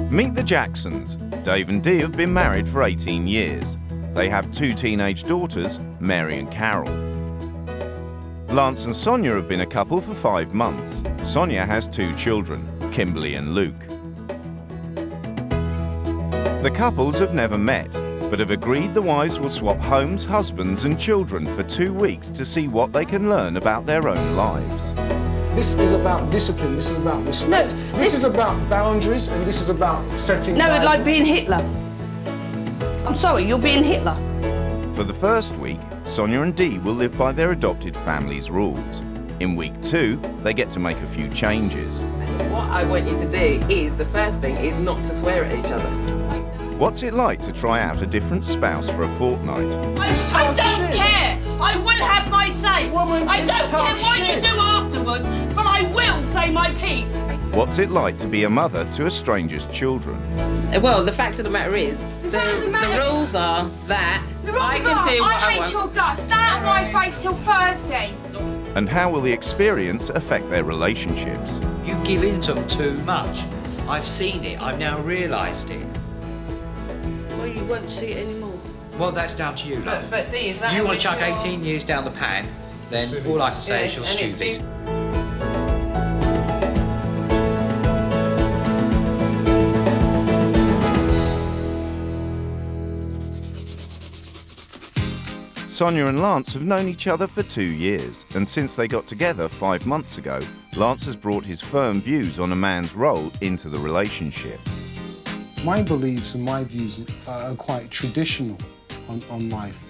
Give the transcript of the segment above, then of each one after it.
Meet the Jacksons. Dave and Dee have been married for 18 years. They have 2 teenage daughters, Mary and Carol. Lance and Sonia have been a couple for 5 months. Sonia has 2 children, Kimberly and Luke. The couples have never met, but have agreed the wives will swap homes, husbands and children for 2 weeks to see what they can learn about their own lives. This is about discipline, this is about respect. No, this is about boundaries, and this is about setting No, boundaries. it's like being Hitler. I'm sorry, you're being Hitler. For the first week, Sonia and Dee will live by their adopted family's rules. In week 2, they get to make a few changes. What I want you to do is, the first thing is not to swear at each other. What's it like to try out a different spouse for a fortnight? I don't care! I will have my say! Woman, I don't care what shit. you do afterwards, but I will say my piece! What's it like to be a mother to a stranger's children? Well, the fact of the matter is, the rules are that I can do what I hate want. your guts. Stay out of my face till Thursday. And how will the experience affect their relationships? You give in to them too much. I've seen it, I've now realised it. Well, you won't see it anymore. Well, that's down to you, love. But Dee, is that You want with to chuck your- 18 years down the pan, then all I can say is you're and it's stupid. Sonia and Lance have known each other for 2 years, and since they got together 5 months ago, Lance has brought his firm views on a man's role into the relationship. My beliefs and my views are quite traditional on life,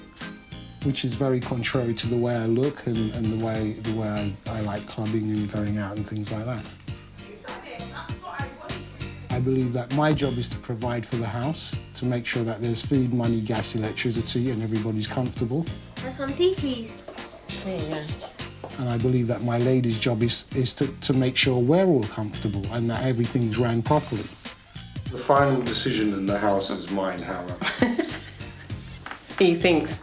which is very contrary to the way I look and the way I like clubbing and going out and things like that. I believe that my job is to provide for the house, to make sure that there's food, money, gas, electricity, and everybody's comfortable. Have some tea, please. Yeah. And I believe that my lady's job is to make sure we're all comfortable and that everything's ran properly. The final decision in the house is mine, however. He thinks.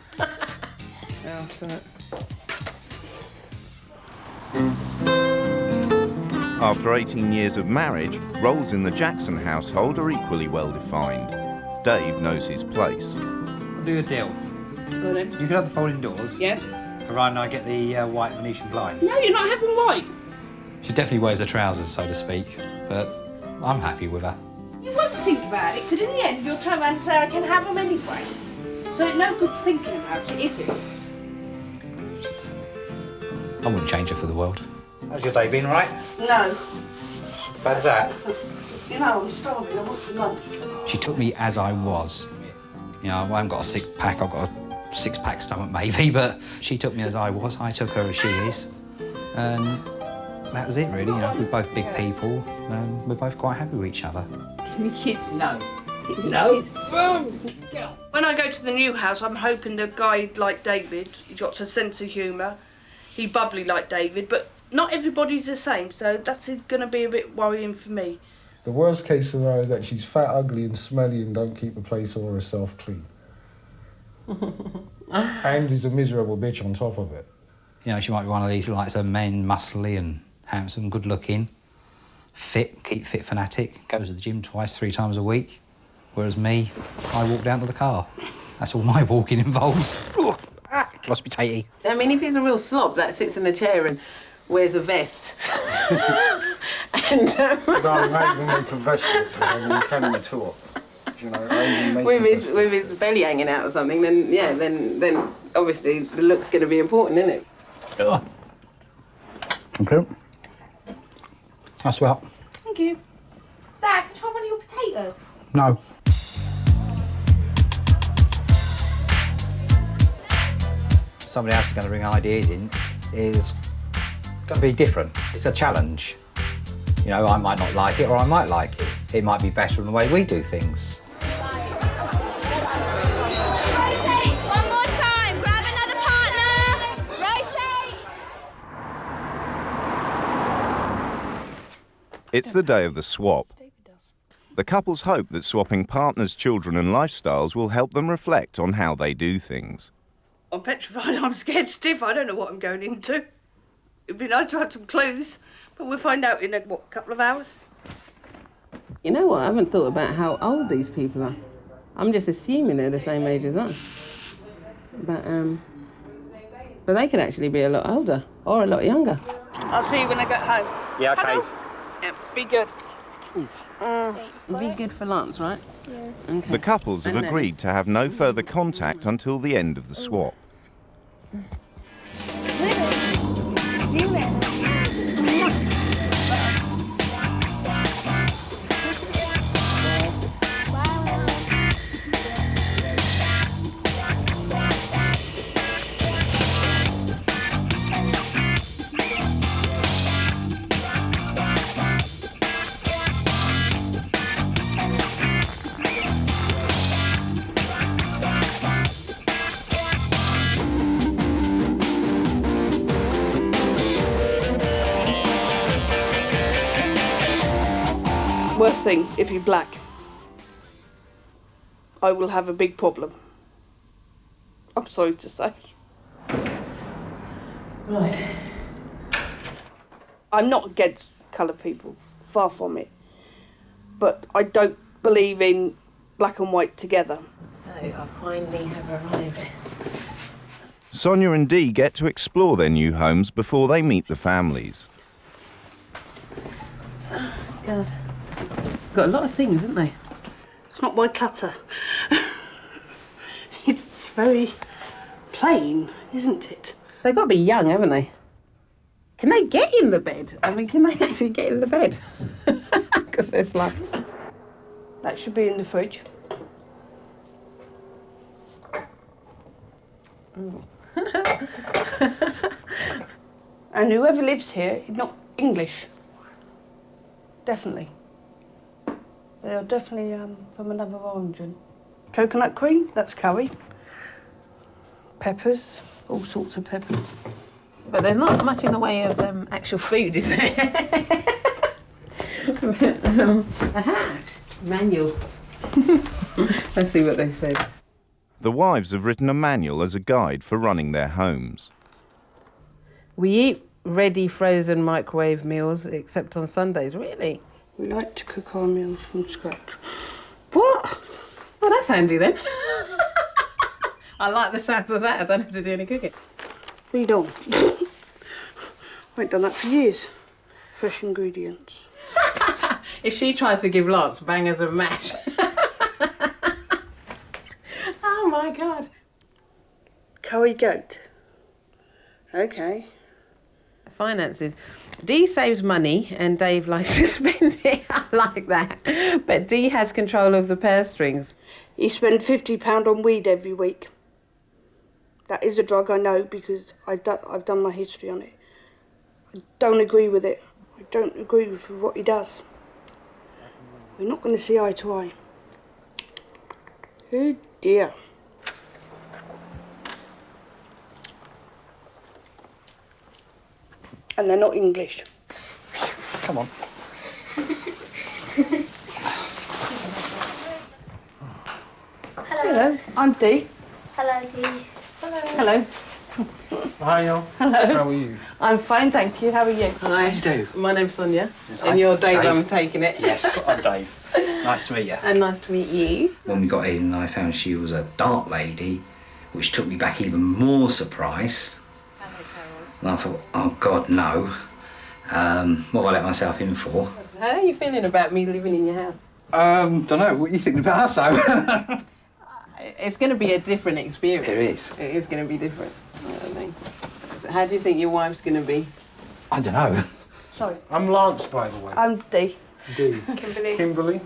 After 18 years of marriage, roles in the Jackson household are equally well defined. Dave knows his place. I'll do a deal. Go on then. You can have the folding doors. Yeah? Ryan and I get the white Venetian blinds. No, you're not having white. She definitely wears the trousers, so to speak, but I'm happy with her. You won't think about it, because in the end you'll turn around and say I can have them anyway. So it's no good thinking about it, is it? I wouldn't change her for the world. How's your day been, right? No. Bad as that? You know, I'm starving. I want some lunch. She took me as I was. You know, I haven't got a six-pack, I've got a six-pack stomach maybe, but she took me as I was, I took her as she is. And that was it, really. You know, we're both big people, and we're both quite happy with each other. Any kids? No. No. When I go to the new house, I'm hoping the guy like David, he's got a sense of humour, he's bubbly like David, but not everybody's the same, so that's going to be a bit worrying for me. The worst case scenario is that she's fat, ugly and smelly and don't keep the place or herself clean. And is a miserable bitch on top of it. You know, she might be one of these who likes her men, muscly and handsome, good-looking, fit, keep fit fanatic, goes to the gym 2-3 times a week, whereas me, I walk down to the car. That's all my walking involves. Lost my tatey. I mean, if he's a real slob that sits in a chair and wears a vest. And Darling, I even make a vest and you can talk. You know, I even make with his belly hanging out or something, then yeah, then obviously the look's going to be important, isn't it? Okay. That's well. Thank you. Dad, can you try one of your potatoes? No. Somebody else is going to bring ideas in is going to be different. It's a challenge. You know, I might not like it or I might like it. It might be better than the way we do things. Rotate! One more time! Grab another partner! Rotate! It's the day of the swap. The couples hope that swapping partners, children and lifestyles will help them reflect on how they do things. I'm petrified, I'm scared stiff, I don't know what I'm going into. It'd be nice to have some clues, but we'll find out in a, couple of hours? You know what? I haven't thought about how old these people are. I'm just assuming they're the same age as us. But they could actually be a lot older or a lot younger. I'll see you when I get home. Yeah, okay. Yeah, be good. Be good for Lance, right? Yeah. Okay. The couples have And then- agreed to have no further contact until the end of the swap. Worst thing, if you're black, I will have a big problem. I'm sorry to say. Right. I'm not against coloured people, far from it. But I don't believe in black and white together. So I finally have arrived. Sonia and Dee get to explore their new homes before they meet the families. God. Got a lot of things, haven't they? It's not my clutter. It's very plain, isn't it? They've got to be young, haven't they? Can they get in the bed? I mean, can they actually get in the bed? Because they're like... That should be in the fridge. And whoever lives here is not English. Definitely. They are definitely from another origin. Coconut cream, that's curry. Peppers, all sorts of peppers. But there's not much in the way of actual food, is there? Aha! Manual. Let's see what they said. The wives have written a manual as a guide for running their homes. We eat ready frozen microwave meals except on Sundays. Really? We like to cook our meals from scratch. What? Well, that's handy then. I like the sounds of that. I don't have to do any cooking. Read on. I ain't done that for years. Fresh ingredients. If she tries to give Lance bangers of mash. Oh my God. Curry goat. Okay. Finances. Dee saves money and Dave likes to spend it. I like that. But Dee has control of the purse strings. You spend £50 on weed every week. That is a drug, I know, because I've done my history on it. I don't agree with it. I don't agree with what he does. We're not going to see eye to eye. Oh dear. And they're not English. Come on. Hello, I'm Dee. Hello, Dee. Hello. Hi, y'all. Hello. How are you? I'm fine, thank you. How are you? Hi. you do? My name's Sonia. Nice. And you're Dave, Dave. I'm taking it. Yes, I'm Dave. Nice to meet you. And nice to meet you. When we got in, I found she was a dark lady, which took me back even more surprised. And I thought, oh God, no. What have I let myself in for? How are you feeling about me living in your house? Don't know, what are you thinking about us though? It's going to be a different experience. It is. It is going to be different. I don't think. So how do you think your wife's going to be? I don't know. Sorry. I'm Lance, by the way. I'm Dee. Dee. Kimberly. Kimberly.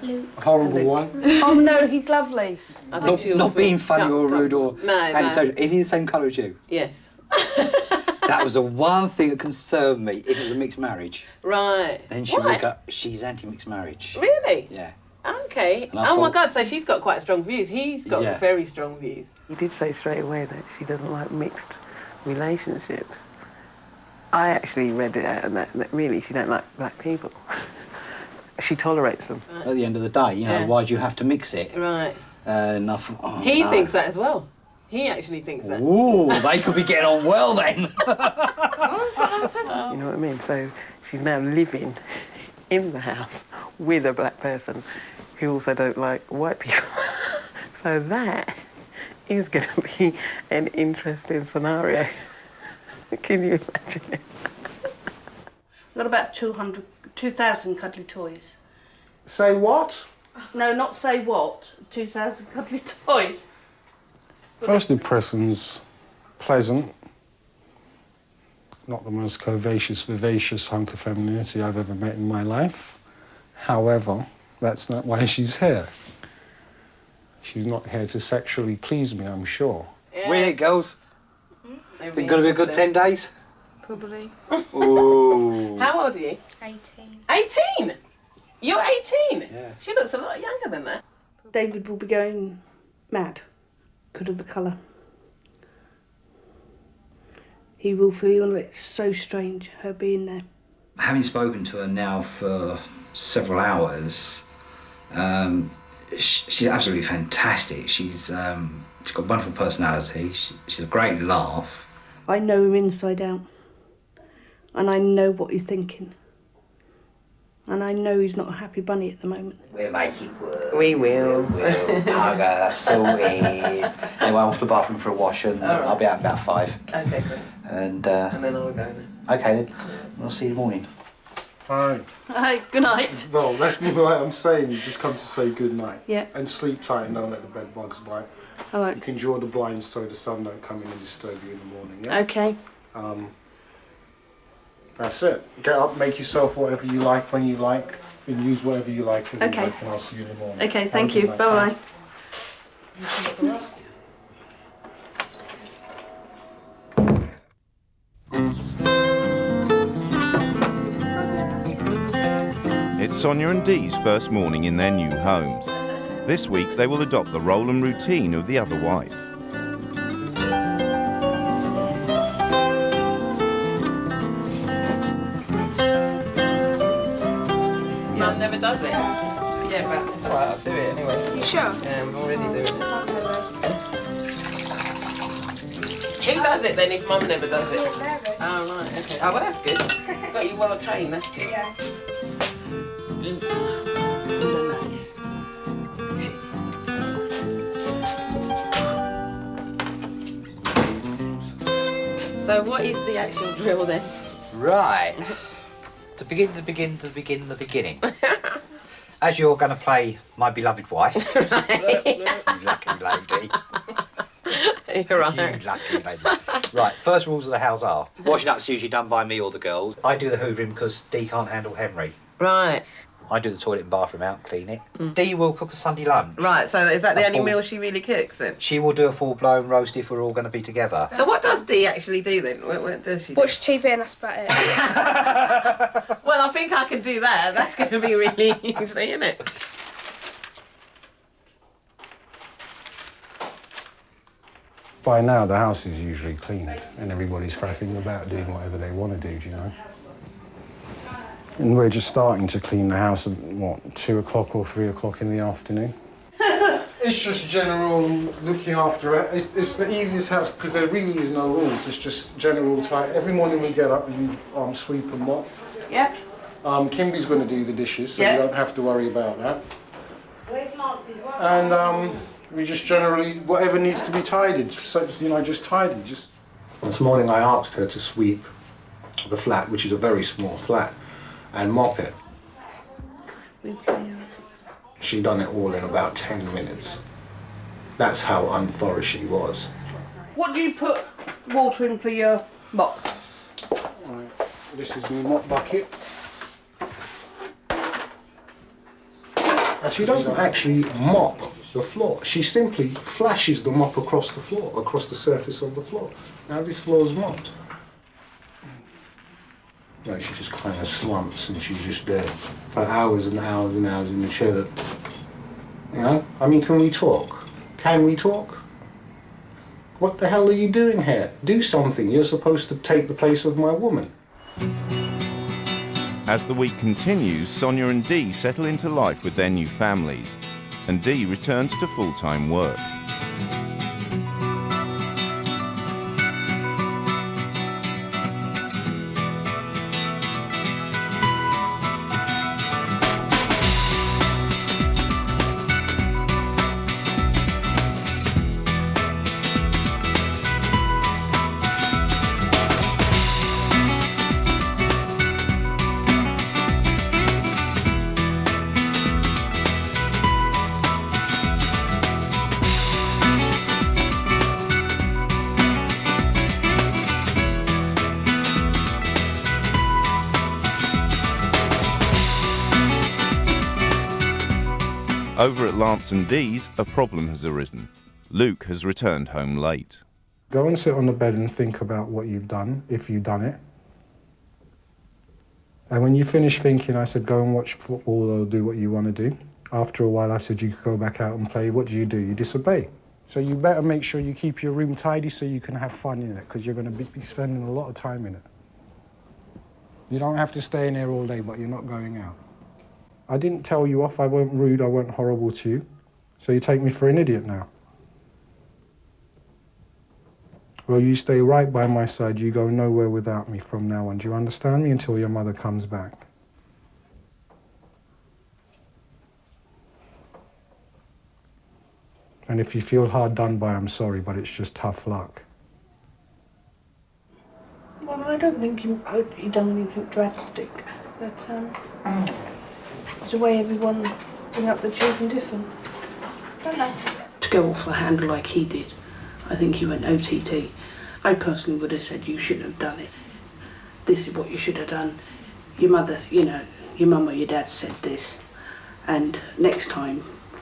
Luke. Horrible one. Oh no, he's lovely. I think she'll Not feel- being funny or Come- rude or No, antisocial. Is he the same colour as you? Yes. That was the one thing that concerned me. If it was a mixed marriage, Right. then she Why? would go, she's anti-mixed marriage. Really? Yeah. Okay. And I Oh my thought- God, so she's got quite strong views. He's got Yeah. very strong views. He did say straight away that she doesn't like mixed relationships. I actually read it out and that really she don't like black people. She tolerates them. At the end of the day, you know, Yeah. why do you have to mix it? Right. And I thought, oh, He no. thinks that as well. He actually thinks that. Ooh, they could be getting on well then. You know what I mean? So she's now living in the house with a black person who also don't like white people. So that is going to be an interesting scenario. Can you imagine it? We've got about 2,000 cuddly toys. Say what? No, not say what. 2,000 cuddly toys. First impression's pleasant. Not the most vivacious hunk of femininity I've ever met in my life. However, that's not why she's here. She's not here to sexually please me, I'm sure. Yeah. Weird, girls. Think it's going to be a good 10 days? Probably. Ooh. How old are you? 18. 18? You're 18? Yeah. She looks a lot younger than that. David will be going mad because of the colour. He will feel it's so strange, her being there. Having spoken to her now for several hours, she's absolutely fantastic. She's got a wonderful personality. She's a great laugh. I know him inside out. And I know what he's thinking. And I know he's not a happy bunny at the moment. We'll make it work. We will. We'll hug her, sorted. Anyway, I'm off to the bathroom for a wash and I'll be out in about 5. Okay, great. And And then I'll go then. okay then, I'll see you in the morning. Hi. Hi, good night. Well, that's me like I'm saying. You just come to say good night. Yeah. And sleep tight and don't let the bed bugs bite. All You right. can draw the blinds so the sun don't come in and disturb you in the morning, yeah? Okay. That's it. Get up, make yourself whatever you like when you like, and use whatever you like when Okay. you like, and I'll see you in the morning. Okay, Have a thank good you. night. Bye-bye. It's Sonia and Dee's first morning in their new homes. This week they will adopt the role and routine of the other wife. Mum never does it. Yeah, but it's alright, I'll do it anyway. You sure? Yeah, I'm already doing it. Who does it then if Mum never does it? Oh, right, okay. Oh, well, that's good. Got you well trained, that's good. Yeah. So what is the actual drill then? Right. To begin the beginning. As you're going to play my beloved wife. You lucky lady. You're right. You lucky lady. Right, first rules of the house are, washing up's usually done by me or the girls. I do the hoovering because Dee can't handle Henry. Right, I do the toilet and bathroom out, clean it. Dee will cook a Sunday lunch. right. So is that the A only full- meal she really cooks then? She will do a full-blown roast if we're all going to be together. So what does Dee actually do then? What does she do? Watch TV and that's about it. Well, I think I can do that. That's going to be really easy, isn't it? By now, the house is usually cleaned, and everybody's faffing about doing whatever they want to do, do you know? And we're just starting to clean the house at, what, 2 o'clock or 3 o'clock in the afternoon? It's just general looking after it. It's the easiest house because there really is no rules. It's just general type. Every morning we get up, you sweep and mop. Yep. Kimby's going to do the dishes, so Yeah. you don't have to worry about that. Where's Nancy's work? And we just generally, whatever needs to be tidied, so, you know, just tidy. Just. This morning I asked her to sweep the flat, which is a very small flat, and mop it. She done it all in about 10 minutes. That's how unthorough she was. What do you put water in for your mop? Right, this is my mop bucket. And she doesn't actually mop the floor. She simply flashes the mop across the floor, across the surface of the floor. Now this floor's mopped. No, she just kind of slumps and she's just there for hours and hours and hours in the chair. You know? I mean, can we talk? Can we talk? What the hell are you doing here? Do something. You're supposed to take the place of my woman. As the week continues, Sonia and Dee settle into life with their new families, and Dee returns to full-time work. Over at Lance and Dee's, a problem has arisen. Luke has returned home late. Go and sit on the bed and think about what you've done, if you've done it. And when you finish thinking, I said, go and watch football or do what you want to do. After a while, I said, you could go back out and play. What do? You disobey. So you better make sure you keep your room tidy so you can have fun in it, because you're going to be spending a lot of time in it. You don't have to stay in here all day, but you're not going out. I didn't tell you off. I weren't rude. I weren't horrible to you. So you take me for an idiot now. Well, you stay right by my side. You go nowhere without me from now on. Do you understand me? Until your mother comes back. And if you feel hard done by, I'm sorry, but it's just tough luck. Well, I don't think he done anything drastic, but it's the way everyone bring up the children different. I don't know. To go off the handle like he did, I think he went OTT. I personally would have said you shouldn't have done it. This is what you should have done. Your mother, you know, your mum or your dad said this, and next time,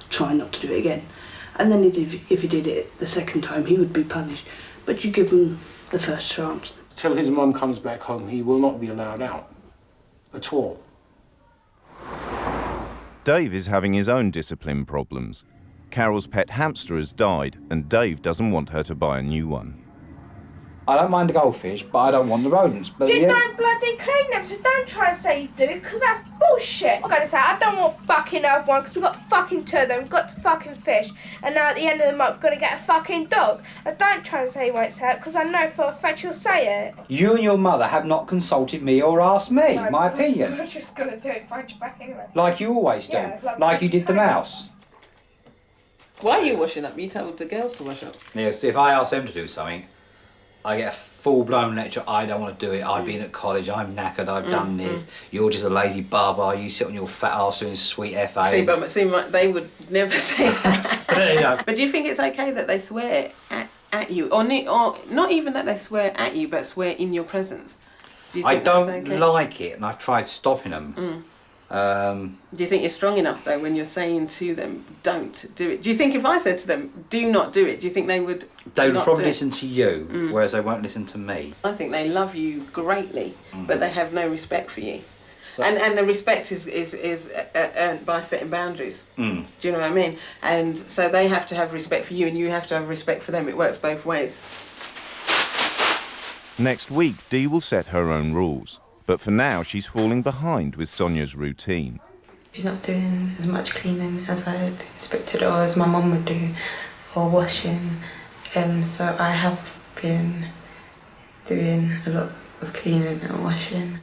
try not to do it again. And then if he did it the second time, he would be punished. But you give him the first chance. Till his mum comes back home, he will not be allowed out at all. Dave is having his own discipline problems. Carol's pet hamster has died, and Dave doesn't want her to buy a new one. I don't mind the goldfish, but I don't want the rodents. But You don't bloody clean them, so don't try and say you do, because that's bullshit. I'm going to say, I don't want fucking another one, because we've got fucking two of them, we've got the fucking fish, and now at the end of the month, we're going to get a fucking dog. And don't try and say you won't say it, because I know for a fact you'll say it. You and your mother have not consulted me or asked me, No, my opinion. We're just going to do it behind your back anyway. Like you always do. Yeah, like you did the mouse. Why are you washing up? You told the girls to wash up. Yes, if I ask them to do something, I get a full-blown lecture. I don't want to do it. I've been at college. I'm knackered. I've done this. You're just a lazy barbar. You sit on your fat arse doing sweet FA. See, they would never say that. Yeah. But do you think it's okay that they swear at you, or not even that they swear at you, but swear in your presence? Do you think I don't that's okay? like it, and I've tried stopping them. Do you think you're strong enough though when you're saying to them, "Don't do it"? Do you think if I said to them, "Do not do it," do you think they would? They would not probably do it? listen to you, whereas they won't listen to me. I think they love you greatly, but they have no respect for you. So, and the respect is earned by setting boundaries. Do you know what I mean? And so they have to have respect for you, and you have to have respect for them. It works both ways. Next week, Dee will set her own rules. But for now, she's falling behind with Sonia's routine. She's not doing as much cleaning as I had expected, or as my mum would do, or washing. So I have been doing a lot of cleaning and washing.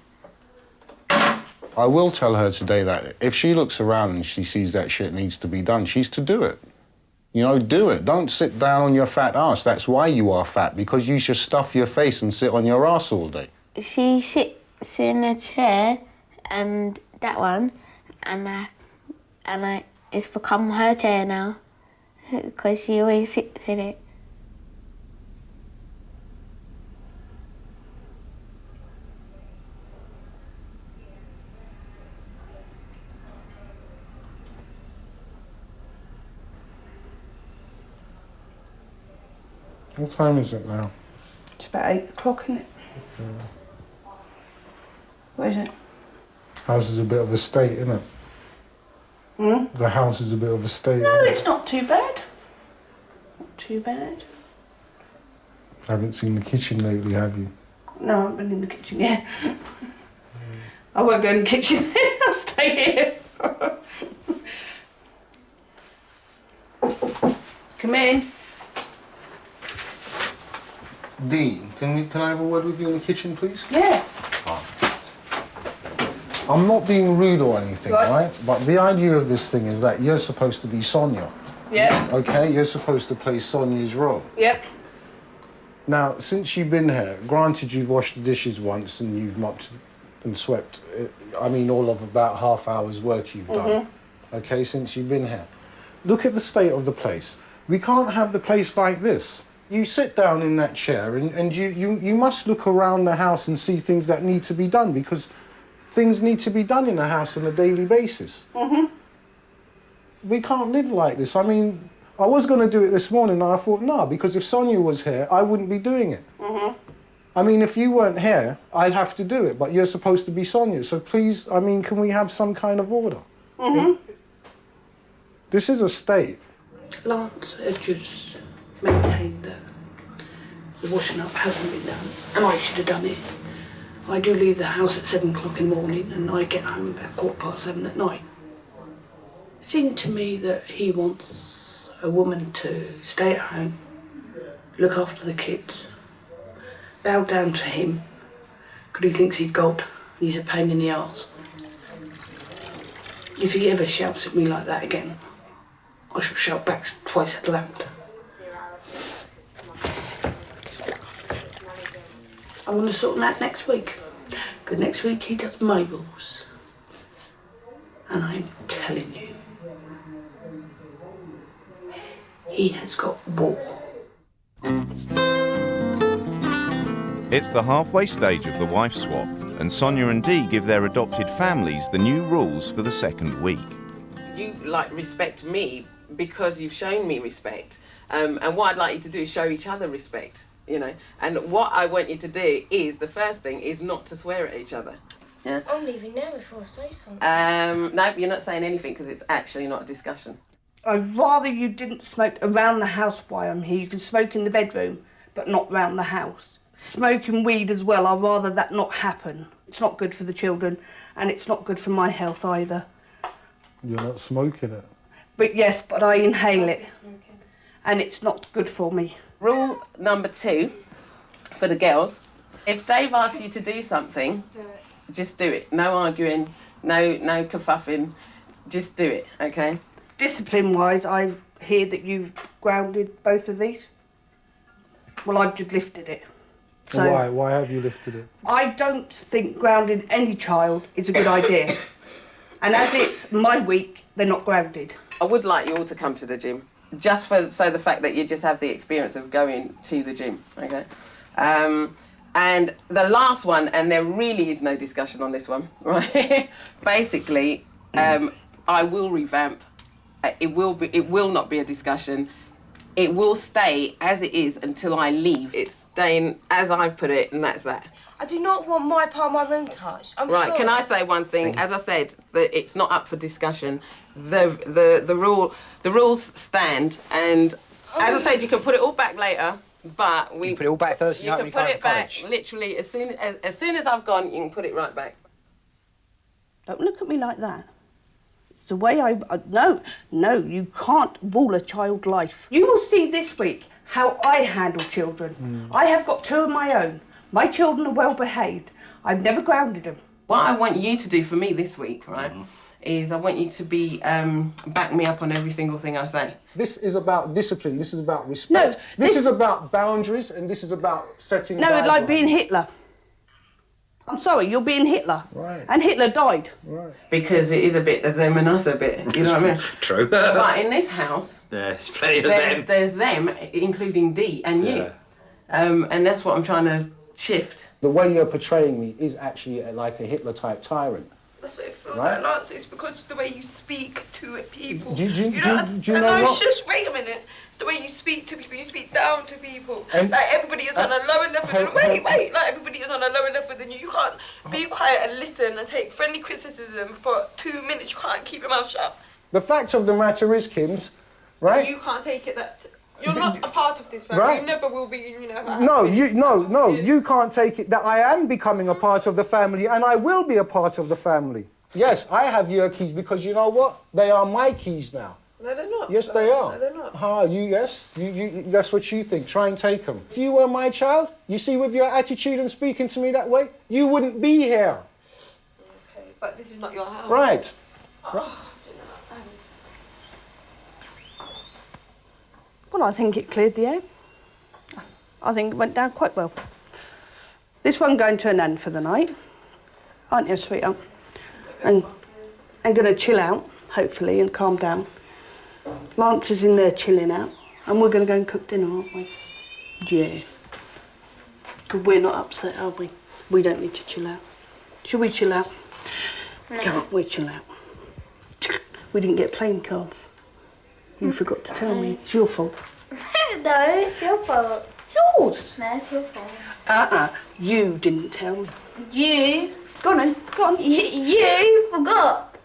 I will tell her today that if she looks around and she sees that shit needs to be done, she's to do it. You know, do it. Don't sit down on your fat ass. That's why you are fat, because you should stuff your face and sit on your ass all day. She sits in a chair, and that one, and it's become her chair now, because she always sits in it. What time is it now? It's about 8 o'clock, isn't it? What is it? House is a bit of a state, isn't it? The house is a bit of a state. No, it's not too bad. Not too bad. Haven't seen the kitchen lately, have you? No, I haven't been in the kitchen yet. I won't go in the kitchen. I'll stay here. Come in. Dean, can I have a word with you in the kitchen, please? Yeah. I'm not being rude or anything, Right. right? But the idea of this thing is that you're supposed to be Sonia. Yeah. Okay? You're supposed to play Sonia's role. Yep. Now, since you've been here, granted you've washed the dishes once and you've mopped and swept, I mean all of about half hour's work you've done, okay, since you've been here. Look at the state of the place. We can't have the place like this. You sit down in that chair and you must look around the house and see things that need to be done, because things need to be done in the house on a daily basis. we can't live like this. I mean, I was going to do it this morning, and I thought, no, because if Sonia was here, I wouldn't be doing it. I mean, if you weren't here, I'd have to do it, but you're supposed to be Sonia, so please, I mean, can we have some kind of order? This is a state. Lance had just maintained that the washing up hasn't been done, and I should have done it. I do leave the house at 7 o'clock in the morning, and I get home about 7:15 at night. It seemed to me that he wants a woman to stay at home, look after the kids, bow down to him, because he thinks he's God, and he's a pain in the arse. If he ever shouts at me like that again, I shall shout back twice as loud. I want to sort him out next week, because next week he does Mabel's. And I'm telling you, he has got war. It's the halfway stage of the wife swap, and Sonia and Dee give their adopted families the new rules for the second week. You respect me because you've shown me respect, and what I'd like you to do is show each other respect, you know. And what I want you to do is, the first thing is not to swear at each other. Yeah. I'm leaving now before I say something. No, you're not saying anything because it's actually not a discussion. I'd rather you didn't smoke around the house while I'm here. You can smoke in the bedroom, but not round the house. Smoking weed as well, I'd rather that not happen. It's not good for the children, and it's not good for my health either. You're not smoking it. But yes, but I inhale it, and it's not good for me. Rule number 2 for the girls: if Dave asks you to do something, just do it. No arguing, no kerfuffing. Just do it, okay? Discipline-wise, I hear that you've grounded both of these. Well, I've just lifted it. So Why? Why have you lifted it? I don't think grounding any child is a good idea. And as it's my week, they're not grounded. I would like you all to come to the gym, just so the fact that you just have the experience of going to the gym, okay? And the last one, and there really is no discussion on this one, right? Basically, I will revamp. It will not be a discussion. It will stay as it is until I leave. It's staying as I've put it, and that's that. I do not want my part of my room touched. I'm right, sorry. can I say one thing? As I said, that it's not up for discussion. The rules stand, and as I said, you can put it all back later, but You put it all back Thursday night when you you can go put to it back college. literally as soon as I've gone, you can put it right back. Don't look at me like that. It's the way no, you can't rule a child's life. You will see this week how I handle children. I have got 2 of my own. My children are well behaved. I've never grounded them. What I want you to do for me this week, right, is I want you to be back me up on every single thing I say. This is about discipline. This is about respect. No, this is about boundaries, and this is about setting. No, it's like guidelines. being Hitler. I'm sorry, you're being Hitler. Right. And Hitler died. Right. Because it is a bit of them and us a bit, you know what I mean? True. But in this house, There's plenty of them. there's them, including Dee and you. Yeah. And that's what I'm trying to shift. The way you're portraying me is actually like a Hitler-type tyrant. That's what it feels Right. like, Lance. It's because of the way you speak to people. Do you don't know understand. No, what? shush, wait a minute. It's the way you speak to people. You speak down to people. And- like everybody is on a lower level than wait. Like everybody is on a lower level than you. You can't be quiet and listen and take friendly criticism for 2 minutes. You can't keep your mouth shut. The fact of the matter is, Kims, right? You can't take it that you're not a part of this family. Right. You never will be. You know. No, you can't take it that I am becoming a part of the family, and I will be a part of the family. Yes, I have your keys because you know what? They are my keys now. No, they're not. Yes, they are. No, they're not. You, that's what you think. Try and take them. If you were my child, you see, with your attitude and speaking to me that way, you wouldn't be here. Okay, but this is not your house. Right. Well, I think it cleared the air. I think it went down quite well. This one going to an end for the night, aren't you, sweetheart? And I'm going to chill out, hopefully, and calm down. Lance is in there chilling out, and we're going to go and cook dinner, aren't we? Yeah. Because we're not upset, are we? We don't need to chill out. Should we chill out? No. Come on, we chill out. we didn't get playing cards. You forgot to tell me. It's your fault. No, it's your fault. Yours? No, it's your fault. You didn't tell me. You? Go on then, go on. You forgot.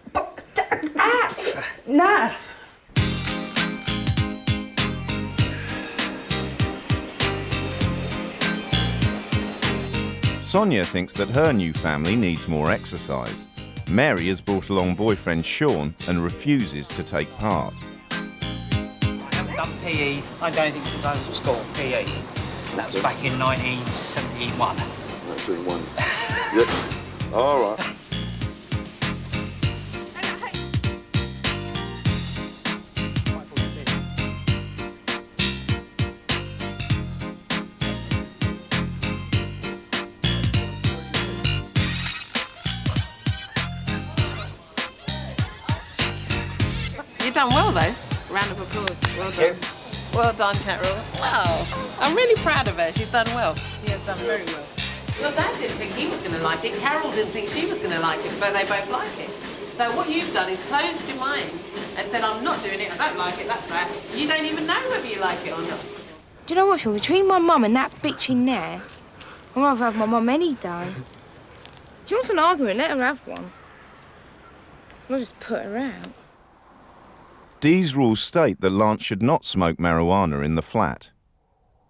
Nah. Sonia thinks that her new family needs more exercise. Mary has brought along boyfriend Sean and refuses to take part. I haven't done PE. I don't think since I was at school, PE. That was back in 1971. That's in one. Yep. All right. You've done well, though. Round of applause. Well done. Well done, Carol. Wow. I'm really proud of her. She's done well. She has done very well. Your dad didn't think he was going to like it. Carol didn't think she was going to like it, but they both like it. So what you've done is closed your mind and said, I'm not doing it, I don't like it, that's right. You don't even know whether you like it or not. Do you know what, Sean? Between my mum and that bitch in there, I'd rather have my mum any day. She wants an argument, let her have one. I'll just put her out. Dee's rules state that Lance should not smoke marijuana in the flat.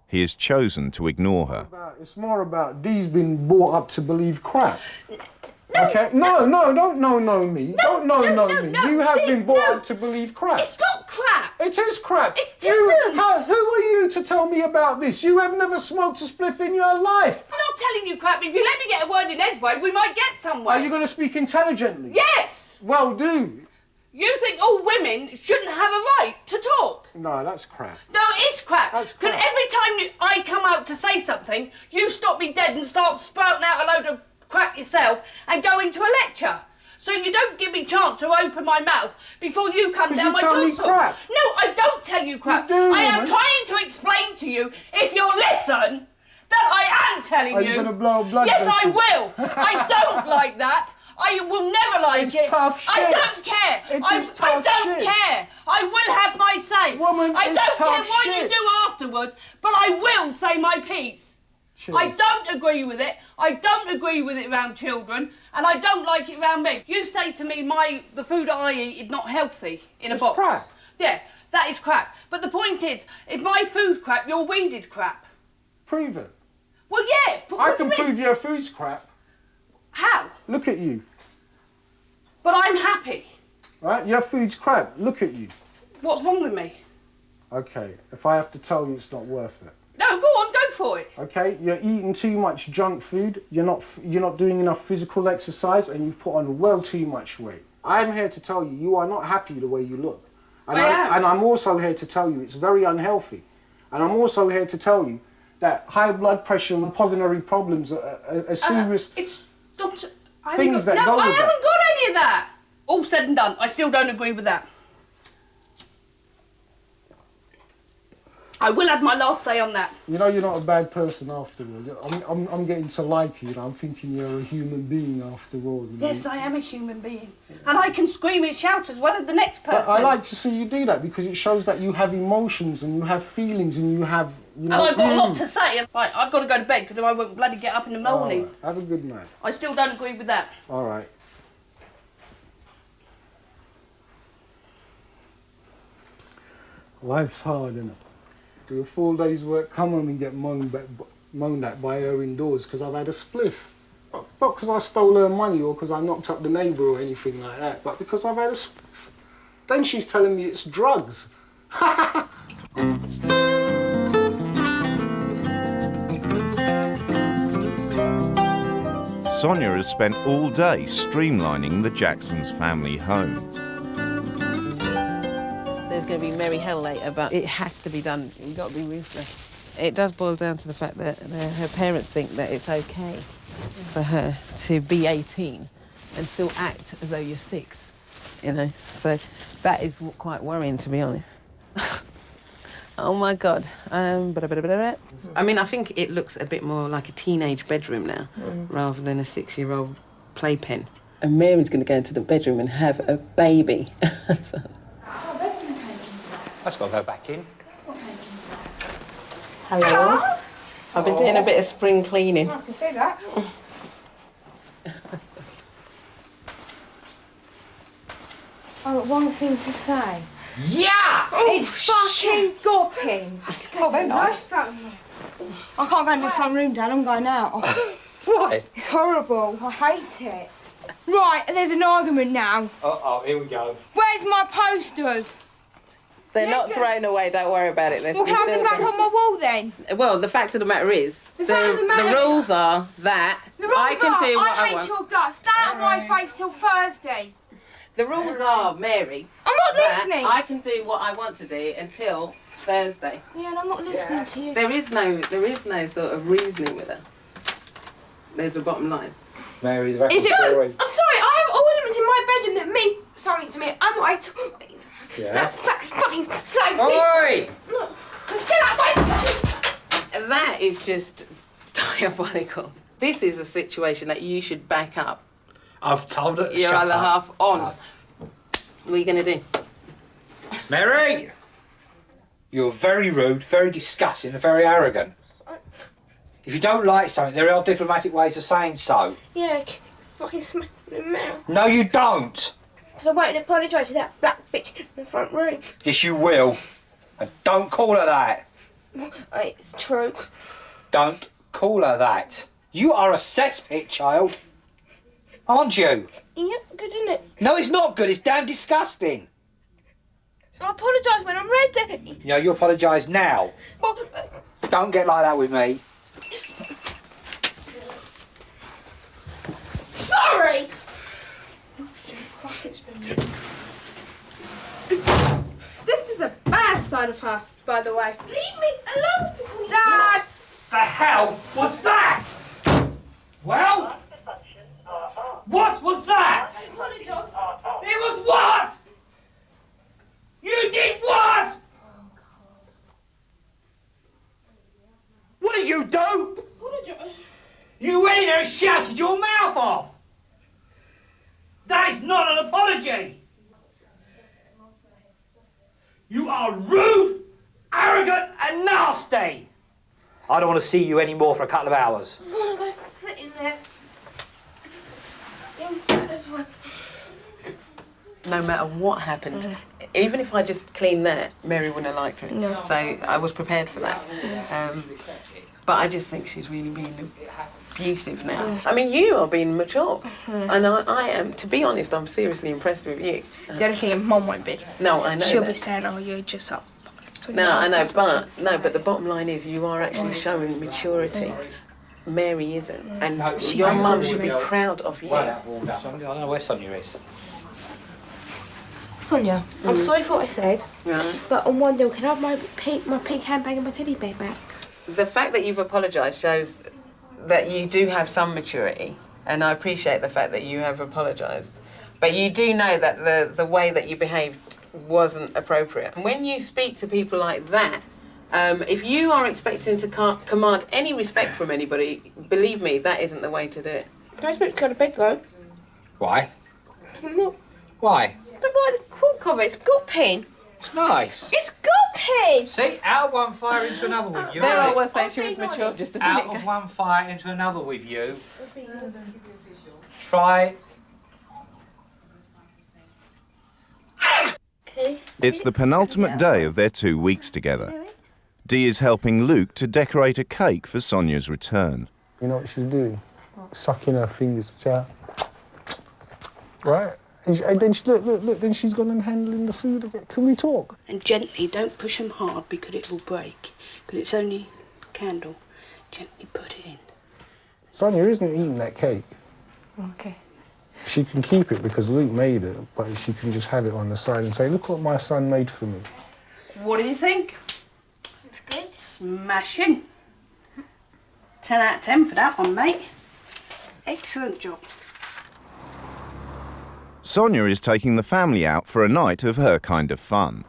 He has chosen to ignore her. It's more about Dee's been brought up to believe crap. Okay? No, don't no me. Don't no me. You have been brought up to believe crap. It's not crap. It is crap. It isn't. Who are you to tell me about this? You have never smoked a spliff in your life. I'm not telling you crap. If you let me get a word in edgeway, we might get somewhere. Are you going to speak intelligently? Yes. Well, do. You think all women shouldn't have a right to talk? No, that's crap. No, it's crap. That's Because crap. every time I come out to say something, you stop me dead and start spouting out a load of crap yourself and go into a lecture. So you don't give me a chance to open my mouth before you come down my tell me tonsil. crap. No, I don't tell you crap. You do, I am woman. trying to explain to you, if you'll listen, that I am telling Are you. you going to blow a blood Yes, I vessel? will. I don't like that. I will never like It's it. tough shit. I don't care. It's I tough don't shit. care. I will have my say. Woman, I it's don't care tough what shit. you do afterwards, but I will say my piece. Cheers. I don't agree with it. I don't agree with it around children, and I don't like it around me. You say to me the food that I eat is not healthy in a box. Crap. Yeah, that is crap. But the point is, if my food crap, your weeded crap. Prove it. Well, yeah. But I what do can you mean? prove your food's crap. How? Look at you. But I'm happy. Right? Your food's crap. Look at you. What's wrong with me? Okay, if I have to tell you, it's not worth it. No, go on, go for it. Okay, you're eating too much junk food. You're not doing enough physical exercise, and you've put on well too much weight. I'm here to tell you, you are not happy the way you look. And I'm also here to tell you it's very unhealthy. And I'm also here to tell you that high blood pressure and pulmonary problems are serious It's not... things that go with I that. haven't got any of that. All said and done, I still don't agree with that. I will have my last say on that. You know, you're not a bad person afterwards. I'm getting to like you, and I'm thinking you're a human being after all. You know? Yes, I am a human being. And I can scream and shout as well as the next But person. I like to see you do that because it shows that you have emotions and you have feelings and you have, you know... And I've got a lot to say. Right, I've got to go to bed because I won't bloody get up in the morning. All right. Have a good night. I still don't agree with that. All right. Life's hard, innit? Do a full day's work, come home and get moaned at by her indoors because I've had a spliff. Not because I stole her money or because I knocked up the neighbour or anything like that, but because I've had a spliff. Then she's telling me it's drugs. Sonia has spent all day streamlining the Jacksons' family home. There's going to be merry hell later, but it has to be done. You've got to be ruthless. It does boil down to the fact that her parents think that it's okay for her to be 18 and still act as though you're 6, you know? So that is quite worrying, to be honest. Oh, my God. I mean, I think it looks a bit more like a teenage bedroom now, rather than a 6-year-old playpen. and Mary's going to go into the bedroom and have a baby. So. That's got to go back in. Hello. I've been doing a bit of spring cleaning. I can see that. I've got one thing to say. Yeah! It's fucking gopping. Oh, they're nice. I can't go in the front room, Dad. I'm going out. Why? It's horrible. I hate it. Right, there's an argument now. Uh-oh, here we go. Where's my posters? They're not thrown away, don't worry about it. Well, can I have them back on my wall then? Well, the fact of the matter is, the rules are that I can do what I hate want. your guts. Stay out of my face till Thursday. The rules are, Mary, I'm not that listening. I can do what I want to do until Thursday. Yeah, and I'm not listening to you. There is no sort of reasoning with her. There's a bottom line. Mary, the Is it? I'm sorry, I have ornaments in my bedroom that mean something to me. I'm my toys. Yeah. That fucking slow Oi! Look, I'm still outside. That is just diabolical. This is a situation that you should back up I've told her. your Shut other up. half on. What are you going to do? Mary! You're very rude, very disgusting, and very arrogant. If you don't like something, there are diplomatic ways of saying so. Yeah, fucking smack me in the mouth. No, you don't. Because I won't apologise to that black bitch in the front room. Yes, you will. And don't call her that. It's true. Don't call her that. You are a cesspit, child. Aren't you? Yeah, good, isn't it? No, it's not good. It's damn disgusting. I'll apologise when I'm ready. You know, you apologise now. Well, Don't get like that with me. sorry! This is a bad side of her, by the way. Leave me alone, Dad! The hell was that? Well? What was that? I apologise. It was what? You did what? What did you do? Apologise. You went in there and shouted your mouth off. That is not an apology. You are rude, arrogant and nasty. I don't want to see you anymore for a couple of hours. I'm going to sit in there. That's why. No matter what happened, even if I just cleaned that, Mary wouldn't have liked it. No. So I was prepared for that. But I just think she's really being abusive now. I mean, you are being mature. And I am, to be honest, I'm seriously impressed with you. The only thing Mum won't be. No, I know She'll that. be saying, oh, you're just up. So No, I know, that's what but the bottom line is you are actually showing maturity. Mary isn't. And She's your older mum than should be me. proud of you. I don't know where Sonia is. Sonia, I'm sorry for what I said, Right. but on one deal, can I have my pink handbag and my teddy bear back? The fact that you've apologised shows that you do have some maturity, and I appreciate the fact that you have apologised. But you do know that the way that you behaved wasn't appropriate. And when you speak to people like that, if you are expecting to command any respect from anybody, believe me, that isn't the way to do it. Can I expect to go to bed though? Why? Look, Why? like the quilt cover, it's gopping. It's nice. It's gopping! See, out of one fire into another with you. There I right? was saying she was mature just a Out minute of ago. one fire into another with you. Try. Okay. It's the penultimate day of their 2 weeks together. Dee is helping Luke to decorate a cake for Sonia's return. You know what she's doing? Sucking her fingers. Right? And then look, then she's gone and handling the food again. Can we talk? And gently, don't push them hard because it will break. Because it's only a candle. Gently put it in. Sonia isn't eating that cake. Okay. She can keep it because Luke made it, but she can just have it on the side and say, look what my son made for me. What do you think? It's good. Smashing. 10 out of 10 for that one, mate. Excellent job. Sonia is taking the family out for a night of her kind of fun.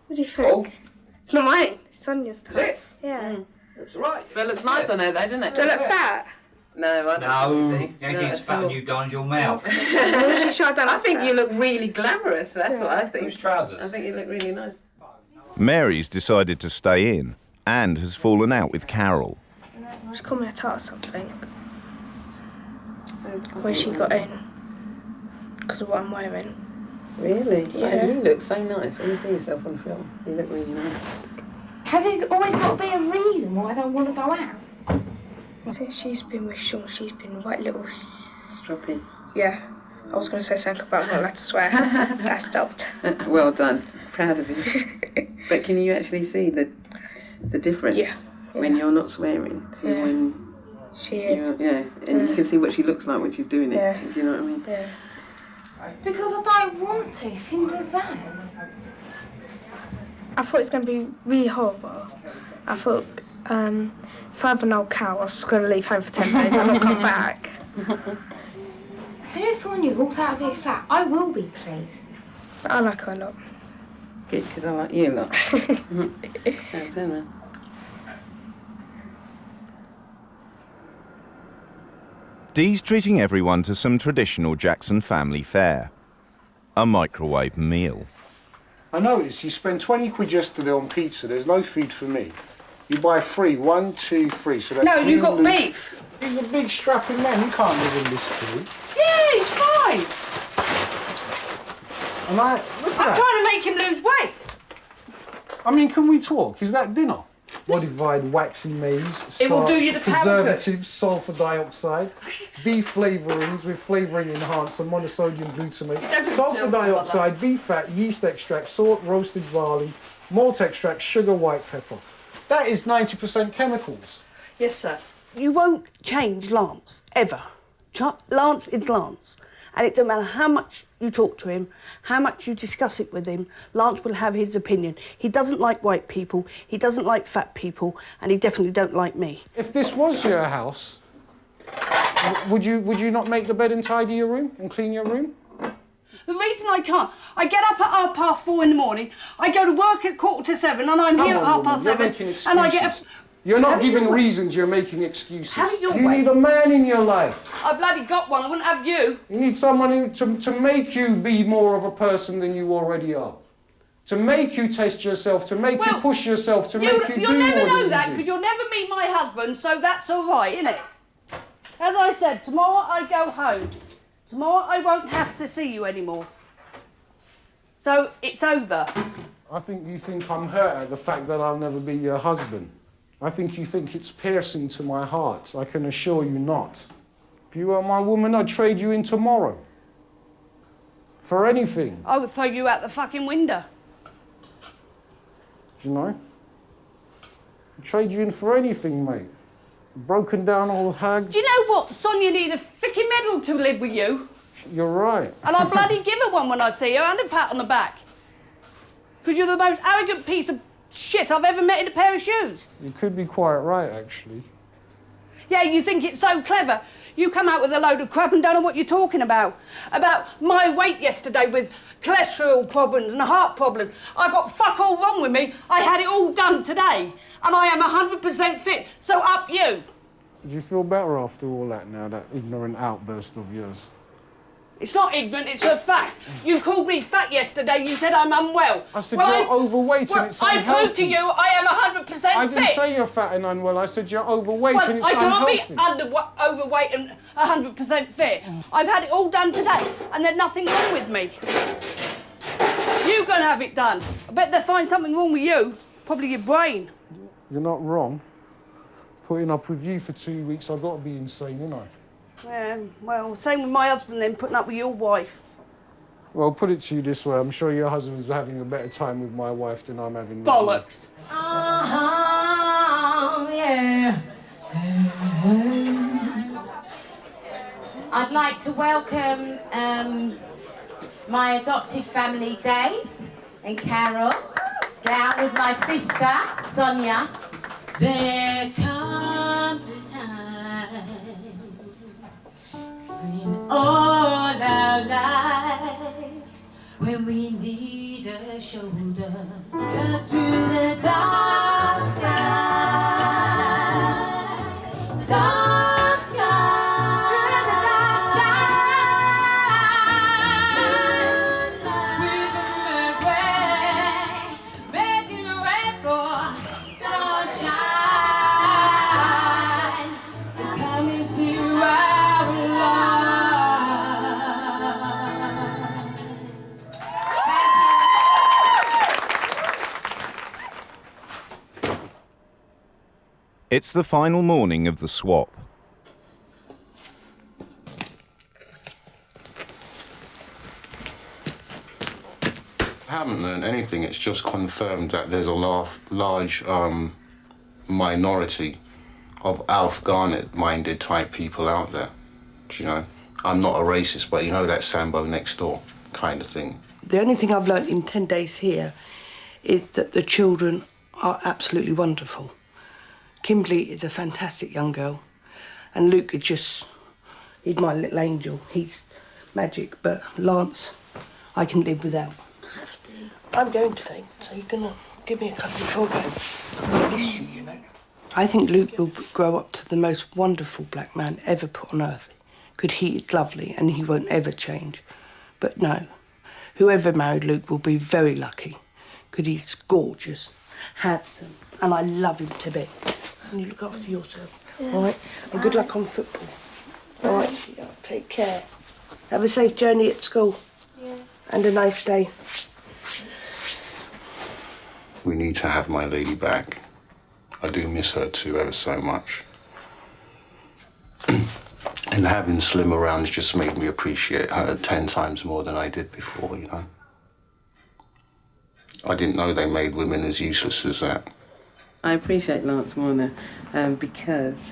What do you think? It's not mine. It's Sonia's time. Yeah. That's right. But it looks nice on her though, doesn't it? Do I look fat? No, I don't No, think the you do. only thing that's fatter than you guys is your mouth. I think you look really glamorous, that's what I think. Whose trousers? I think you look really nice. Mary's decided to stay in and has fallen out with Carol. She called me a tart or something when she got in because of what I'm wearing. Really? Yeah. You look so nice when you see yourself on film. You look really nice. Has there always got to be a reason why I don't want to go out? Since she's been with Sean, she's been right little... Stroppy. Yeah. I was going to say something about I'm not allowed to swear, so I stopped. Well done. Proud of you. But can you actually see the difference when you're not swearing to when... She is. Yeah, and you can see what she looks like when she's doing it. Yeah. Do you know what I mean? Yeah. Because I don't want to, simple as that. I thought it was going to be really horrible. I thought if I have an old cow, I was just going to leave home for 10 days and not come back. As soon as Sonia walks out of this flat, I will be pleased. But I like her a lot. Good, because I like you a lot. That's it, man. Dee's treating everyone to some traditional Jackson family fare. A microwave meal. I noticed you spent 20 quid yesterday on pizza. There's no feed for me. You buy 3, 1, 2, 3. So that's No, you got beef. He's a big strapping man. He can't live in this food. Yeah, he's fine. And look at I'm that. trying to make him lose weight. I mean, can we talk? Is that dinner? Modified waxy maize, It will do starch, you the power good. preservatives, sulfur dioxide, beef flavourings with flavouring enhancer, monosodium glutamate, sulfur dioxide, beef fat, yeast extract, salt, roasted barley, malt extract, sugar, white pepper. That is 90% chemicals. Yes, sir. You won't change Lance, ever. Lance is Lance. And it doesn't matter how much you talk to him, how much you discuss it with him, Lance will have his opinion. He doesn't like white people, he doesn't like fat people, and he definitely don't like me. If this was your house, would you not make the bed and tidy your room and clean your room? The reason I can't, I get up at 4:30 in the morning, I go to work at 7:15, and I'm here at Come on, woman, 7:30, you're making excuses. and I get a... You're not Have it giving your way. reasons, you're making excuses. Have it your You way. need a man in your life. I bloody got one, I wouldn't have you. You need someone to make you be more of a person than you already are. To make you test yourself, to make you push yourself, to make you do You'll never what know you that, do. because you'll never meet my husband, so that's all right, innit? As I said, tomorrow I go home. Tomorrow I won't have to see you anymore. So it's over. I think you think I'm hurt at the fact that I'll never be your husband. I think you think it's piercing to my heart. I can assure you not. If you were my woman, I'd trade you in tomorrow. For anything. I would throw you out the fucking window. Do you know? I'd trade you in for anything, mate. Broken down old hag. Do you know what? Sonia needs a freaking medal to live with you. You're right. And I'll bloody give her one when I see her and a pat on the back. Because you're the most arrogant piece of shit I've ever met in a pair of shoes. You could be quite right, actually. Yeah, you think it's so clever. You come out with a load of crap and don't know what you're talking about. About my weight yesterday with cholesterol problems and heart problems. I got fuck all wrong with me. I had it all done today. And I am 100% fit, so up you. Do you feel better after all that now, that ignorant outburst of yours? It's not ignorant, it's a fact. You called me fat yesterday, you said I'm unwell. I said you're overweight and it's I unhealthy. proved to you I am 100% fit. I didn't say you're fat and unwell, I said you're overweight and it's I can't unhealthy. be overweight and 100% fit. I've had it all done today and there's nothing wrong with me. You go and have it done. I bet they'll find something wrong with you. Probably your brain. You're not wrong. Putting up with you for 2 weeks, I've got to be insane, ain't I? Well, same with my husband then, putting up with your wife. Well, put it to you this way, I'm sure your husband's having a better time with my wife than I'm having with you. Bollocks. Yeah. I'd like to welcome my adopted family, Dave and Carol, down with my sister, Sonia. There comes a time in all our lives when we need a shoulder, 'cause through the dark sky, It's the final morning of the swap. I haven't learned anything. It's just confirmed that there's a large minority of Alf Garnett-minded type people out there. Do you know? I'm not a racist, but you know that Sambo next door kind of thing. The only thing I've learnt in 10 days here is that the children are absolutely wonderful. Kimberly is a fantastic young girl, and Luke is just, he's my little angel. He's magic, but Lance, I can live without. I'm going today, so you're gonna give me a cuddle before I go. I'm gonna miss you, you know. I think Luke will grow up to the most wonderful black man ever put on earth. Because he is lovely and he won't ever change. But no, whoever married Luke will be very lucky. Because he's gorgeous, handsome, and I love him to bits. And you look after yourself, all right? And good luck on football. All right, sweetheart, take care. Have a safe journey at school. Yeah. And a nice day. We need to have my lady back. I do miss her too ever so much. And having Slim around just made me appreciate her 10 times more than I did before, you know? I didn't know they made women as useless as that. I appreciate Lance more now because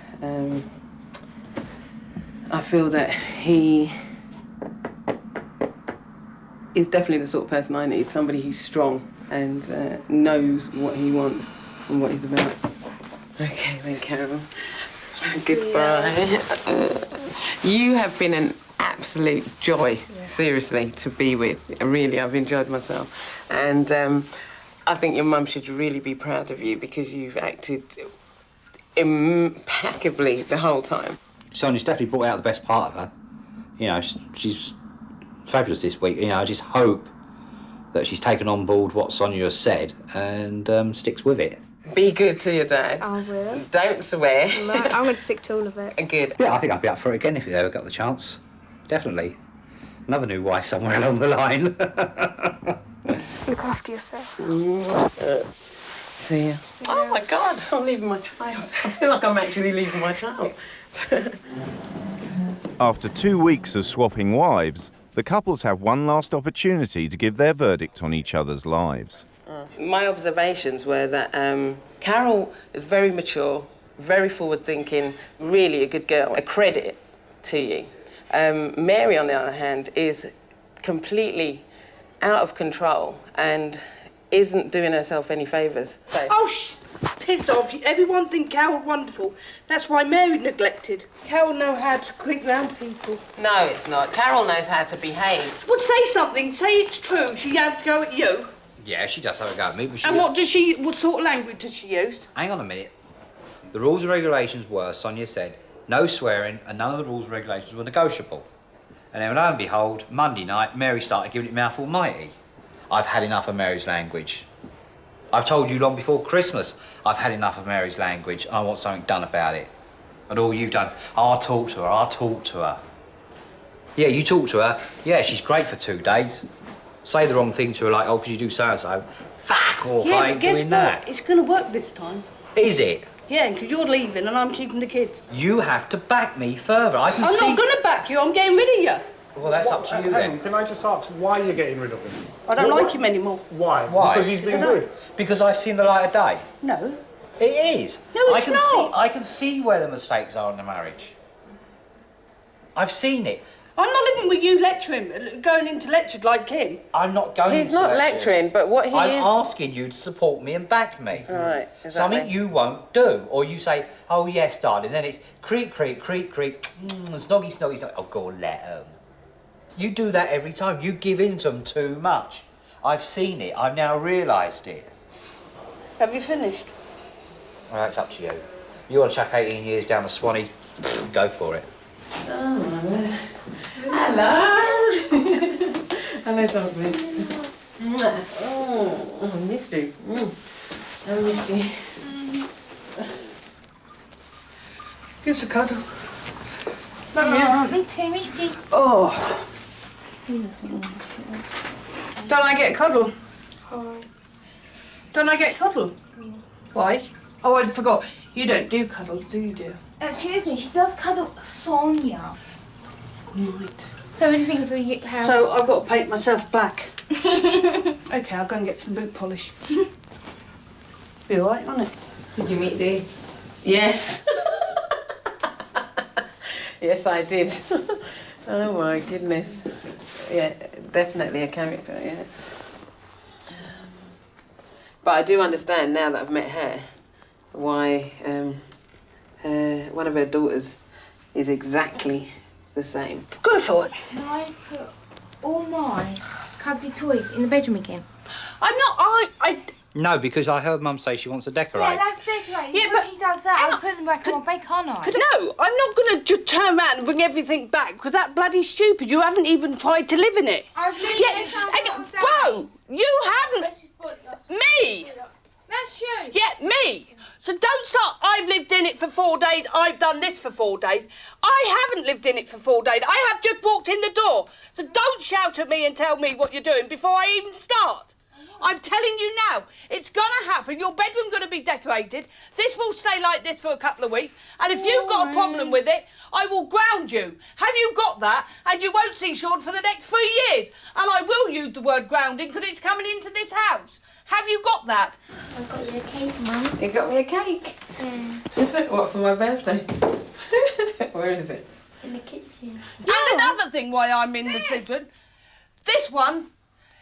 I feel that he is definitely the sort of person I need, somebody who's strong and knows what he wants and what he's about. Okay, then, Carol. Goodbye. You have been an absolute joy, seriously, to be with. Really, I've enjoyed myself. And I think your mum should really be proud of you because you've acted impeccably the whole time. Sonia's definitely brought out the best part of her. You know, she's fabulous this week. You know, I just hope that she's taken on board what Sonia has said and sticks with it. Be good to your dad. I will. Don't swear. No, I'm going to stick to all of it. Good. Yeah, I think I'd be up for it again if you ever got the chance. Definitely. Another new wife somewhere along the line. Look after yourself. See ya. Oh my God, I'm leaving my child. I feel like I'm actually leaving my child. After 2 weeks of swapping wives, the couples have one last opportunity to give their verdict on each other's lives. My observations were that Carol is very mature, very forward-thinking, really a good girl, a credit to you. Mary, on the other hand, is completely out of control and isn't doing herself any favours. So. Oh, piss off. Everyone think Carol's wonderful. That's why Mary neglected. Carol knows how to creep round people. No, it's not. Carol knows how to behave. Well, say something. Say it's true. She has to go at you. Yeah, she does have a go at me, but she... And what sort of language does she use? Hang on a minute. The rules and regulations were, Sonia said, no swearing, and none of the rules and regulations were negotiable. And then, lo and behold, Monday night, Mary started giving it mouth almighty. I've had enough of Mary's language. I've told you long before Christmas, I've had enough of Mary's language. I want something done about it. And all you've done is, I'll talk to her. Yeah, you talk to her. Yeah, she's great for 2 days. Say the wrong thing to her, like, oh, could you do so-and-so? Fuck off, yeah, I ain't but guess doing what? that. It's going to work this time. Is it? Yeah, because you're leaving and I'm keeping the kids. You have to back me further. I can I'm see... not going to back you. I'm getting rid of you. Well, that's up to you then. Can I just ask why you're getting rid of him? I don't like him anymore. Why? Why? Because he's been good. Because I've seen the light of day. No. It is. No, it's not. I can see where the mistakes are in the marriage. I've seen it. I'm not living with you lecturing, going into lectures like him. I'm not going He's to not lectures. lecturing, but what he I'm is... asking you to support me and back me. Right, exactly. Something you won't do. Or you say, oh, yes, darling. Then it's creak, creak, creak, creak. Snoggy, snoggy, snoggy. Oh, go on, let them. You do that every time. You give in to them too much. I've seen it. I've now realised it. Have you finished? Well, that's up to you. You want to chuck 18 years down the Swanee? Go for it. Oh, hello. Hello, darling. Oh, I missed you. I missed you. Give us a cuddle. Me too, missed you. Oh. Don't I get a cuddle? Hi. Don't I get a cuddle? Why? Oh, I forgot. You don't do cuddles, do you, dear? Excuse me, she does cuddle Sonia. Right. So what do you think of the house? So I've got to paint myself black. Okay, I'll go and get some boot polish. Be alright, won't it? Did you meet Dee? Yes. Yes, I did. Oh my goodness. Yeah, definitely a character, yeah. But I do understand now that I've met her why one of her daughters is exactly the same. Go for it. Can I put all my cuddly toys in the bedroom again? I'm not. I. No, because I heard Mum say she wants to decorate. Yeah, that's decorating. Yeah, Yeah, but she does that. I'll put them back on my bed, can't I? No, I'm not going to just turn around and bring everything back because that's bloody stupid. You haven't even tried to live in it. I've lived Yeah, whoa! You haven't. Me. That's you. Yeah, me. So don't start, I've lived in it for 4 days, I've done this for 4 days. I haven't lived in it for 4 days. I have just walked in the door. So don't shout at me and tell me what you're doing before I even start. I'm telling you now, it's going to happen. Your bedroom's going to be decorated. This will stay like this for a couple of weeks. And if you've got a problem with it, I will ground you. Have you got that? And you won't see Sean for the next 3 years. And I will use the word grounding because it's coming into this house. Have you got that? I got you a cake, Mum. You got me a cake? Yeah. What, for my birthday? Where is it? In the kitchen. And another thing why I'm in the children, this one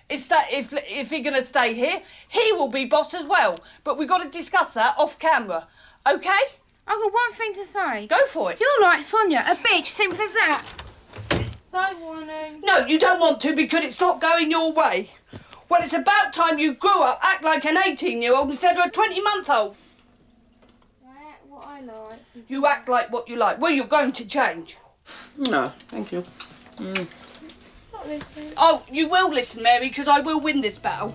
is that if he's going to stay here, he will be boss as well. But we've got to discuss that off camera, okay? I've got one thing to say. Go for it. You're like Sonia, a bitch, simple as that. Don't want to. No, you don't want to because it's not going your way. Well, it's about time you grew up, act like an 18-year-old instead of a 20-month-old. I act what I like. You act like what you like. Well, you're going to change. No, thank you. Not listening. Oh, you will listen, Mary, because I will win this battle.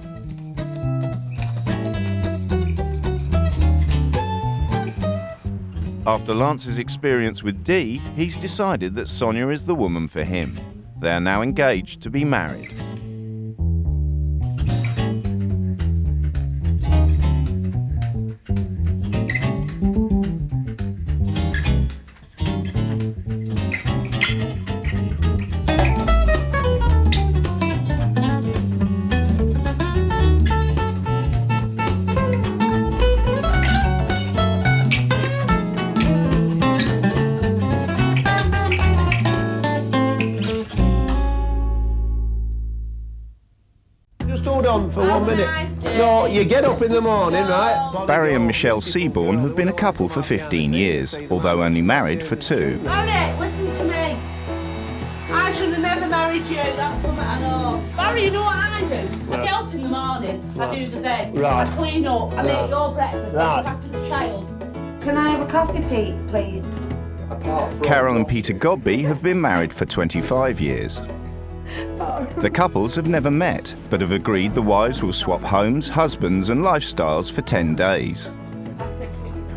After Lance's experience with Dee, he's decided that Sonia is the woman for him. They are now engaged to be married. Just hold on for 1 minute. No, you get up in the morning, right? Barry and Michelle Seaborn have been a couple for 15 years, although only married for 2. Barry, listen to me. I should have never married you, that's something I know. Barry, you know what I do? I get up in the morning, I do the bed, Right. I clean up, I make your breakfast, I look after the child. Can I have a coffee, Pete, please? Carol and Peter Godby have been married for 25 years. The couples have never met, but have agreed the wives will swap homes, husbands and lifestyles for 10 days.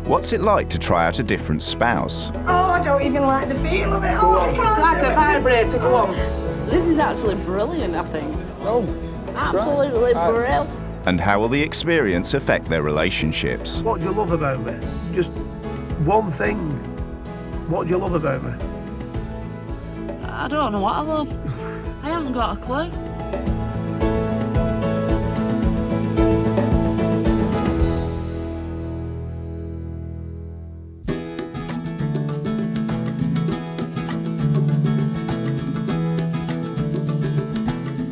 What's it like to try out a different spouse? Oh, I don't even like the feel of it. Oh, I can't It's like do a it. vibrator, go on. This is actually brilliant, I think. Oh, Absolutely brilliant. And how will the experience affect their relationships? what do you love about me? Just one thing. What do you love about me? I don't know what I love. I haven't got a clue.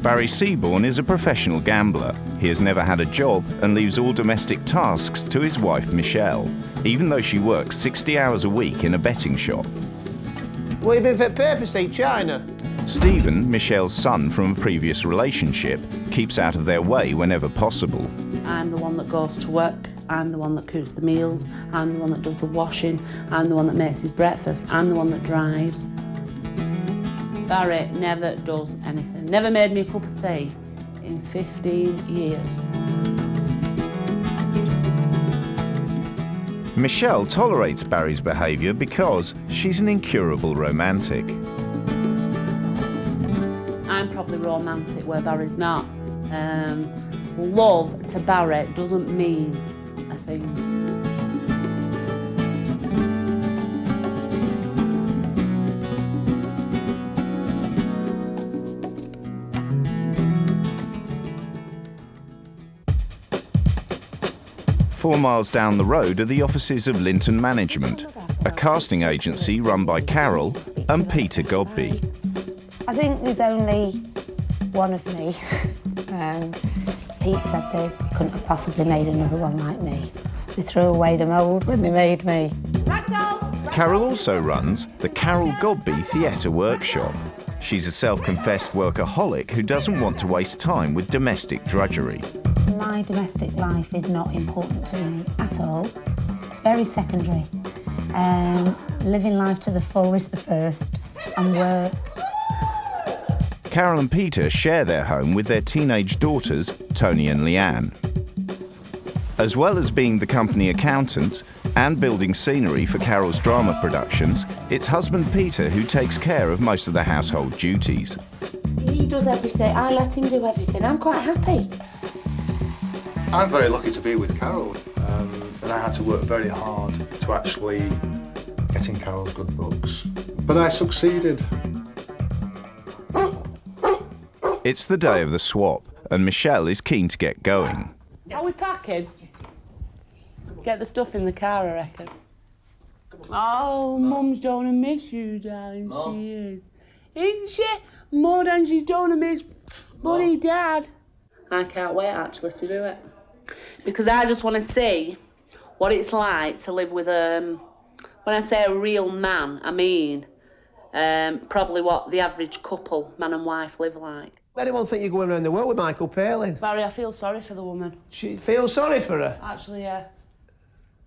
Barry Seaborn is a professional gambler. He has never had a job and leaves all domestic tasks to his wife Michelle, even though she works 60 hours a week in a betting shop. Well, you've been for paper seat, China. Stephen, Michelle's son from a previous relationship, keeps out of their way whenever possible. I'm the one that goes to work. I'm the one that cooks the meals. I'm the one that does the washing. I'm the one that makes his breakfast. I'm the one that drives. Barry never does anything. Never made me a cup of tea in 15 years. Michelle tolerates Barry's behaviour because she's an incurable romantic. I'm probably romantic where Barry's not. Love to Barry doesn't mean a thing. 4 miles down the road are the offices of Linton Management, a casting agency run by Carol and Peter Godby. I think there's only one of me. Pete said they couldn't have possibly made another one like me. They threw away the mould when they made me. Carol also runs the Carol Godby Theatre Workshop. She's a self-confessed workaholic who doesn't want to waste time with domestic drudgery. My domestic life is not important to me at all. It's very secondary. Living life to the full is the first, and work. Carol and Peter share their home with their teenage daughters, Tony and Leanne. As well as being the company accountant and building scenery for Carol's drama productions, it's husband Peter who takes care of most of the household duties. He does everything. I let him do everything. I'm quite happy. I'm very lucky to be with Carol, and I had to work very hard to actually get in Carol's good books. But I succeeded. It's the day of the swap, and Michelle is keen to get going. Are we packing? Get the stuff in the car, I reckon. Oh, Mum's going to miss you, darling. Mom. She is. Isn't she? More than she's going to miss Buddy Dad. I can't wait, actually, to do it. Because I just want to see what it's like to live with, when I say a real man, I mean probably what the average couple, man and wife, live like. Anyone think you're going around the world with Michael Palin? Barry, I feel sorry for the woman. She feels sorry for her? Actually, yeah.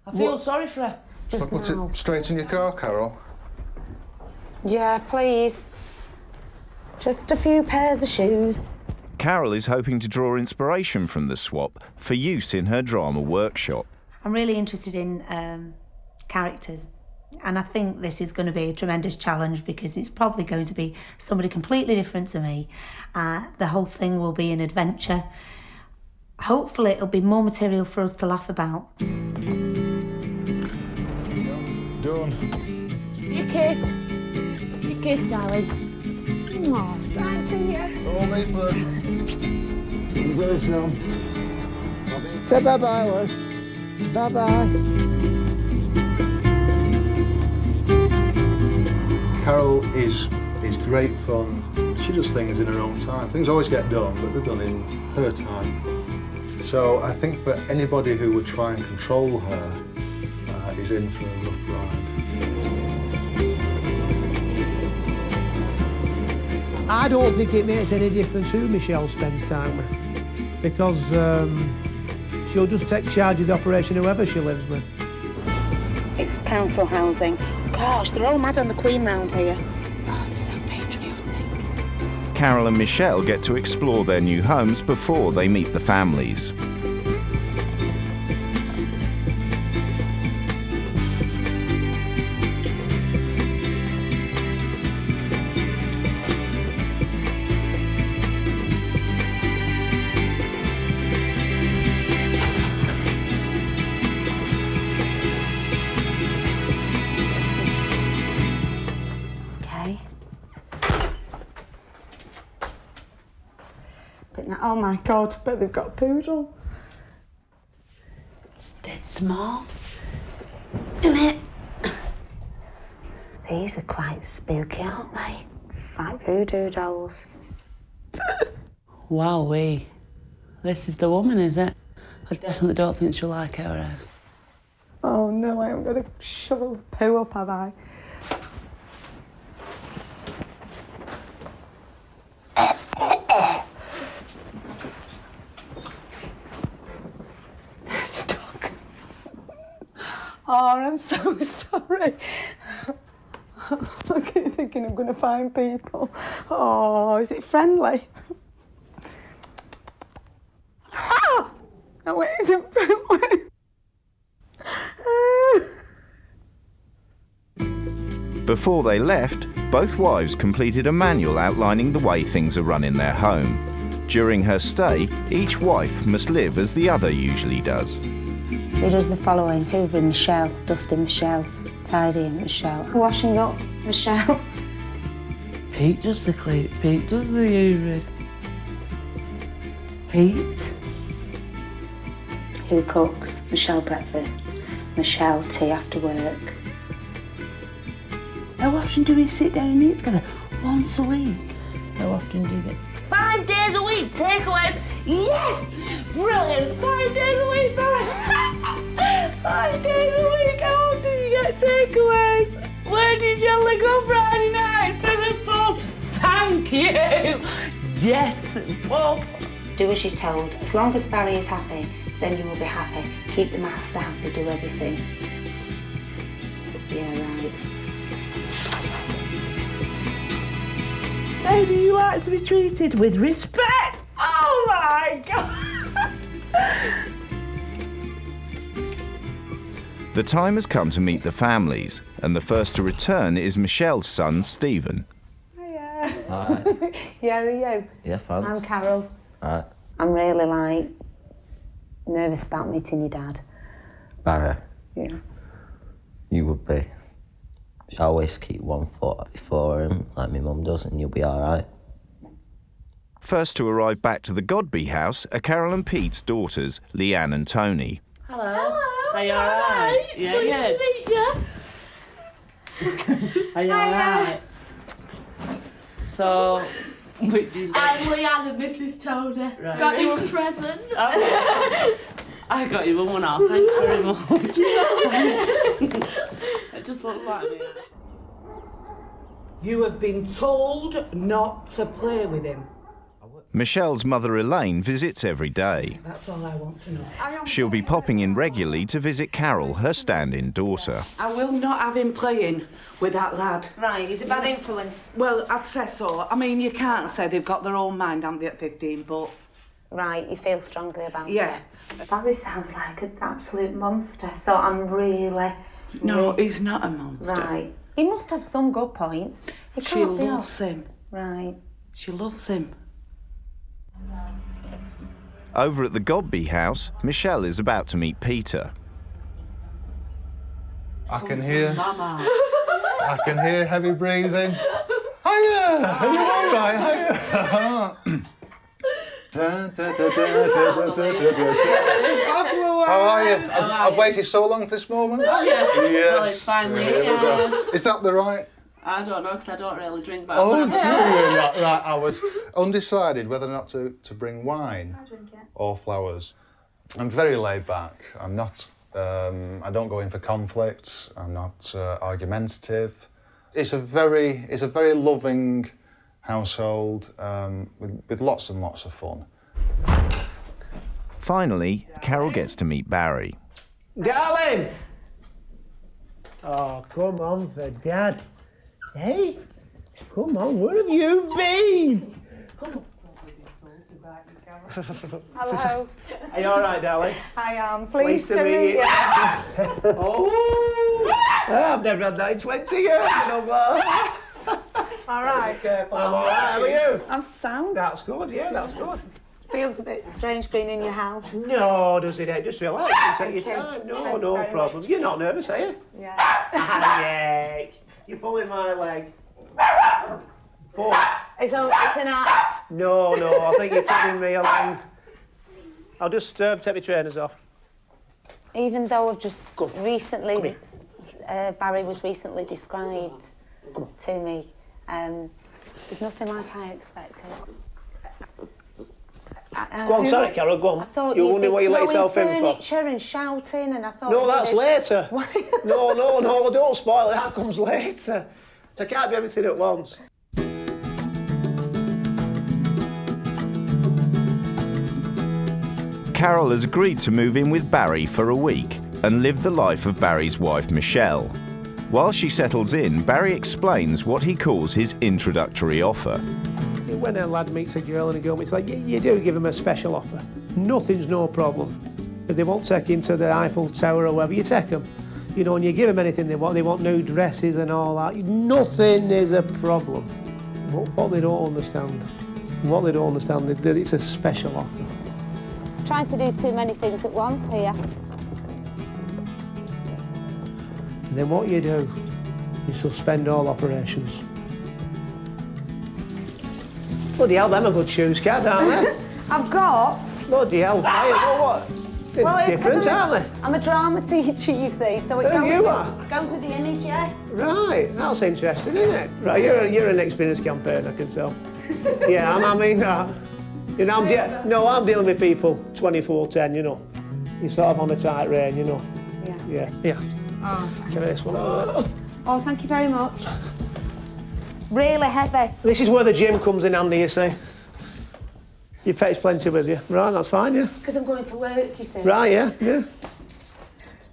I feel sorry for her. Shall I put it straight in your car, Carol? Yeah, please. Just a few pairs of shoes. Carol is hoping to draw inspiration from the swap for use in her drama workshop. I'm really interested in characters, and I think this is going to be a tremendous challenge because it's probably going to be somebody completely different to me. The whole thing will be an adventure. Hopefully it'll be more material for us to laugh about. Done. You kiss. You kiss, darling. Oh, nice to you. All me first. Enjoy yourself. Say bye-bye, love. Bye-bye. Carol is great fun. She does things in her own time. Things always get done, but they're done in her time. So I think for anybody who would try and control her is in for a rough ride. I don't think it makes any difference who Michelle spends time with, because she'll just take charge of the operation whoever she lives with. It's council housing. Gosh, they're all mad on the Queen round here. Oh, they're so patriotic. Carol and Michelle get to explore their new homes before they meet the families. Oh my God, but they've got a poodle. It's dead small, isn't it? These are quite spooky, aren't they? Like voodoo dolls. Wowee. This is the woman, is it? I definitely don't think she'll like our house. Oh no, I haven't got to shovel the poo up, have I? Oh, I'm so sorry. I keep thinking I'm going to find people. Oh, is it friendly? Ah! No, it isn't friendly. Before they left, both wives completed a manual outlining the way things are run in their home. During her stay, each wife must live as the other usually does. Who does the following? Hoovering Michelle, dusting Michelle, tidying Michelle, washing up Michelle. Pete does the clean, Pete does the hoovering. Pete? who cooks, Michelle breakfast, Michelle tea after work. How often do we sit down and eat together? Once a week. How often do you get? 5 days a week, takeaways. Yes! Brilliant! 5 days a week, Barry. 5 days a week. How often do you get takeaways? Where did you only go Friday night? To the pub. Thank you. Yes, pub. Do as you're told. As long as Barry is happy, then you will be happy. Keep the master happy, do everything. Yeah, right. How do you like to be treated? With respect? Oh my God! The time has come to meet the families, and the first to return is Michelle's son, Stephen. Hiya. Hi. Yeah, are you? Yeah, thanks. I'm Carol. Alright. I'm really, nervous about meeting your dad. Barry. Yeah. You would be. You always keep one foot before him, like my mum does, and you'll be alright. First to arrive back to the Godby house are Carol and Pete's daughters, Leanne and Tony. Hello. Hello. Are you alright? Yeah, Nice yeah. to meet you. Are you alright? So, which is I'm Leanne and Mrs. Tony. Right. Got you a present. Okay. I got you one off. Thanks very much. It just looked like me. You have been told not to play with him. Michelle's mother Elaine visits every day. That's all I want to know. She'll be popping in regularly to visit Carol, her stand-in daughter. I will not have him playing with that lad. Right, he's a bad influence. Well, I'd say so. I mean, you can't say they've got their own mind, haven't they, at 15, but... Right, you feel strongly about Yeah. it. Barry sounds like an absolute monster, so I'm really... No, he's not a monster. Right. He must have some good points. He She can't be loves off. him. Right. She loves him. Over at the Godby house, Michelle is about to meet Peter. I can hear. Mama. I can hear heavy breathing. Hiya! Are you all right? Hiya! How are you? I've waited so long for this moment. Oh, yeah. Yes. Well, it's finally, Here we go. yeah. Is that the right? I don't know, because I don't really drink, but Oh, I'm do you? Right, I was undecided whether or not to bring wine or flowers. I'm very laid back. I'm not. I don't go in for conflicts. I'm not argumentative. It's a very loving household with lots and lots of fun. Finally, Carol gets to meet Barry. Darling! Oh, come on for Dad. Hey, come on, where have you been? Hello. Are you all right, darling? I am. Pleased Pleased to meet you. Oh, I've never had that in 20 years, no more. All right. I'm all right, how are you? I'm sound. That's good, yeah, that's good. Feels a bit strange being in your house. No, does it? Just relax and take your Thank you. time. No, Thanks no very problem. You're not nervous, are you? Yeah. Yay. You're pulling my leg. Pull. It's an act. No, I think you're taking me along. I'll just take my trainers off. Even though I've just recently... Barry was recently described to me. There's nothing like I expected. Go on, sorry, Carol, go on. I thought You're you'd wondering be what you let throwing yourself in for. furniture and shouting, and I thought... No, that's later. No, don't spoil it. That comes later. I can't do everything at once. Carol has agreed to move in with Barry for a week and live the life of Barry's wife, Michelle. While she settles in, Barry explains what he calls his introductory offer. When a lad meets a girl and a girl meets, like, you do give them a special offer. Nothing's no problem. If they won't take you to the Eiffel Tower or wherever, you take them. You know, and you give them anything they want new dresses and all that. Nothing is a problem. What they don't understand, that it's a special offer. Trying to do too many things at once here. And then what you do, you suspend all operations. Bloody hell, them are good shoes, Kaz, aren't they? I've got... Bloody hell, fire, what? They're different, aren't they? I'm a drama teacher, you see, so it goes with the image, yeah. Right, that's interesting, isn't it? Right, you're an experienced campaigner, I can tell. Yeah, I'm dealing with people 24/10, you know. You're sort of on a tight rein, you know. Yeah. Yeah. Oh, Can I this one over? Oh, thank you very much. It's really heavy. This is where the gym comes in handy, you see. You fetch plenty with you. Right, that's fine, yeah. Because I'm going to work, you see. Right, yeah.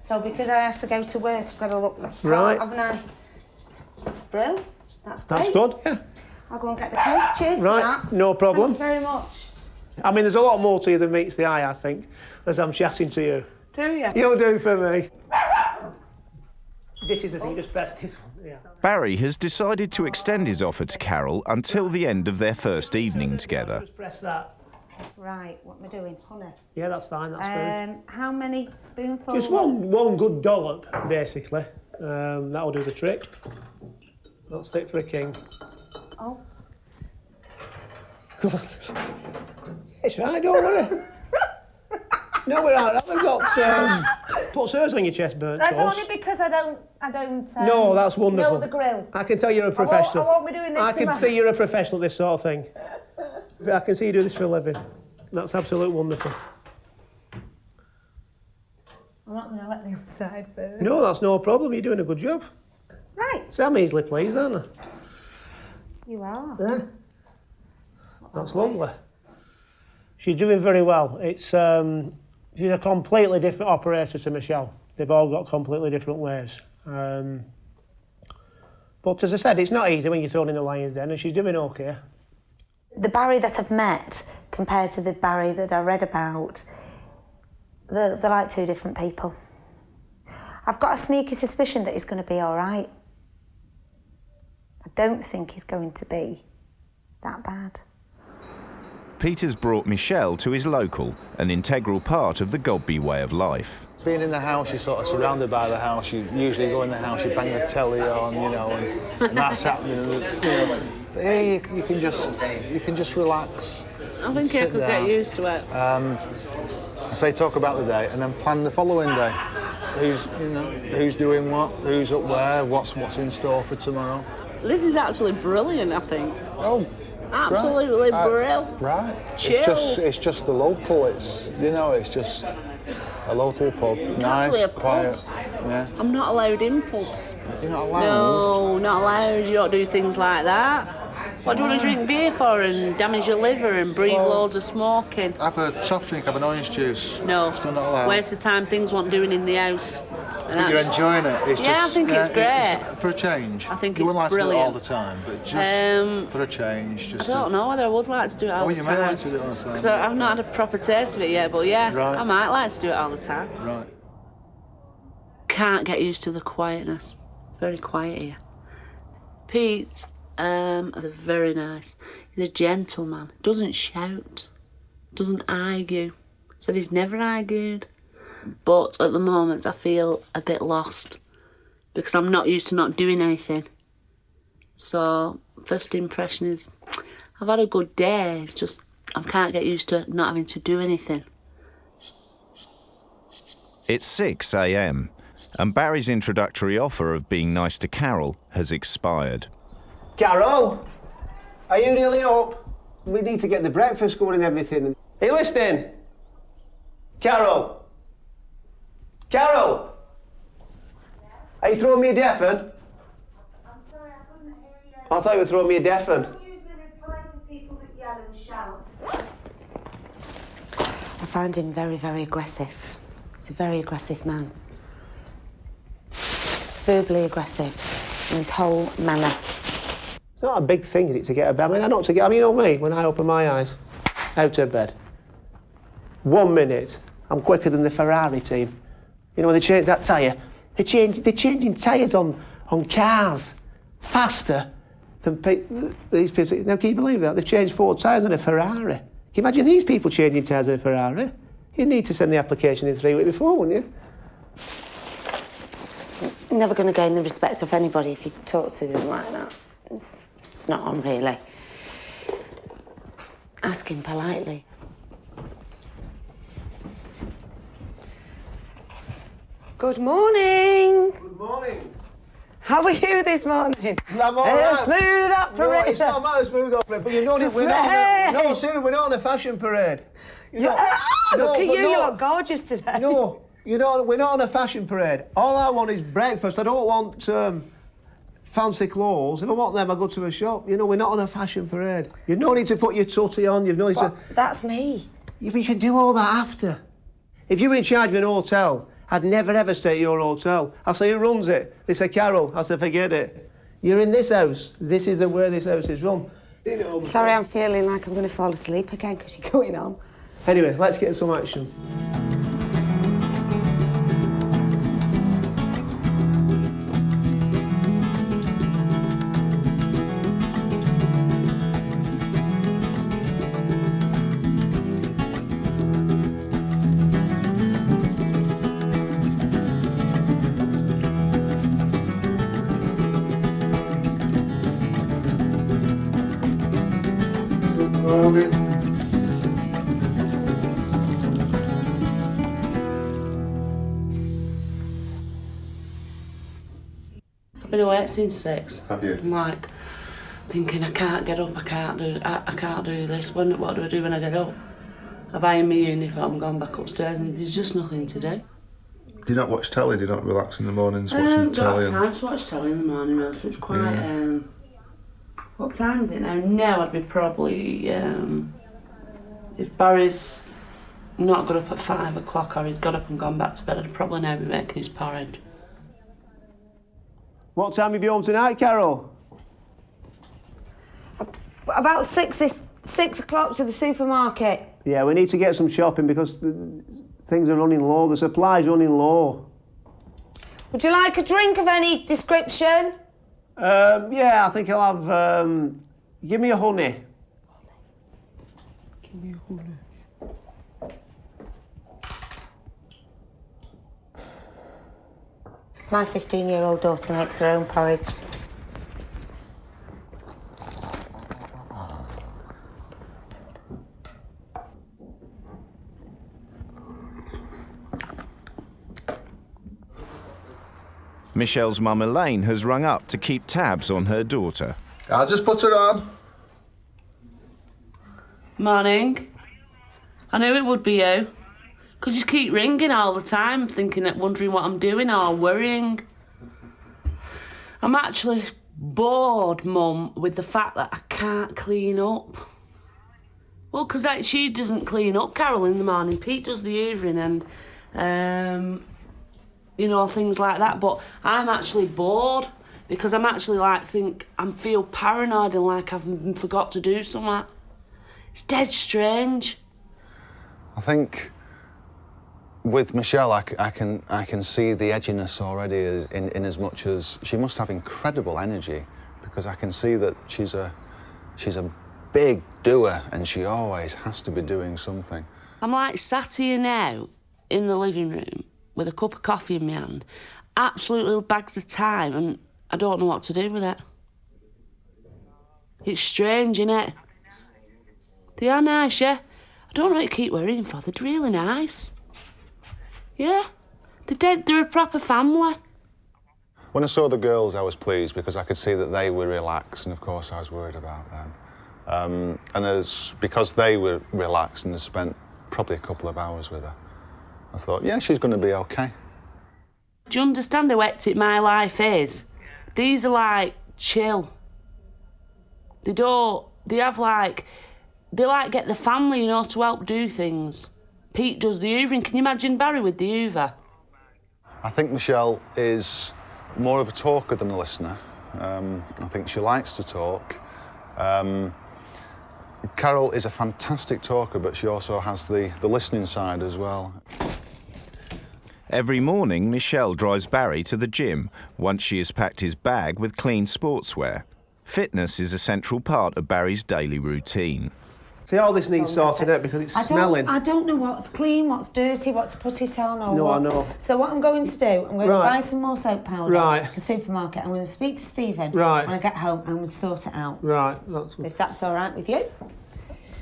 So because I have to go to work, I've got to look right. Haven't I? That's brilliant. That's great. That's good, yeah. I'll go and get the post. Cheers for right, that. no problem. Thank you very much. I mean, there's a lot more to you than meets the eye, I think, as I'm chatting to you. Do you? You'll do for me. This is the thing, just press this one, yeah. Barry has decided to extend his offer to Carol until the end of their first evening together. Just press that. Right, what am I doing? Honey? Yeah, that's fine, that's good. How many spoonfuls? Just one good dollop, basically. That'll do the trick. That's fit for a king. Oh. Good. It's right, don't worry. No, we're out. I've got put hers on your chest, burnt That's toast. only because I don't. No, that's wonderful. Know the grill. I can tell you're a professional. I won't be doing this. I can see you're a professional at this sort of thing. I can see you do this for a living. That's absolutely wonderful. I'm not going to let the other side burn. No, that's no problem. You're doing a good job. Right. So I'm easily pleased, aren't I? You are. Yeah. That's lovely. She's doing very well. It's she's a completely different operator to Michelle. They've all got completely different ways. But as I said, it's not easy when you're thrown in the lion's den, and she's doing okay. The Barry that I've met compared to the Barry that I read about, they're like two different people. I've got a sneaky suspicion that he's going to be all right. I don't think he's going to be that bad. Peter's brought Michelle to his local, an integral part of the Godby way of life. Being in the house, you're sort of surrounded by the house. You usually go in the house, you bang the telly on, you know, and that's happening. You know. But here you can just relax. I think I could get used to it. Say talk about the day and then plan the following day. Who's doing what, who's up where, what's in store for tomorrow. This is actually brilliant, I think. Oh. Absolutely brilliant. Right. Chill. It's just the local. It's just a local pub. It's nice, actually a pub. quiet. Yeah. I'm not allowed in pubs. You're not allowed? No, not allowed. You don't do things like that. What do you want to drink beer for and damage your liver and breathe loads of smoke in? Have a soft drink, have an orange juice. No. Still not allowed. Waste of time, things want doing in the house. But you're enjoying it. It's I think it's great. For a change. I think you it's wouldn't like brilliant. to do it all the time, but just for a change. I don't know whether I would like to do it all the you time. might like to do it all the time. Because I've not had a proper taste of it yet, but yeah, right. I might like to do it all the time. Right. Can't get used to the quietness. Very quiet here. Pete, they're very nice. He's a gentleman. Doesn't shout. Doesn't argue. Said he's never argued. But at the moment I feel a bit lost because I'm not used to not doing anything. So first impression is I've had a good day. It's just I can't get used to not having to do anything. It's 6 a.m. and Barry's introductory offer of being nice to Carol has expired. Carol, are you nearly up? We need to get the breakfast going and everything. Are you listening? Carol? Carol? Are you throwing me a deaf'n? I'm sorry, I couldn't hear you. I thought you were throwing me a deaf'n. I usually reply to people that yell and shout. I found him very, very aggressive. He's a very aggressive man. Verbally aggressive in his whole manner. It's not a big thing, is it, to get a bed? I mean, you know me, when I open my eyes, out of bed. 1 minute, I'm quicker than the Ferrari team. You know, when they change that tyre, they're changing tyres on cars faster than these people. Now, can you believe that? They've changed 4 tyres on a Ferrari. Can you imagine these people changing tyres on a Ferrari? You'd need to send the application in 3 weeks before, wouldn't you? Never going to gain the respect of anybody if you talk to them like that. It's not on, really. Ask him politely. Good morning. Good morning. How are you this morning? I'm all right. Smooth operator. No, it's not a matter of smooth operator, but you know that we're not on a fashion parade. Look at you, you look gorgeous today. No, we're not on a fashion parade. All I want is breakfast. I don't want fancy clothes. If I want them, I go to a shop. You know, we're not on a fashion parade. You've no need to put your tutty on. You've no need to... That's me. Yeah, but you can do all that after. If you were in charge of an hotel, I'd never ever stay at your hotel. I say, who runs it? They say, Carol. I say, forget it. You're in this house. This is the way this house is run. Sorry, I'm feeling like I'm going to fall asleep again because you're going on. Anyway, let's get some action. I've been awake since 6. Have you? I'm like thinking I can't get up, I can't do this. What do I do when I get up? I've ironed my uniform, gone back upstairs, and there's just nothing to do. Do you not watch telly? Do you not relax in the mornings watching telly? I don't have time to watch telly in the morning, really, so it's quite... what time is it now? Now I'd be probably... if Barry's not got up at 5 o'clock or he's got up and gone back to bed, I'd probably now be making his porridge. What time will you be home tonight, Carol? About 6 o'clock to the supermarket. Yeah, we need to get some shopping because things are running low. The supply's running low. Would you like a drink of any description? Yeah, I think I'll have... give me a honey. Give me a honey. My 15-year-old daughter makes her own porridge. Michelle's mum Elaine has rung up to keep tabs on her daughter. I'll just put her on. Morning. I knew it would be you. Because you keep ringing all the time, wondering what I'm doing or worrying. I'm actually bored, Mum, with the fact that I can't clean up. Well, because she doesn't clean up, Carol, in the morning. Pete does the hoovering and, things like that. But I'm actually bored because I'm actually feel paranoid and like I've forgot to do something. It's dead strange. I think with Michelle, I can see the edginess already in as much as she must have incredible energy, because I can see that she's a big doer and she always has to be doing something. I'm like sat here now in the living room with a cup of coffee in my hand, absolutely bags of time, and I don't know what to do with it. It's strange, innit? They are nice, yeah? I don't know what you keep worrying for. They're really nice. Yeah, they're a proper family. When I saw the girls, I was pleased because I could see that they were relaxed, and of course I was worried about them. Because they were relaxed and I spent probably a couple of hours with her, I thought, yeah, she's going to be okay. Do you understand how hectic my life is? These are chill. They get the family, to help do things. Pete does the hoovering. Can you imagine Barry with the hoover? I think Michelle is more of a talker than a listener. I think she likes to talk. Carol is a fantastic talker, but she also has the listening side as well. Every morning, Michelle drives Barry to the gym once she has packed his bag with clean sportswear. Fitness is a central part of Barry's daily routine. See, all this needs sorting out because it's smelling. I don't know what's clean, what's dirty, what to put it on or No, what. I know. So what I'm going to do, I'm going to buy some more soap powder Right. at the supermarket. I'm going to speak to Stephen Right. when I get home and we'll sort it out. Right, that's good. If that's all right with you.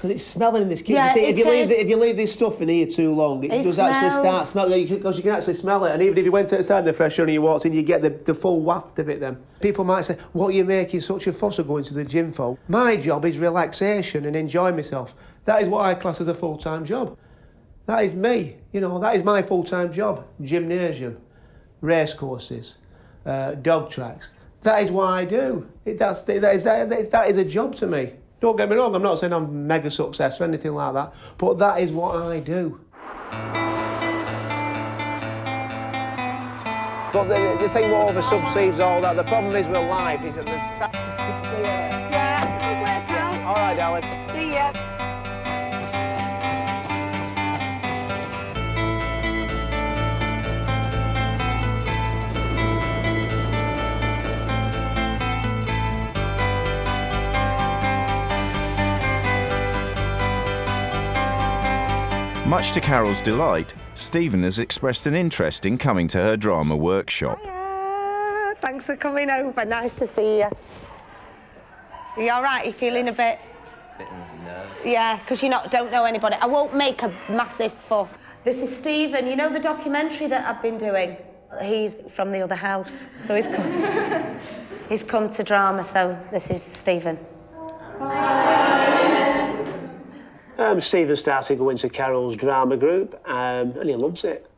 because it's smelling in this kitchen. Yeah, You see, if you leave this stuff in here too long, it does actually start smelling, because you can actually smell it. And even if you went outside in the fresh air and you walked in, you get the full waft of it then. People might say, what are you making such a fuss of going to the gym for? My job is relaxation and enjoying myself. That is what I class as a full-time job. That is me, you know, that is my full-time job. Gymnasium, race courses, dog tracks. That is what I do. That is a job to me. Don't get me wrong, I'm not saying I'm mega success or anything like that, but that is what I do. But the thing that over subsedes all that, the problem is with life is that there's... Yeah, good workout. All right, darling. See ya. Much to Carol's delight, Stephen has expressed an interest in coming to her drama workshop. Thanks for coming over. Nice to see you. Are you all right? Are you feeling a bit nervous? Yeah, because you don't know anybody. I won't make a massive fuss. This is Stephen. You know the documentary that I've been doing? He's from the other house, so he's come to drama, so this is Stephen. Stephen started going to Carol's drama group, and he loves it.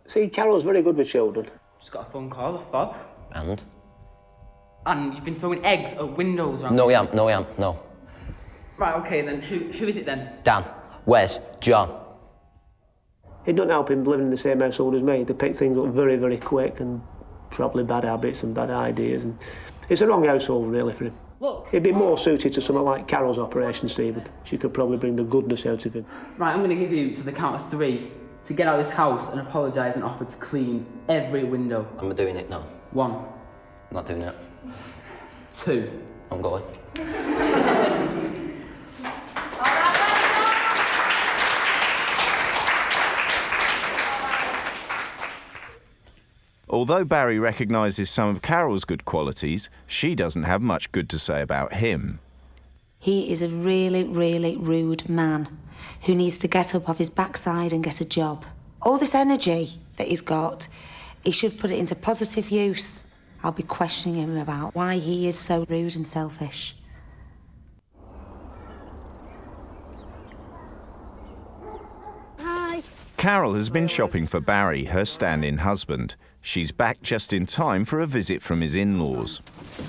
See, Carol's very good with children. Just got a phone call off Bob. And? And you've been throwing eggs at windows around. No, no. Right, okay then. Who is it then? Dan. Where's John? It doesn't help him living in the same household as me. They pick things up very, very quick, and probably bad habits and bad ideas. And it's a wrong household, really, for him. Look. He'd be more suited to something like Carol's operation, Stephen. She could probably bring the goodness out of him. Right, I'm going to give you to the count of 3 to get out of this house and apologise and offer to clean every window. I'm doing it now. 1. Not doing it. 2. I'm going. Although Barry recognises some of Carol's good qualities, she doesn't have much good to say about him. He is a really, really rude man who needs to get up off his backside and get a job. All this energy that he's got, he should put it into positive use. I'll be questioning him about why he is so rude and selfish. Hi. Carol has been shopping for Barry, her stand-in husband. She's back just in time for a visit from his in-laws.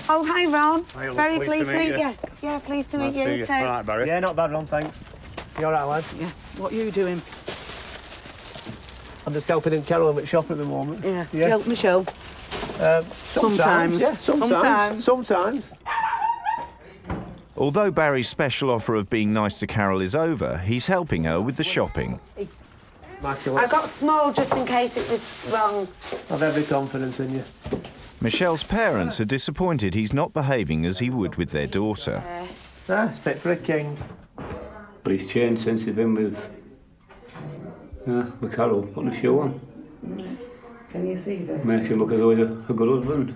Oh, hi, Ron. Hi, Very pleased to meet you. Yeah, pleased to meet you too. All right, Barry. Yeah, not bad, Ron, thanks. You all right, lad? Yeah. What are you doing? I'm just helping him Carol at shop at the moment. Yeah. You help Michelle? Sometimes. Yeah, sometimes. Although Barry's special offer of being nice to Carol is over, he's helping her with the shopping. I got small just in case it was wrong. I've every confidence in you. Michelle's parents are disappointed he's not behaving as he would with their daughter. It's fit for a king. But he's changed since he's been with Carol, putting a show on. Can you see that? Makes him look as though he's a good husband.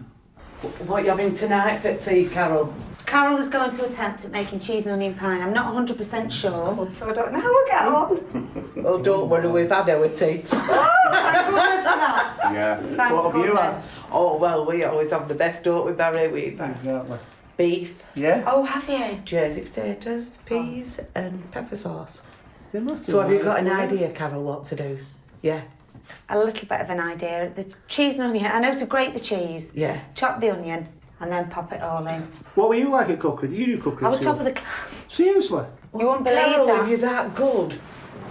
What are you having tonight for tea, Carol? Carol is going to attempt at making cheese and onion pie. I'm not 100% sure. So I don't know how we'll get on. Oh, don't worry, we've had our tea. Oh, thank goodness for that. Yeah. Thank What have you goodness. had? Oh, well, we always have the best, don't we, Barry? Exactly. Beef. Yeah? Oh, have you? Jersey potatoes, peas and pepper sauce. must So have you got an have idea, Carol, what to do? Yeah. A little bit of an idea. The cheese and onion. I know to grate the cheese. Yeah. Chop the onion and then pop it all in. What were you like at cookery? Did you do cookery? I was too? top of the class. Seriously? You won't believe Carol, that. if you're that good,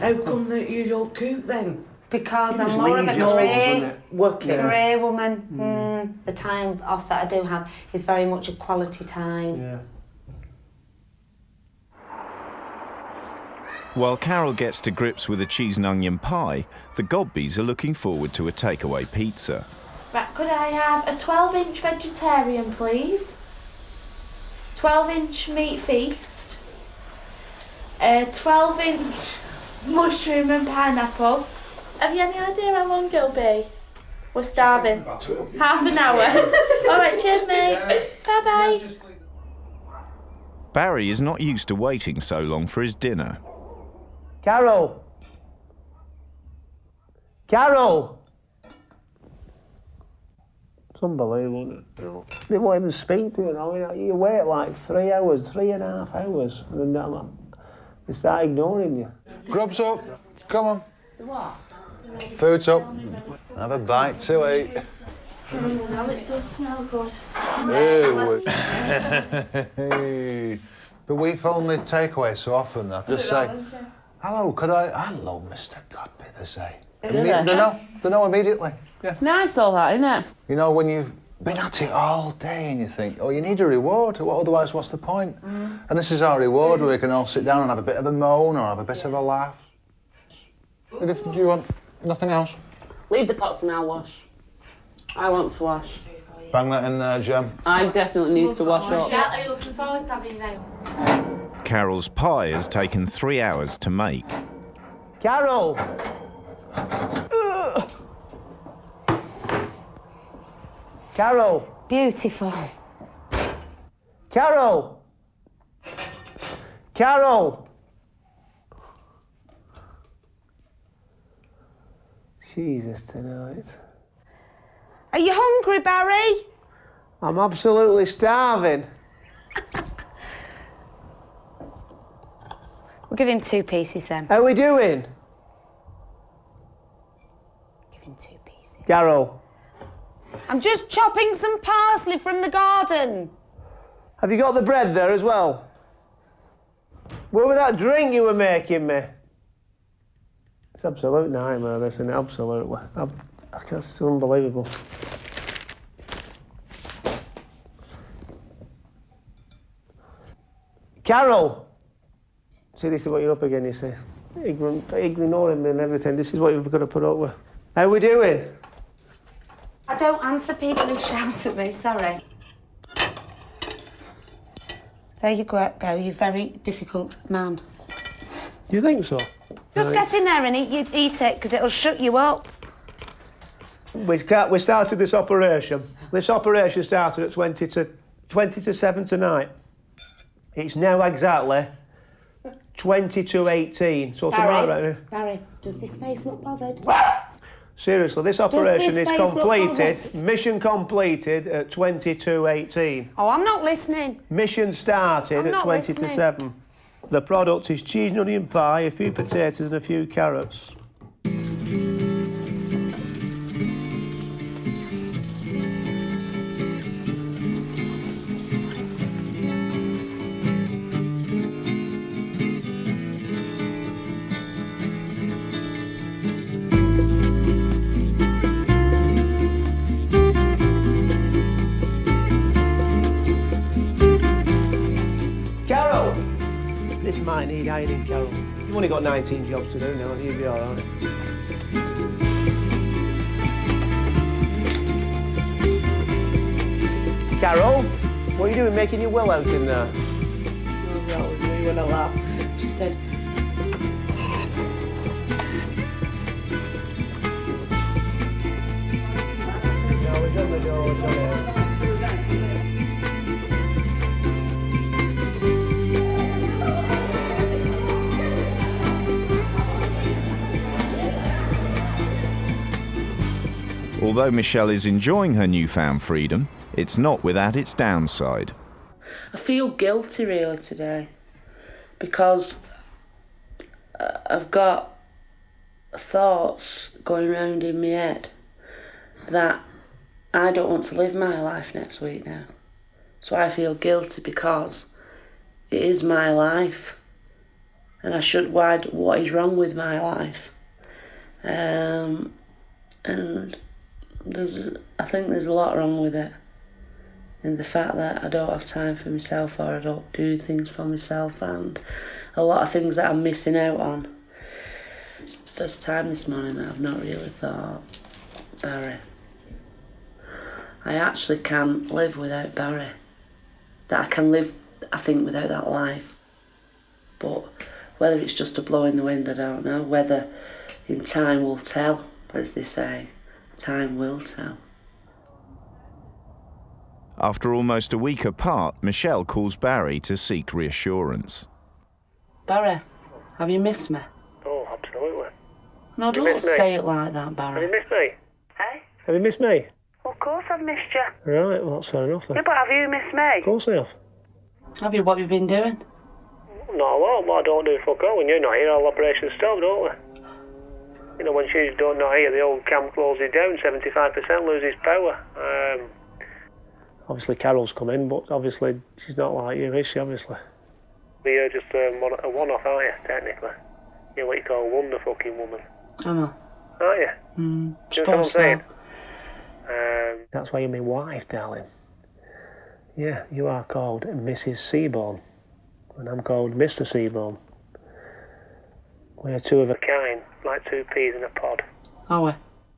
how come that you don't cook then? Because You I'm just more of a leave yours, career, isn't it? Working. career woman. The time off that I do have is very much a quality time. Yeah. While Carol gets to grips with a cheese and onion pie, the Godbys are looking forward to a takeaway pizza. Right, could I have a 12-inch vegetarian, please? 12-inch meat feast. A 12-inch mushroom and pineapple. Have you any idea how long it'll be? We're starving. Half an hour. All right, cheers, mate. Bye-bye. Barry is not used to waiting so long for his dinner. Carol! Carol! It's unbelievable. They won't even speak to you, you wait like 3 hours, 3.5 hours, and then they start ignoring you. Grub's up. Come on. What? Food's up. Have a bite to eat. Now it does smell good. Hey. But we phone the takeaway so often that just say, hello, could I love Mr. Godby, they say. They know immediately. Yeah. It's nice all that, isn't it? You know, when you've been at it all day and you think, oh, you need a reward, otherwise what's the point? And this is our reward where we can all sit down and have a bit of a moan or have a bit of a laugh. Do you want nothing else? Leave the pots and I'll wash. I want to wash. Bang that in there, Jem. I definitely need to wash up. Are you looking forward to having them? Carol's pie has taken 3 hours to make. Carol! Carol! Beautiful. Carol! Carol! Jesus tonight. Are you hungry, Barry? I'm absolutely starving. We'll give him 2 pieces then. How are we doing? Give him 2 pieces. Carol, I'm just chopping some parsley from the garden. have you got the bread there as well? What was that drink you were making me? It's absolute nightmare, this, isn't it? Absolutely. It's unbelievable. Carol! See, this is what you're up against, you see. Ignoring me and everything. This is what you've got to put up with. How are we doing? I don't answer people who shout at me, sorry. There you go, you very difficult man. You think so? Just get in there and eat it, because it'll shut you up. We started this operation. This operation started at 20 to 7 tonight. It's now exactly 20 to 18. So tomorrow... Barry, does this face look bothered? Seriously, this operation is completed. Mission completed at 20 to 18. Oh, I'm not listening. Mission started at 20 to 7. The product is cheese and onion pie, a few potatoes and a few carrots. This might need ironing, Carol. You've only got 19 jobs to do now, and you'll be all right. Carol, what are you doing making your will out in there? Oh, that was me when I laughed. She said... No, we've done the door, we've done it. Although Michelle is enjoying her newfound freedom, it's not without its downside. I feel guilty really today because I've got thoughts going around in my head that I don't want to live my life next week now. So I feel guilty because it is my life and I should why what is wrong with my life. And I think there's a lot wrong with it, in the fact that I don't have time for myself or I don't do things for myself, and a lot of things that I'm missing out on. It's the first time this morning that I've not really thought, Barry, I actually can live without Barry. That I can live, I think, without that life. But whether it's just a blow in the wind, I don't know. Whether in time will tell, as they say. Time will tell. After almost a week apart, Michelle calls Barry to seek reassurance. Barry, have you missed me? Oh, absolutely. No, Have you don't missed me? say it like that, Barry. Have you missed me? Hey? Have you missed me? Well, of course I've missed you. Right, well, that's fair enough then. Yeah, but have you missed me? Of course I have. Have you? What have you been doing? No, well, I don't do fuck all. When you're not here, all operations stop, don't we? You know, when she's not here, the old camp closes down, 75% loses power. Obviously Carol's come in, but obviously she's not like you, is she, obviously? You're just a one-off, aren't you, technically? You're what you call a wonder fucking woman. Am I? Aren't you? Mm, Do you know what I'm suppose so. saying? That's why you're my wife, darling. Yeah, you are called Mrs. Seaborn, and I'm called Mr. Seaborn. We're two of a kind, like two peas in a pod. Are we? Do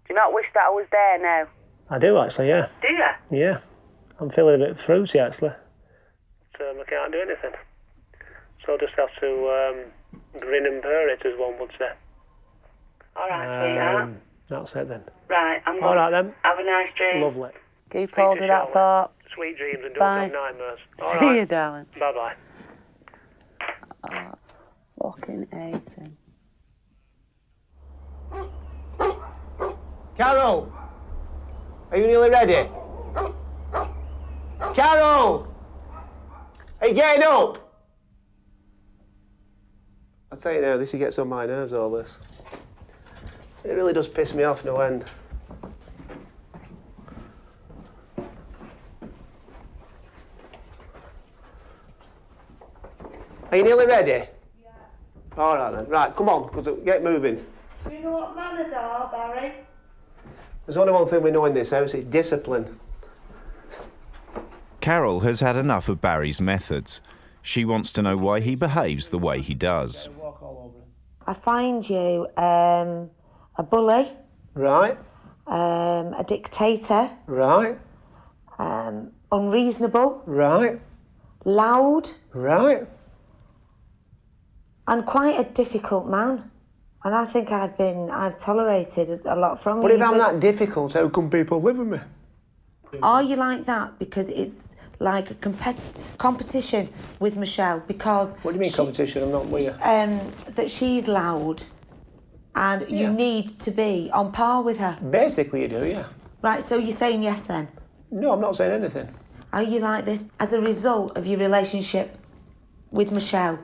you not wish that I was there now? I do, actually, yeah. Do you? Yeah. I'm feeling a bit fruity, actually. I can't do anything. So I just have to grin and bear it, as one would say. All right, sweetheart. That's it then. Right, I'm All going. right then. Have a nice dream. Lovely. Keep hold of that thought. Sweet dreams and don't Bye. have nightmares. All See right. you, darling. Bye-bye. Fucking 18. Carol! Are you nearly ready? Carol! Are you getting up? I tell you now, this gets on my nerves, all this. It really does piss me off no end. Are you nearly ready? Yeah. All right then. Right, come on, get moving. Do you know what manners are, Barry? There's only one thing we know in this house, it's discipline. Carol has had enough of Barry's methods. She wants to know why he behaves the way he does. I find you a bully. Right. A dictator. Right. Unreasonable. Right. Loud. Right. And quite a difficult man. And I think I've tolerated a lot from you. But if I'm that difficult, how come people live with me? Are you like that because it's like a competition with Michelle? Because What do you mean competition? I'm not with you. that she's loud and you need to be on par with her. Basically you do, yeah. Right, so you're saying yes then? No, I'm not saying anything. Are you like this as a result of your relationship with Michelle?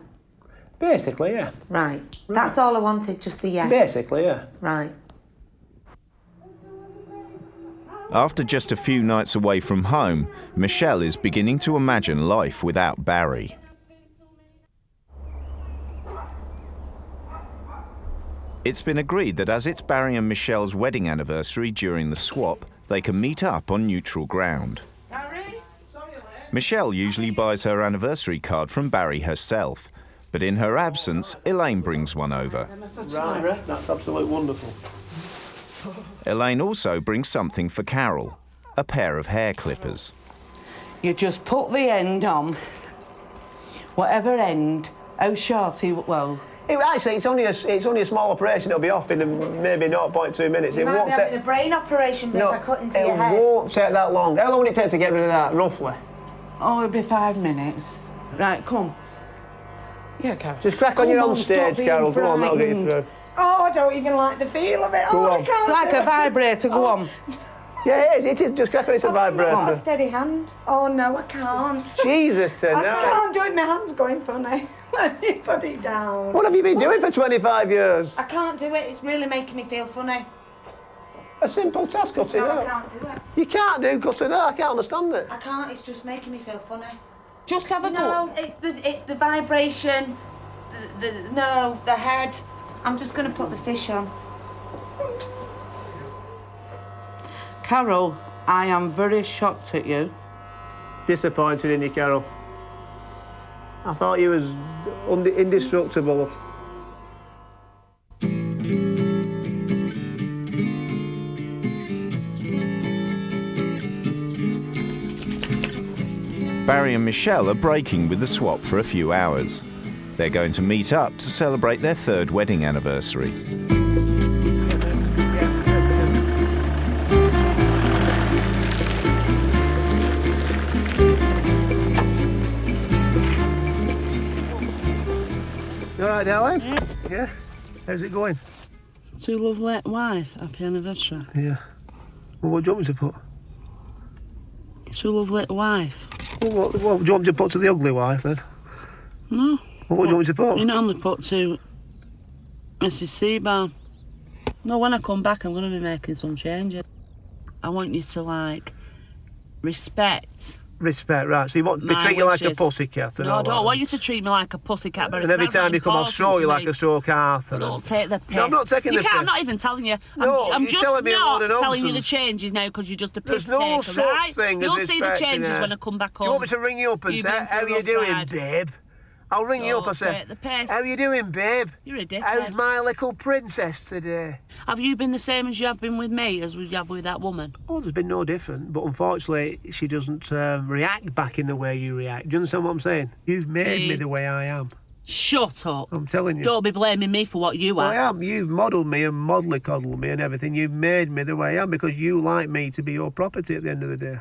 Basically, yeah. Right. That's all I wanted, just the yes. Basically, yeah. Right. After just a few nights away from home, Michelle is beginning to imagine life without Barry. It's been agreed that as it's Barry and Michelle's wedding anniversary during the swap, they can meet up on neutral ground. Michelle usually buys her anniversary card from Barry herself, but in her absence, Elaine brings one over. Right, that's absolutely wonderful. Elaine also brings something for Carol, a pair of hair clippers. You just put the end on, whatever end, how short he, well... Actually, it's only a small operation. It'll be off in maybe 0.2 minutes. You might be having a brain operation if I cut into your head. It won't take that long. How long will it take to get rid of that, roughly? Oh, it'll be 5 minutes. Right, come. Yeah, Carol. Just crack on your own stage, Carol. Go on, that'll get you through. Oh, I don't even like the feel of it. Go on. I can't It's like a vibrator, go on. Yeah, it is. Just crack on, it's a vibrator. Got a steady hand. Oh, no, I can't. Jesus, I tonight. can't do it, my hand's going funny. Let me put it down. What have you been doing for 25 years? I can't do it, it's really making me feel funny. A simple task, cutting No, out. I can't do it. You can't do cutting out, I can't understand it. I can't, it's just making me feel funny. Just have a go. No, it's the vibration, the head. I'm just going to put the fish on. Carol, I am very shocked at you. Disappointed in you, Carol. I thought you was indestructible. Barry and Michelle are breaking with the swap for a few hours. They're going to meet up to celebrate their 3rd wedding anniversary. Yeah? How's it going? To lovely wife, happy anniversary. Yeah. Well, what do you want me to put? To lovely wife. Well, what do you want me to put to the ugly wife, then? No. Well, what do you want me to put? You normally put to Mrs. Seabourn. No, when I come back, I'm going to be making some changes. I want you to, like, respect. Respect, right. So you want me to My treat you like a wishes. pussycat? No, I don't want you to treat me like a pussycat. And every time you come, I'll stroke you like a stroke Arthur. Don't take the piss. No, I'm not taking you the can't, piss. I'm not even telling you. No, I'm you're just telling me a load not of telling you the nonsense. changes now because you're just a piss There's no taker, such right? thing as You'll see the respecting changes her. when I come back home. Do you want me to ring you up and You've say, been how through a you rough doing, ride. babe? I'll ring you up and say, take the piss. how you doing, babe? You're a dickhead. How's my little princess today? Have you been the same as you have been with me, as you have with that woman? Oh, there's been no different, but unfortunately, she doesn't react back in the way you react. Do you understand what I'm saying? You've made me the way I am. Shut up. I'm telling you. Don't be blaming me for what you Well, are. I am. You've modelled me and modelly-coddled me and everything. You've made me the way I am because you like me to be your property at the end of the day.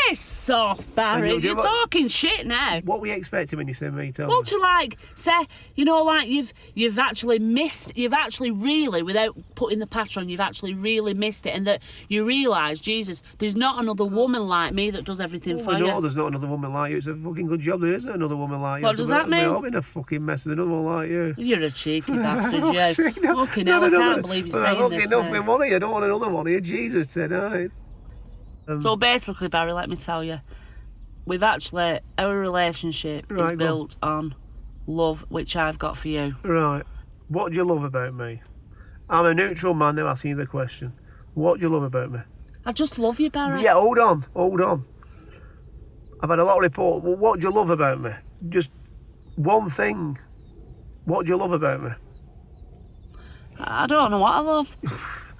Piss off, Barry. And You're talking shit now. What were you expecting when you said me, tell me? Won't you, like, say, you know, like, you've actually missed, you've actually really, without putting the patter on, you've actually really missed it, and that you realise, Jesus, there's not another woman like me that does everything for you. No, there's not another woman like you. It's a fucking good job there isn't another woman like you. What does that mean? We're all in a fucking mess. There's another one like you. You're a cheeky bastard, you. Fucking No, hell, I no, can't no. believe you're Well, saying fucking this, enough mate. with one of you. I don't want another one of you. Jesus tonight. So basically, Barry, let me tell you, our relationship Right, is go built on love, which I've got for you. Right. What do you love about me? I'm a neutral man now asking you the question. What do you love about me? I just love you, Barry. Yeah, hold on. I've had a lot of reports. Well, what do you love about me? Just one thing. What do you love about me? I don't know what I love.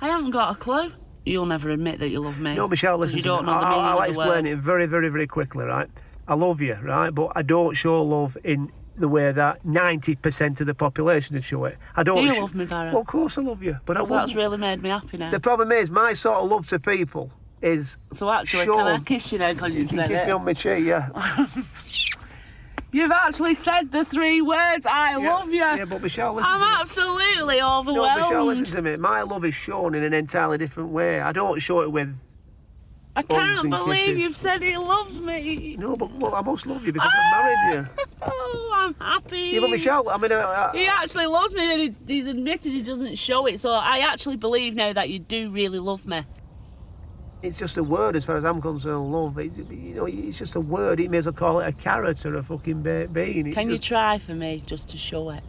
I haven't got a clue. You'll never admit that you love me. No, Michelle, listen you to don't me. know the meaning I'll of the word. explain it very, very, very quickly, right? I love you, right? But I don't show love in the way that 90% of the population would show it. I don't. Do you love me, Barry? Well, of course I love you, but I Well, wouldn't. that's really made me happy now. The problem is, my sort of love to people is. So actually, shown. can I kiss you now? Because you can said kiss it. me on my cheek, yeah. You've actually said the 3 words. I love you. Yeah, but Michelle, listen I'm to me. absolutely overwhelmed. No, Michelle, listen to me. My love is shown in an entirely different way. I don't show it with. I hugs can't and believe kisses. you've said he loves me. No, but well, I must love you because I've married you. Oh, I'm happy. Yeah, but Michelle, I mean, He actually loves me, and he's admitted he doesn't show it. So I actually believe now that you do really love me. it's just a word as far as I'm concerned. Love, it's just a word. He may as well call it a carrot or a fucking bean. It's Can you just... try for me just to show it?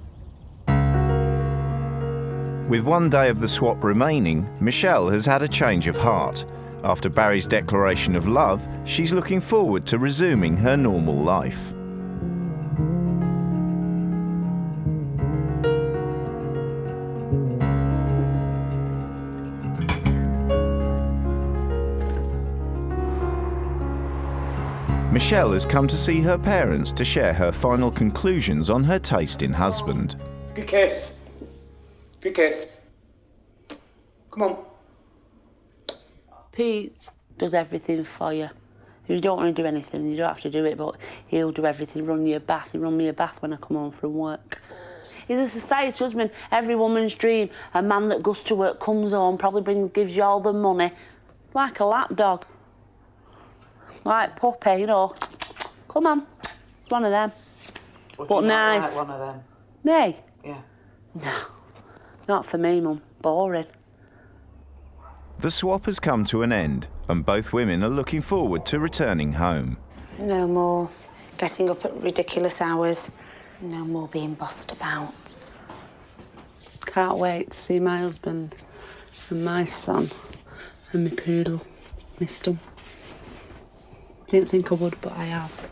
With one day of the swap remaining, Michelle has had a change of heart. After Barry's declaration of love, she's looking forward to resuming her normal life. Michelle has come to see her parents to share her final conclusions on her taste in husband. Good kiss. Good kiss. Come on. Pete does everything for you. You don't want to do anything, you don't have to do it, but he'll do everything. Run you a bath. He run me a bath when I come home from work. He's a society husband, every woman's dream. A man that goes to work, comes home, probably gives you all the money. Like a lapdog. Like puppy, you know. Come on. One of them. But nice. Like one of them. Me? Yeah. No. Not for me, Mum. Boring. The swap has come to an end, and both women are looking forward to returning home. No more getting up at ridiculous hours. No more being bossed about. Can't wait to see my husband and my son and my poodle. Missed him. Didn't think I would, but I have.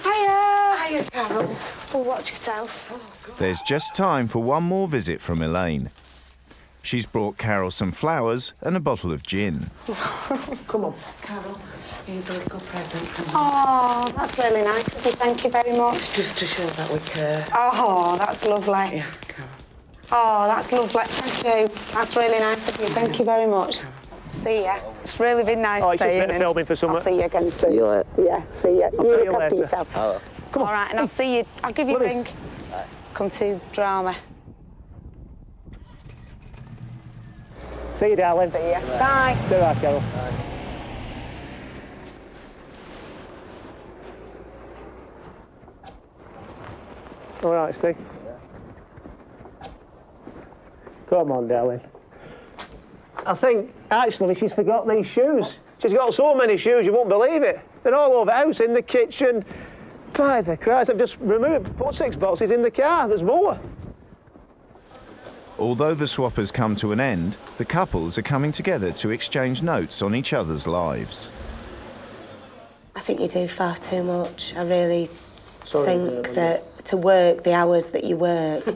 Hiya, Carol. Oh, watch yourself. There's just time for one more visit from Elaine. She's brought Carol some flowers and a bottle of gin. Come on. Carol, here's a little present. Oh, that's really nice of you. Thank you very much. Just to show that we care. Oh, that's lovely. Yeah, Carol. Oh, that's lovely. Thank you. That's really nice of you. Thank you very much. See ya. It's really been nice Oh, it's just a staying. bit of filming for summer. I'll see you again soon. See you later. Yeah, see ya. I'll You see look you after later. yourself. Hello. Come on. All right, and I'll see you. I'll give you a Willis. ring. Come to drama. See you, darling. See ya. Bye. See you later, Carol. All right, Steve. Come on, darling. I think, actually, she's forgotten these shoes. She's got so many shoes, you won't believe it. They're all over the house, in the kitchen. By the Christ, I've just put 6 boxes in the car. There's more. Although the swap has come to an end, the couples are coming together to exchange notes on each other's lives. I think you do far too much. I really think that to work the hours that you work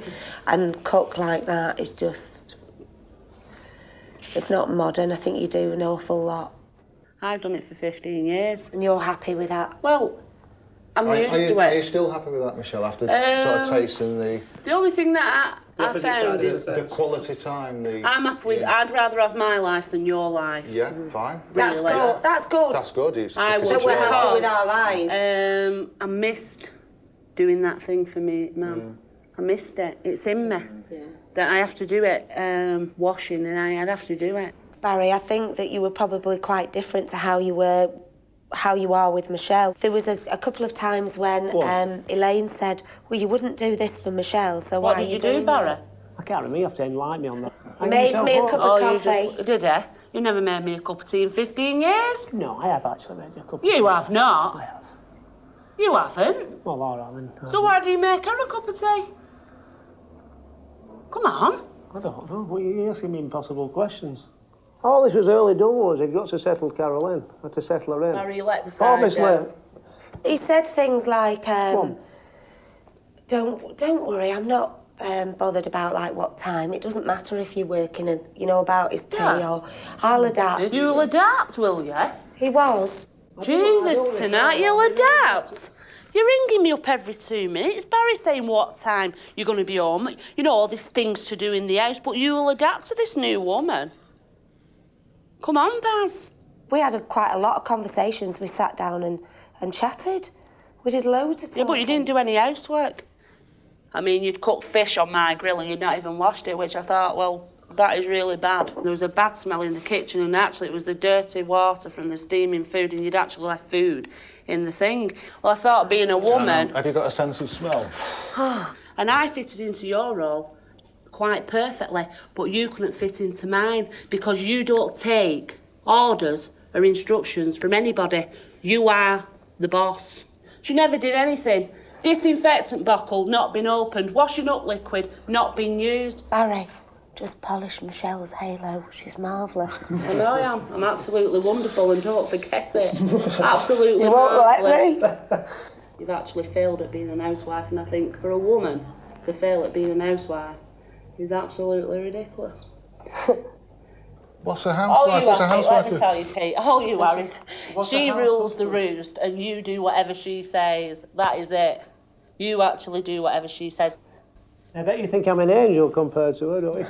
and cook like that is just... It's not modern. I think you do an awful lot. I've done it for 15 years. And you're happy with that? Well, I'm used to it. Are you still happy with that, Michelle, after sort of tasting the... The only thing that I found is... The quality time, I'm happy with... I'd rather have my life than your life. Yeah, fine. That's Really. good. That's good. That's good. It's I because would. We're happy with our lives. I missed doing that thing for me, Mum. I missed it. It's in me. That I have to do it. Washing, and I'd have to do it. Barry, I think that you were probably quite different to how you are with Michelle. There was a couple of times when Elaine said, well, you wouldn't do this for Michelle, so why are you doing Barry? that? I can't remember. You have to enlighten me on that. You made me a cup of coffee. Did I? You never made me a cup of tea in 15 years? No, I have actually made you a cup of You tea. have not? I have. You haven't? Well, all right then. So why do you make her a cup of tea? Come on. I don't know. Well, you're asking me impossible questions. All this was early done was you've got to settle Carol in. Had to settle her in. Barry, you let the side Obviously. down. He said things like, don't worry, I'm not bothered about like what time. It doesn't matter if you're working and, you know, about his tea or I'll adapt. You'll adapt, will you? He was. Jesus, tonight you'll adapt. You're ringing me up every 2 minutes. Barry saying what time you're going to be home. You know, all these things to do in the house, but you will adapt to this new woman. Come on, Baz. We had quite a lot of conversations. We sat down and chatted. We did loads of talking. Yeah, but you didn't do any housework. I mean, you'd cooked fish on my grill and you'd not even washed it, which I thought, well, that is really bad. There was a bad smell in the kitchen and actually it was the dirty water from the steaming food and you'd actually left food in the thing. Well, I thought being a woman... Have you got a sense of smell? And I fitted into your role quite perfectly, but you couldn't fit into mine because you don't take orders or instructions from anybody. You are the boss. She never did anything. Disinfectant bottle not been opened, washing up liquid not been used. Barry, just polish Michelle's halo. She's marvellous. I know I am. I'm absolutely wonderful and don't forget it. Absolutely You won't marvellous. let me. You've actually failed at being a housewife and I think for a woman to fail at being a housewife is absolutely ridiculous. What's a housewife? What's a housewife? Let me tell you, Pete. Oh, you Harris. what's She a housewife rules the roost and you do whatever she says. That is it. You actually do whatever she says. I bet you think I'm an angel compared to her, don't you?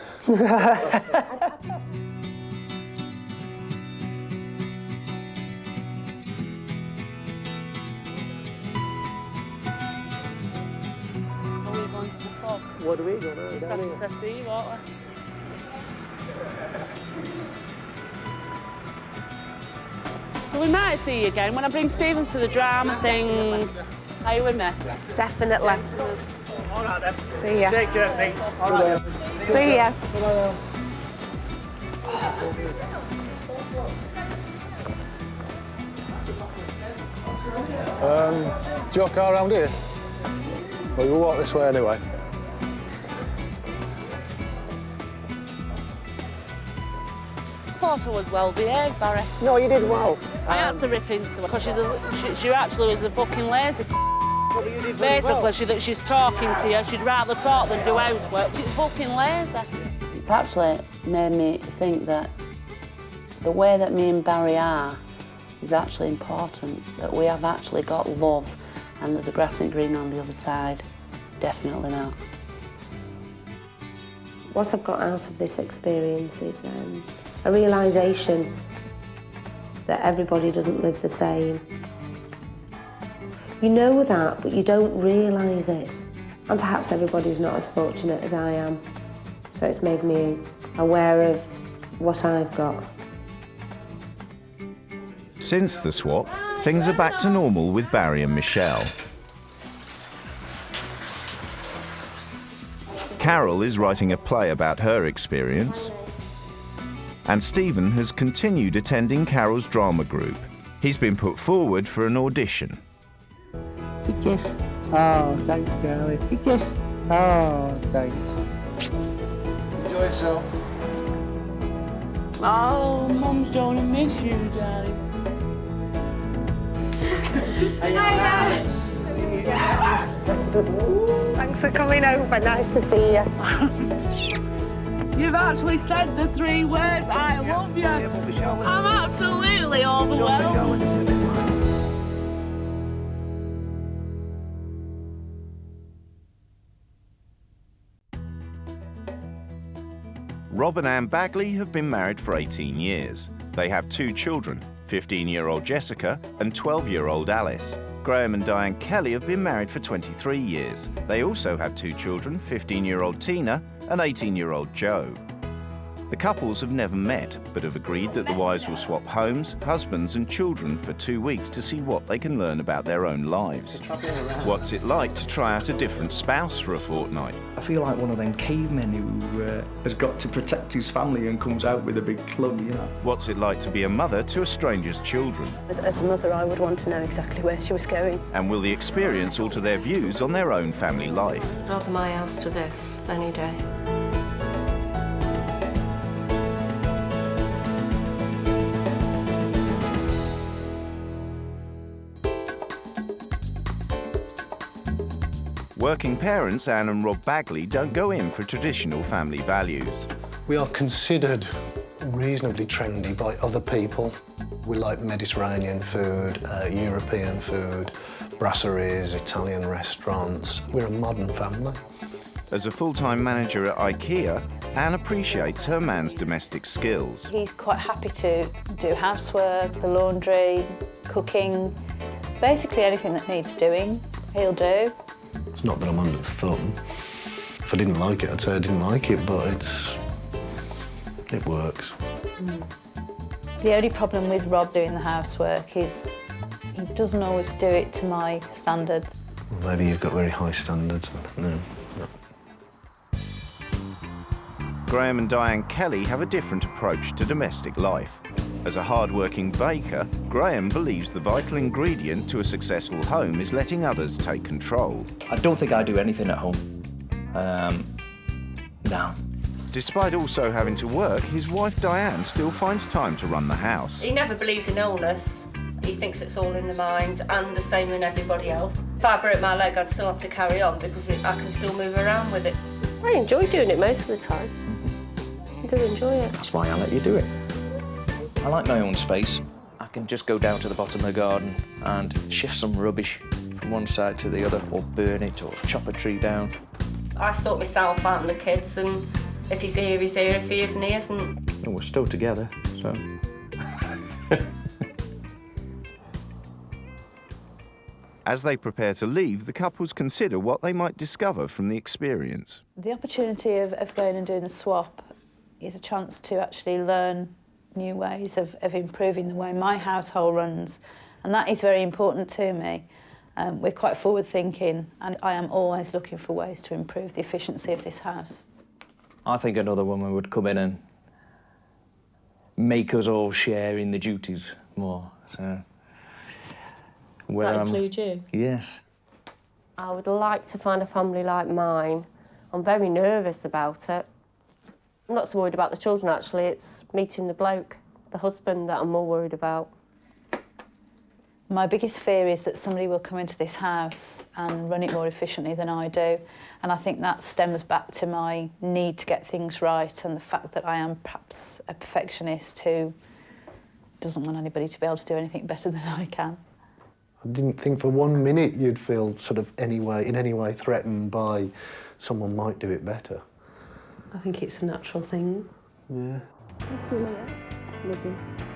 Are we going to the pub? What do we go now? Just Down have to here? see, won't we? So we might see you again when I bring Stephen to the drama thing. Are you with me? Definitely. All right then. See ya. Take care, mate. All right. See ya. Do your car around here? Well, we'll walk this way anyway. Thought I was well behaved, Barry. No, you did well. I had to rip into her because she actually was a fucking lazy. Basically, she's talking to you. She'd rather talk than do housework. She's fucking lazy. It's actually made me think that the way that me and Barry are is actually important. That we have actually got love, and that the grass ain't green on the other side. Definitely not. What I've got out of this experience is a realisation that everybody doesn't live the same. You know that, but you don't realise it. And perhaps everybody's not as fortunate as I am. So it's made me aware of what I've got. Since the swap, things are back to normal with Barry and Michelle. Carol is writing a play about her experience. And Stephen has continued attending Carol's drama group. He's been put forward for an audition. Big kiss. Oh, thanks, darling. Big kiss. Oh, thanks. Enjoy yourself. Oh, Mum's gonna miss you, darling. Thanks for coming over. Nice to see you. You've actually said the 3 words, I love you. I'm absolutely overwhelmed. Rob and Anne Bagley have been married for 18 years. They have 2 children, 15-year-old Jessica and 12-year-old Alice. Graham and Diane Kelly have been married for 23 years. They also have 2 children, 15-year-old Tina and 18-year-old Joe. The couples have never met, but have agreed that the wives will swap homes, husbands and children for 2 weeks to see what they can learn about their own lives. What's it like to try out a different spouse for a fortnight? I feel like one of them cavemen who has got to protect his family and comes out with a big club, you know. What's it like to be a mother to a stranger's children? As a mother, I would want to know exactly where she was going. And will the experience alter their views on their own family life? I'd rather my house to this any day. Working parents Anne and Rob Bagley don't go in for traditional family values. We are considered reasonably trendy by other people. We like Mediterranean food, European food, brasseries, Italian restaurants. We're a modern family. As a full-time manager at IKEA, Anne appreciates her man's domestic skills. He's quite happy to do housework, the laundry, cooking, basically anything that needs doing, he'll do. It's not that I'm under the thumb. If I didn't like it, I'd say I didn't like it, but it works. The only problem with Rob doing the housework is he doesn't always do it to my standards. Well, maybe you've got very high standards. No. Graham and Diane Kelly have a different approach to domestic life. As a hard-working baker, Graham believes the vital ingredient to a successful home is letting others take control. I don't think I do anything at home. No. Despite also having to work, his wife Diane still finds time to run the house. He never believes in illness. He thinks it's all in the mind, and the same in everybody else. If I broke my leg, I'd still have to carry on because I can still move around with it. I enjoy doing it most of the time. I do enjoy it. That's why I let you do it. I like my own space. I can just go down to the bottom of the garden and shift some rubbish from one side to the other, or burn it, or chop a tree down. I sort myself out and the kids, and if he's here, he's here. If he isn't, he isn't. And we're still together, so... As they prepare to leave, the couples consider what they might discover from the experience. The opportunity of going and doing the swap is a chance to actually learn new ways of improving the way my household runs, and that is very important to me. We're quite forward-thinking, and I am always looking for ways to improve the efficiency of this house. I think another woman would come in and make us all share in the duties more. So. Does that include you? Yes. I would like to find a family like mine. I'm very nervous about it. I'm not so worried about the children, actually. It's meeting the bloke, the husband, that I'm more worried about. My biggest fear is that somebody will come into this house and run it more efficiently than I do. And I think that stems back to my need to get things right and the fact that I am perhaps a perfectionist who doesn't want anybody to be able to do anything better than I can. I didn't think for 1 minute you'd feel sort of in any way threatened by someone might do it better. I think it's a natural thing. Yeah.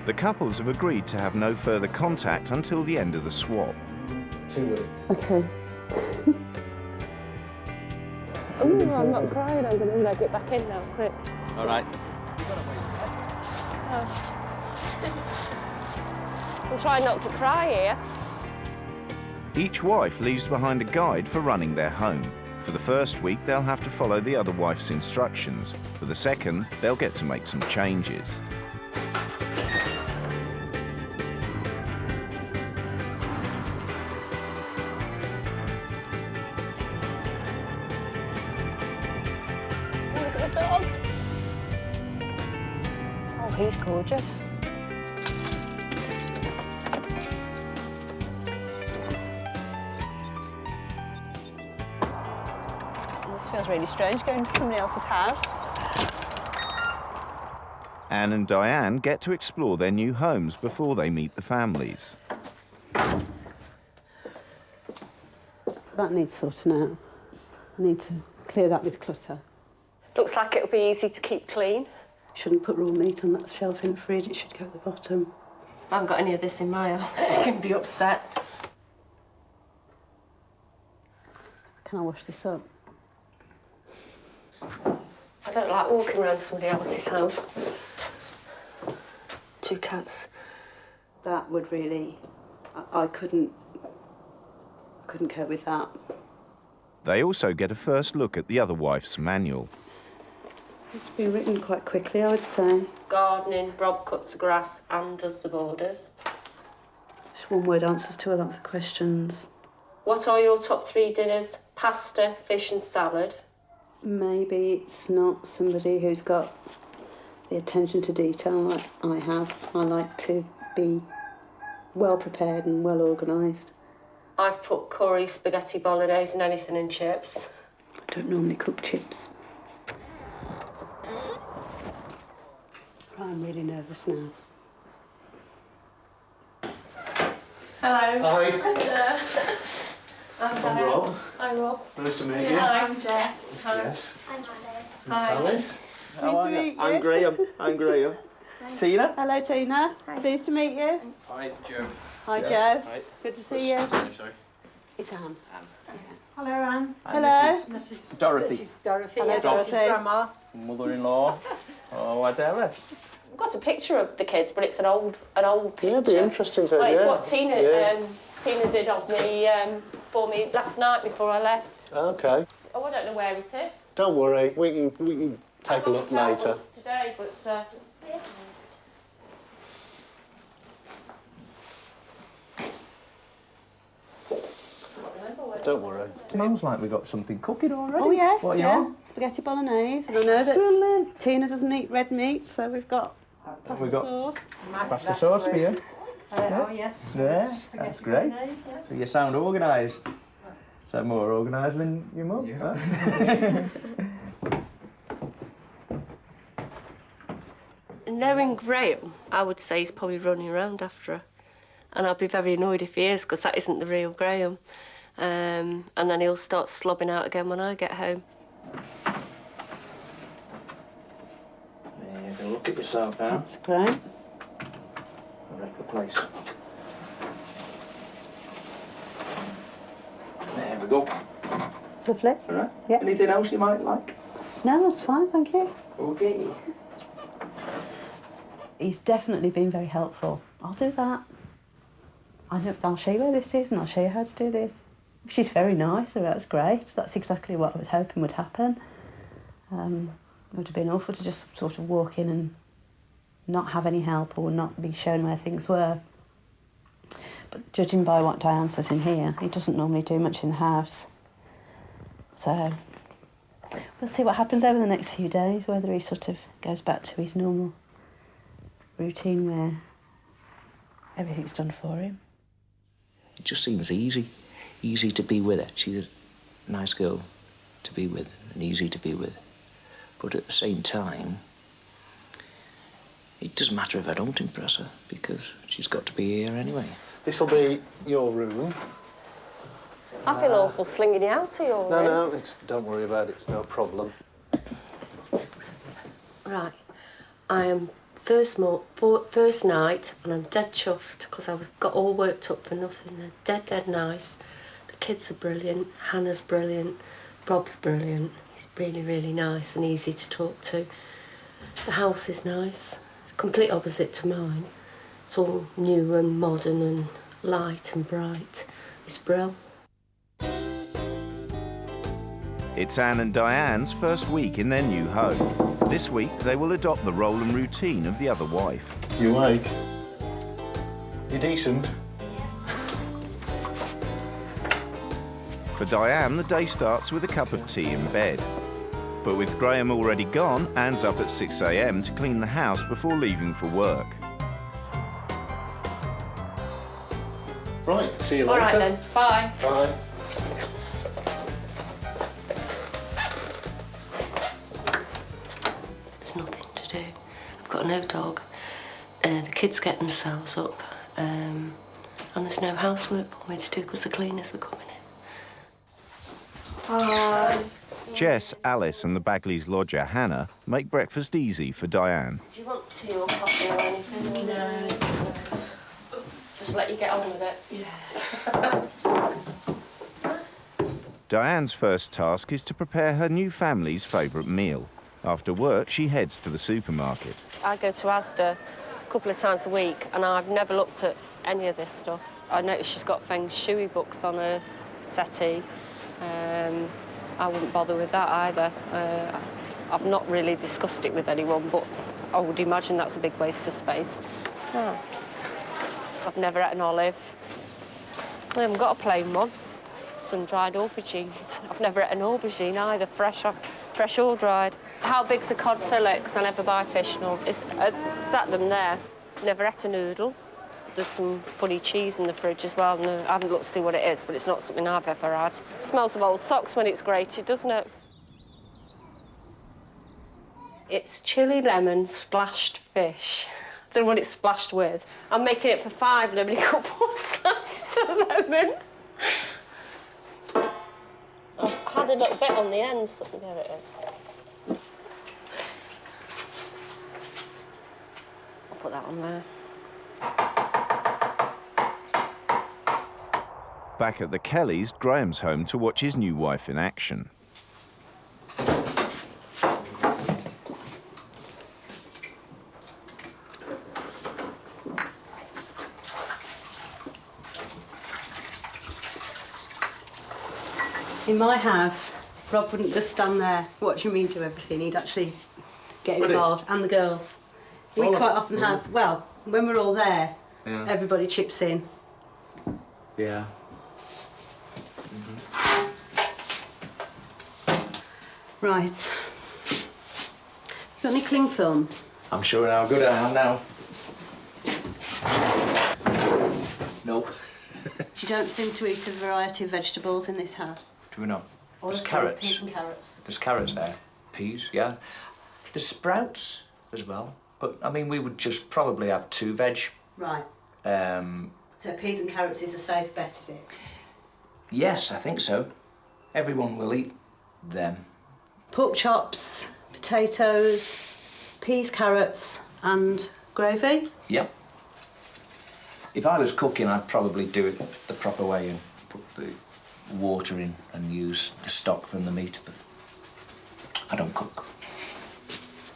The couples have agreed to have no further contact until the end of the swap. 2 weeks. Okay. Oh, I'm not crying. I'm going to leg it back in now, quick. All right. I'm trying not to cry here. Each wife leaves behind a guide for running their home. For the first week, they'll have to follow the other wife's instructions. For the second, they'll get to make some changes. Look at the dog. Oh, he's gorgeous. This feels really strange, going to somebody else's house. Anne and Diane get to explore their new homes before they meet the families. That needs sorting out. I need to clear that with clutter. Looks like it'll be easy to keep clean. Shouldn't put raw meat on that shelf in the fridge, it should go at the bottom. I haven't got any of this in my house. You can be upset. Can I wash this up? I don't like walking around somebody else's house. 2 cats. That would really... I couldn't cope with that. They also get a first look at the other wife's manual. It's been written quite quickly, I would say. Gardening, Rob cuts the grass and does the borders. Just one-word answers to a lot of the questions. What are your top 3 dinners? Pasta, fish and salad. Maybe it's not somebody who's got the attention to detail like I have. I like to be well prepared and well organised. I've put curry, spaghetti bolognese and anything in chips. I don't normally cook chips. I'm really nervous now. Hello. Hi. Hello. I'm Rob. Hi, Rob. Nice to meet you. Hi, I'm Jess. Yes. I'm That's Alice. How are you? I'm Graham. I'm Graham. Tina? Hello, Tina. Pleased to meet you. Hi, Joe. Hi, Joe. Joe. Hi. Good to see you. Sorry. It's Anne. Hello, Anne. Hello. Mrs. Dorothy. This is Dorothy. Hello, Yeah, Dorothy. This is Grandma. Mother-in-law. Oh, whatever. I've got a picture of the kids, but it's an old picture. Yeah, it'd be interesting to. Well, it's yeah. what Tina Yeah. Tina did of me for me last night before I left. Okay. Oh, I don't know where it is. Don't worry. We can take a look later. It's today, but Don't worry. Smells like we got something cooking already. Oh, yes, What are you yeah. on? Spaghetti bolognese. And I know that Tina doesn't eat red meat, so we've got pasta got sauce. Pasta sauce for you. Oh, yes. Yeah, that's great. Bolognese, yeah. So you sound organised. So more organised than your mum. Yeah. knowing Graham, I would say he's probably running around after her. And I'd be very annoyed if he is, because that isn't the real Graham. And then he'll start slobbing out again when I get home. Yeah, you can look at yourself now. That's great. I wreck the place. There we go. Lovely. All right. Yeah. Anything else you might like? No, that's fine, thank you. Okay. He's definitely been very helpful. I'll do that. I'll show you where this is and I'll show you how to do this. She's very nice, so that's great. That's exactly what I was hoping would happen. It would have been awful to just sort of walk in and not have any help or not be shown where things were. But judging by what Diane says in here, he doesn't normally do much in the house. So we'll see what happens over the next few days, whether he sort of goes back to his normal routine where everything's done for him. It just seems easy to be with her. She's a nice girl to be with and easy to be with. But at the same time, it doesn't matter if I don't impress her because she's got to be here anyway. This will be your room. I feel awful slinging you out of your room. No, don't worry about it. It's no problem. Right. I am first night, and I'm dead chuffed because I got all worked up for nothing. They're dead nice. The kids are brilliant. Hannah's brilliant. Rob's brilliant. He's really, really nice and easy to talk to. The house is nice. It's complete opposite to mine. It's all new and modern and light and bright. It's brilliant. It's Anne and Diane's first week in their new home. This week, they will adopt the role and routine of the other wife. You awake? You decent? For Diane, the day starts with a cup of tea in bed. But with Graham already gone, Anne's up at 6 a.m. to clean the house before leaving for work. Right, see you All later. right then, bye. Bye. There's nothing to do. I've got no dog. The kids get themselves up. And there's no housework for me to do because the cleaners are coming in. Bye. Jess, Alice and the Bagleys' lodger, Hannah, make breakfast easy for Diane. Do you want tea or coffee or anything? No. Just let you get on with it. Yeah. Diane's first task is to prepare her new family's favourite meal. After work, she heads to the supermarket. I go to Asda a couple of times a week and I've never looked at any of this stuff. I noticed she's got feng shui books on her settee. I wouldn't bother with that either. I've not really discussed it with anyone, but I would imagine that's a big waste of space. Oh. I've never had an olive. I haven't got a plain one. Sun-dried aubergines. I've never had an aubergine either, fresh or dried. How big's a cod fillet? 'Cause I never buy fish. No, is that them there? Never had a noodle. There's some funny cheese in the fridge as well. No, I haven't looked to see what it is, but it's not something I've ever had. It smells of old socks when it's grated, doesn't it? It's chili lemon splashed fish. I don't know what it's splashed with. I'm making it for 5 and I've only got 4 slices of lemon. I've had a little bit on the end, so there it is. I'll put that on there. Back at the Kellys, Graham's home to watch his new wife in action. In my house, Rob wouldn't just stand there watching me do everything. He'd actually get Would he? involved, and the girls. We All quite of often them? have, well, when we're all there, Yeah. everybody chips in. Yeah. Right. You got any cling film? I'm sure how good I am now. Nope. You don't seem to eat a variety of vegetables in this house. Do we not? All There's I see is carrots. peas and carrots. There's carrots there. Peas, yeah. There's sprouts as well. But, I mean, we would just probably have 2 veg. Right. Um, So peas and carrots is a safe bet, is it? yes, I think so. Everyone will eat them. Pork chops, potatoes, peas, carrots, and gravy. Yep. If I was cooking, I'd probably do it the proper way and put the water in and use the stock from the meat, but I don't cook.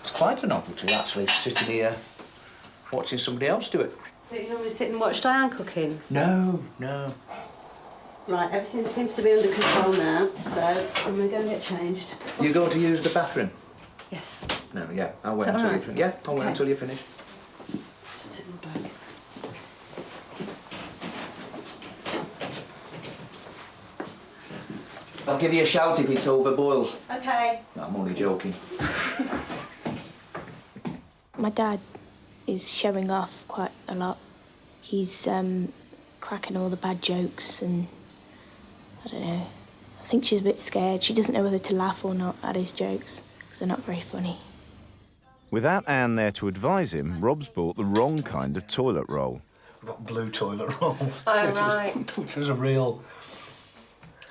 It's quite a novelty, actually, sitting here watching somebody else do it. Don't you normally sit and watch Diane cooking? No, no. Right, everything seems to be under control now, so I'm going to go and get changed. You're going to use the bathroom? Yes. No, yeah, I'll wait Is that until all you right? finish. Yeah, I'll wait Okay. until you finish. Just take my bag. I'll give you a shout if it's overboiled. Okay. No, I'm only joking. My dad is showing off quite a lot. He's cracking all the bad jokes and I don't know. I think she's a bit scared. She doesn't know whether to laugh or not at his jokes because they're not very funny. Without Anne there to advise him, Rob's bought the wrong kind of toilet roll. We've got blue toilet rolls. Oh, right. Which was a real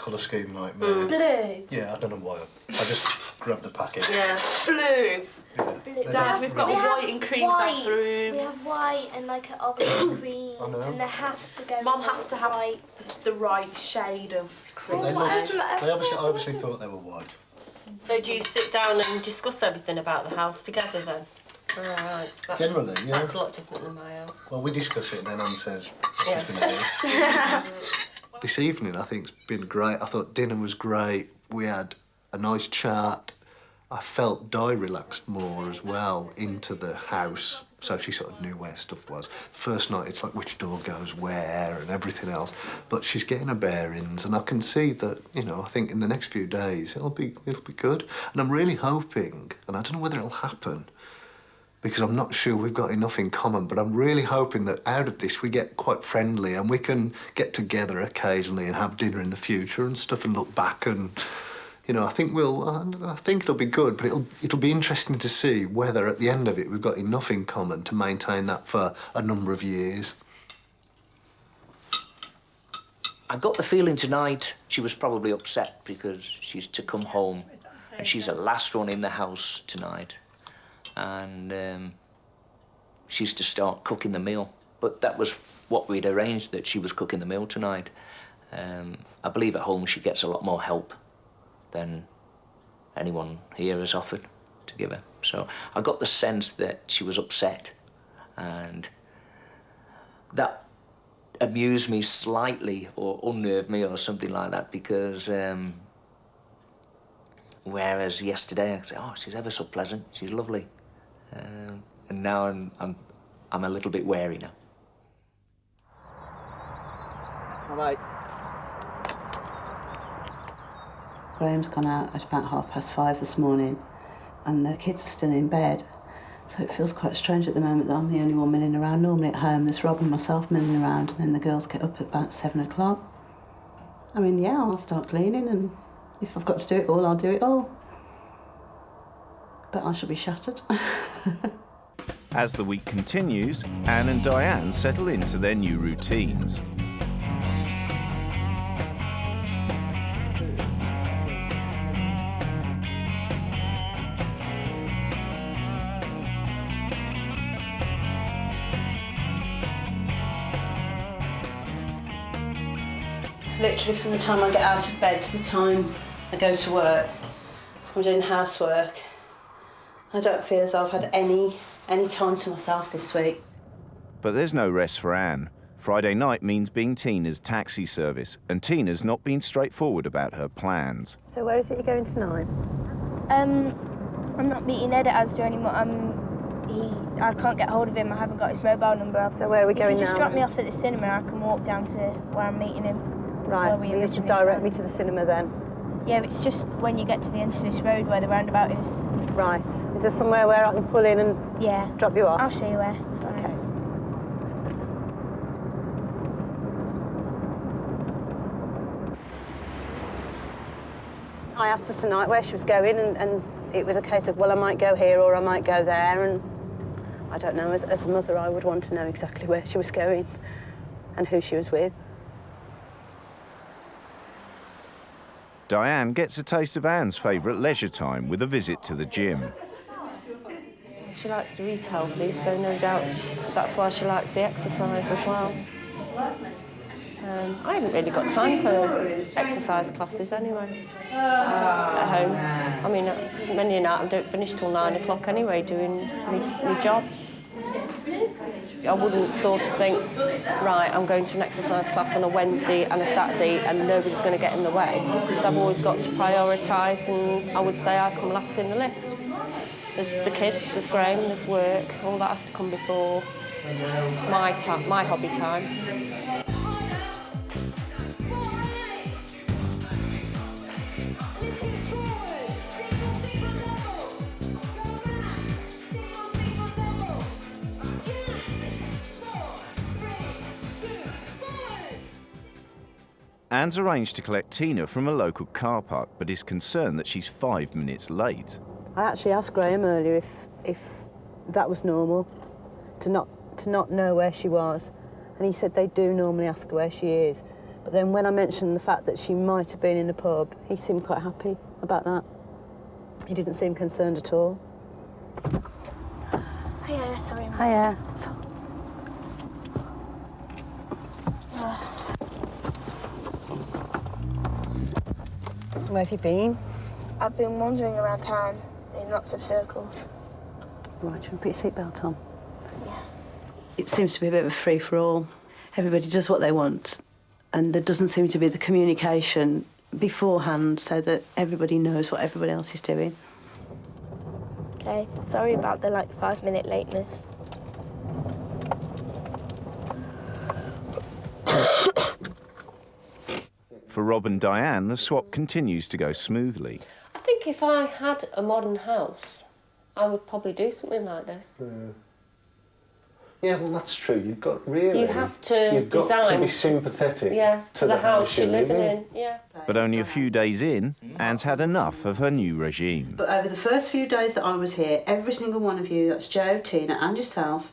colour scheme like me. Blue. Yeah, I don't know why. I just grabbed the packet. Yeah, blue. Dad, we've got white and cream bathrooms. We have white and like an olive cream. I know. And they have to go. Mum has to have the right shade of cream. They obviously thought they were white. So do you sit down and discuss everything about the house together then? Alright, so Generally, yeah. That's a lot different than my house. Well, we discuss it and then Anne says what Yeah. she's going to do. This evening, I think, it's been great. I thought dinner was great. We had a nice chat. I felt Di relaxed more as well into the house, so she sort of knew where stuff was. The first night, it's like which door goes where and everything else. But she's getting her bearings, and I can see that, you know, I think in the next few days it'll be good. And I'm really hoping, and I don't know whether it'll happen, because I'm not sure we've got enough in common, but I'm really hoping that out of this we get quite friendly and we can get together occasionally and have dinner in the future and stuff and look back and, you know, I think it'll be good, but it'll be interesting to see whether at the end of it we've got enough in common to maintain that for a number of years. I got the feeling tonight she was probably upset because she's to come home and she's the last one in the house tonight. And she's to start cooking the meal. But that was what we'd arranged, that she was cooking the meal tonight. I believe at home she gets a lot more help than anyone here has offered to give her. So I got the sense that she was upset, and that amused me slightly or unnerved me or something like that, because whereas yesterday I said, oh, she's ever so pleasant, she's lovely. And now I'm a little bit wary now. Bye. Graham's gone out at about 5:30 this morning, and the kids are still in bed. So it feels quite strange at the moment that I'm the only one milling around. Normally at home there's Rob and myself milling around, and then the girls get up at about 7 o'clock. I mean, yeah, I'll start cleaning, and if I've got to do it all, I'll do it all. But I shall be shattered. As the week continues, Anne and Diane settle into their new routines. Literally from the time I get out of bed to the time I go to work, I'm doing housework. I don't feel as though I've had any time to myself this week. But there's no rest for Anne. Friday night means being Tina's taxi service, and Tina's not been straightforward about her plans. So where is it you're going tonight? I'm not meeting Ed at Asda anymore. I can't get hold of him. I haven't got his mobile number. So where are we going now? If you just drop me off at the cinema, I can walk down to where I'm meeting him. Right, you have to direct me to the cinema then. Yeah, it's just when you get to the end of this road where the roundabout is. Right. Is there somewhere where I can pull in and drop you off? I'll show you where. Okay. I asked her tonight where she was going, and it was a case of, well, I might go here or I might go there, and I don't know, as a mother I would want to know exactly where she was going and who she was with. Diane gets a taste of Anne's favourite leisure time with a visit to the gym. She likes to eat healthy, so no doubt that's why she likes the exercise as well. I haven't really got time for exercise classes anyway, at home. I mean, many a night I don't finish till 9 o'clock anyway, doing my jobs. I wouldn't sort of think, right, I'm going to an exercise class on a Wednesday and a Saturday and nobody's going to get in the way. Because I've always got to prioritise, and I would say I come last in the list. There's the kids, there's Graham, there's work, all that has to come before my hobby time. Anne's arranged to collect Tina from a local car park, but is concerned that she's 5 minutes late. I actually asked Graham earlier if that was normal, to not know where she was, and he said they do normally ask her where she is, But then when I mentioned the fact that she might have been in a pub, he seemed quite happy about that. He didn't seem concerned at all. Hiya, sorry. Hiya. Where have you been? I've been wandering around town in lots of circles. Right, you want to put your seatbelt on? Yeah. It seems to be a bit of a free-for-all. Everybody does what they want, and there doesn't seem to be the communication beforehand so that everybody knows what everybody else is doing. Okay, sorry about the 5-minute lateness. For Rob and Diane, the swap continues to go smoothly. I think if I had a modern house, I would probably do something like this. Yeah, well, that's true. You've got really... You have to You've got to be sympathetic to the house you're living in. Yeah. But only a few days in, Anne's had enough of her new regime. But over the first few days that I was here, every single one of you, that's Jo, Tina and yourself,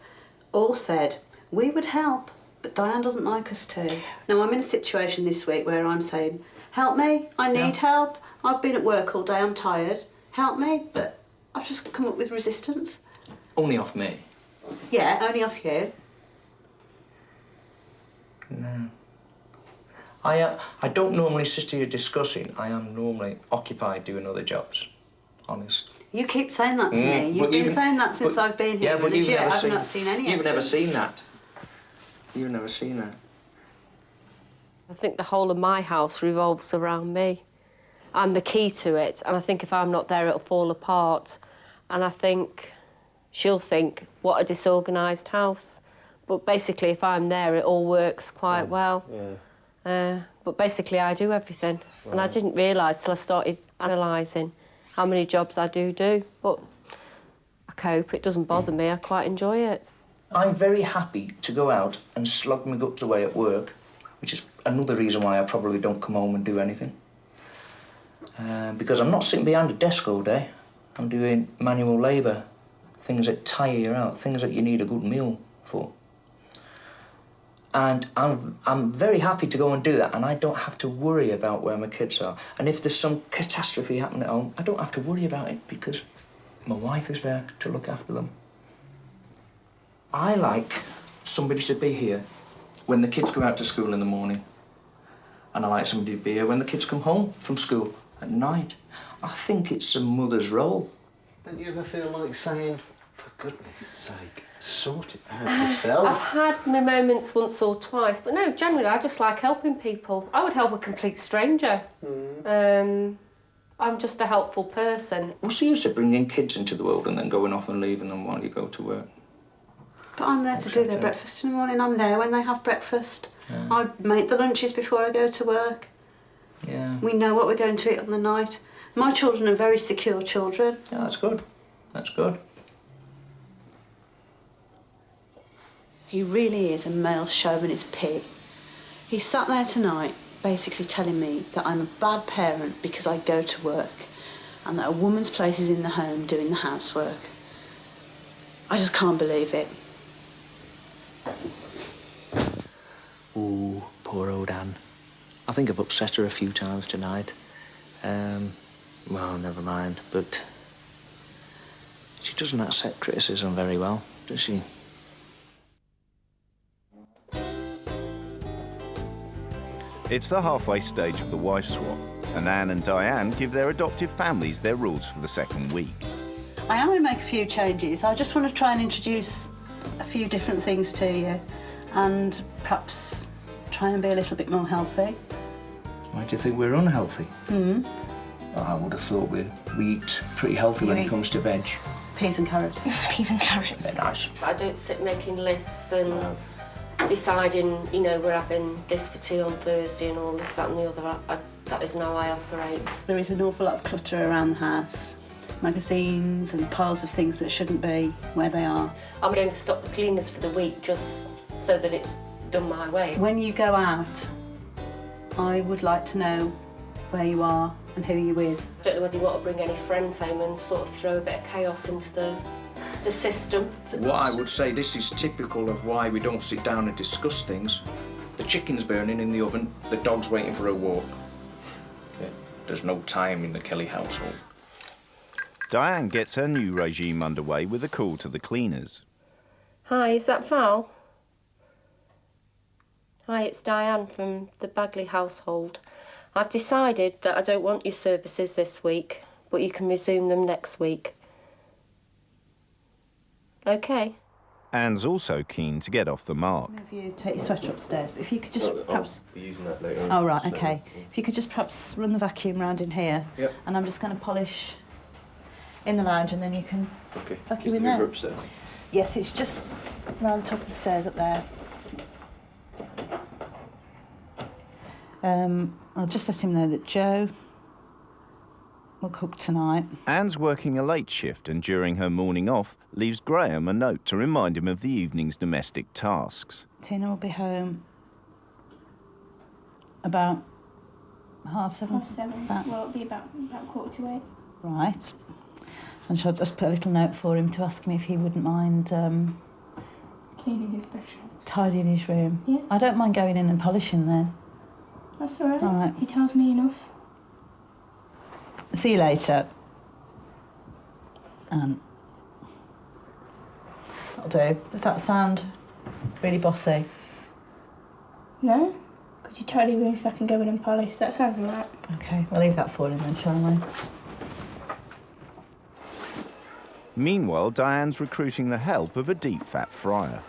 all said, we would help, but Diane doesn't like us to. Now, I'm in a situation this week where I'm saying, help me, I need help. I've been at work all day, I'm tired. Help me, but I've just come up with resistance. Only off me. Yeah, only off you. No. I don't normally sit here discussing. I am normally occupied doing other jobs. Honest. You keep saying that to me. You've been saying that since I've been here. Yeah, but you've not seen any You've never evidence. seen that. You've never seen that. I think the whole of my house revolves around me. I'm the key to it, and I think if I'm not there, it'll fall apart. And I think she'll think, what a disorganised house. But basically, if I'm there, it all works quite well. Yeah. But basically, I do everything. Right. And I didn't realise till I started analysing how many jobs I do. But I cope, it doesn't bother me, I quite enjoy it. I'm very happy to go out and slog my guts away at work, which is another reason why I probably don't come home and do anything. Because I'm not sitting behind a desk all day. I'm doing manual labour, things that tire you out, things that you need a good meal for. And I'm very happy to go and do that, and I don't have to worry about where my kids are. And if there's some catastrophe happening at home, I don't have to worry about it because my wife is there to look after them. I like somebody to be here when the kids go out to school in the morning. And I like somebody to be here when the kids come home from school at night. I think it's a mother's role. Don't you ever feel like saying, for goodness sake, sort it out yourself? I've had my moments once or twice, but no, generally I just like helping people. I would help a complete stranger. I'm just a helpful person. What's the use of bringing kids into the world and then going off and leaving them while you go to work? But I'm there to do their breakfast in the morning. I'm there when they have breakfast. Yeah. I make the lunches before I go to work. Yeah. We know what we're going to eat on the night. My children are very secure children. Yeah, that's good. That's good. He really is a male chauvinist pig. He sat there tonight basically telling me that I'm a bad parent because I go to work and that a woman's place is in the home doing the housework. I just can't believe it. Ooh, poor old Anne. I think I've upset her a few times tonight. Well, never mind, but she doesn't accept criticism very well, does she? It's the halfway stage of the wife swap, and Anne and Diane give their adoptive families their rules for the second week. I am going to make a few changes. I just want to try and introduce a few different things to you and perhaps try and be a little bit more healthy. Why do you think we're unhealthy? Well, I would have thought we eat pretty healthy when it comes to veg. Peas and carrots. Peas and carrots. They're nice. I don't sit making lists and deciding, you know, we're having this for tea on Thursday and all this, that and the other. That isn't how I operate. There is an awful lot of clutter around the house. Magazines and piles of things that shouldn't be where they are. I'm going to stop the cleaners for the week just so that it's done my way. When you go out, I would like to know where you are and who you're with. I don't know whether you want to bring any friends home and sort of throw a bit of chaos into the system. What I would say, this is typical of why we don't sit down and discuss things. The chicken's burning in the oven, the dog's waiting for a walk. Yeah, there's no time in the Kelly household. Diane gets her new regime underway with a call to the cleaners. Hi, is that Val? Hi, it's Diane from the Bagley household. I've decided that I don't want your services this week, but you can resume them next week. OK. Anne's also keen to get off the mark. Some of you take your sweater upstairs, but if you could just perhaps... I'll be using that later on. Oh, right, OK. If you could just perhaps run the vacuum round in here. Yep. And I'm just going to polish in the lounge and then you can vacuum in the there. Hoover upstairs? Yes, it's just round the top of the stairs up there. I'll just let him know that Joe will cook tonight. Anne's working a late shift and during her morning off leaves Graham a note to remind him of the evening's domestic tasks. Tina will be home about 7:30. 7:30. About... Well, it'll be about 7:45. Right. And shall I just put a little note for him to ask me if he wouldn't mind Cleaning his bedroom. tidying his room? Yeah. I don't mind going in and polishing then. That's all right. All right. He tells me enough. See you later. That'll do. Does that sound really bossy? No? Could you tidy room so I can go in and polish? That sounds all right. OK, we'll leave that for him then, shall we? Meanwhile, Diane's recruiting the help of a deep fat fryer.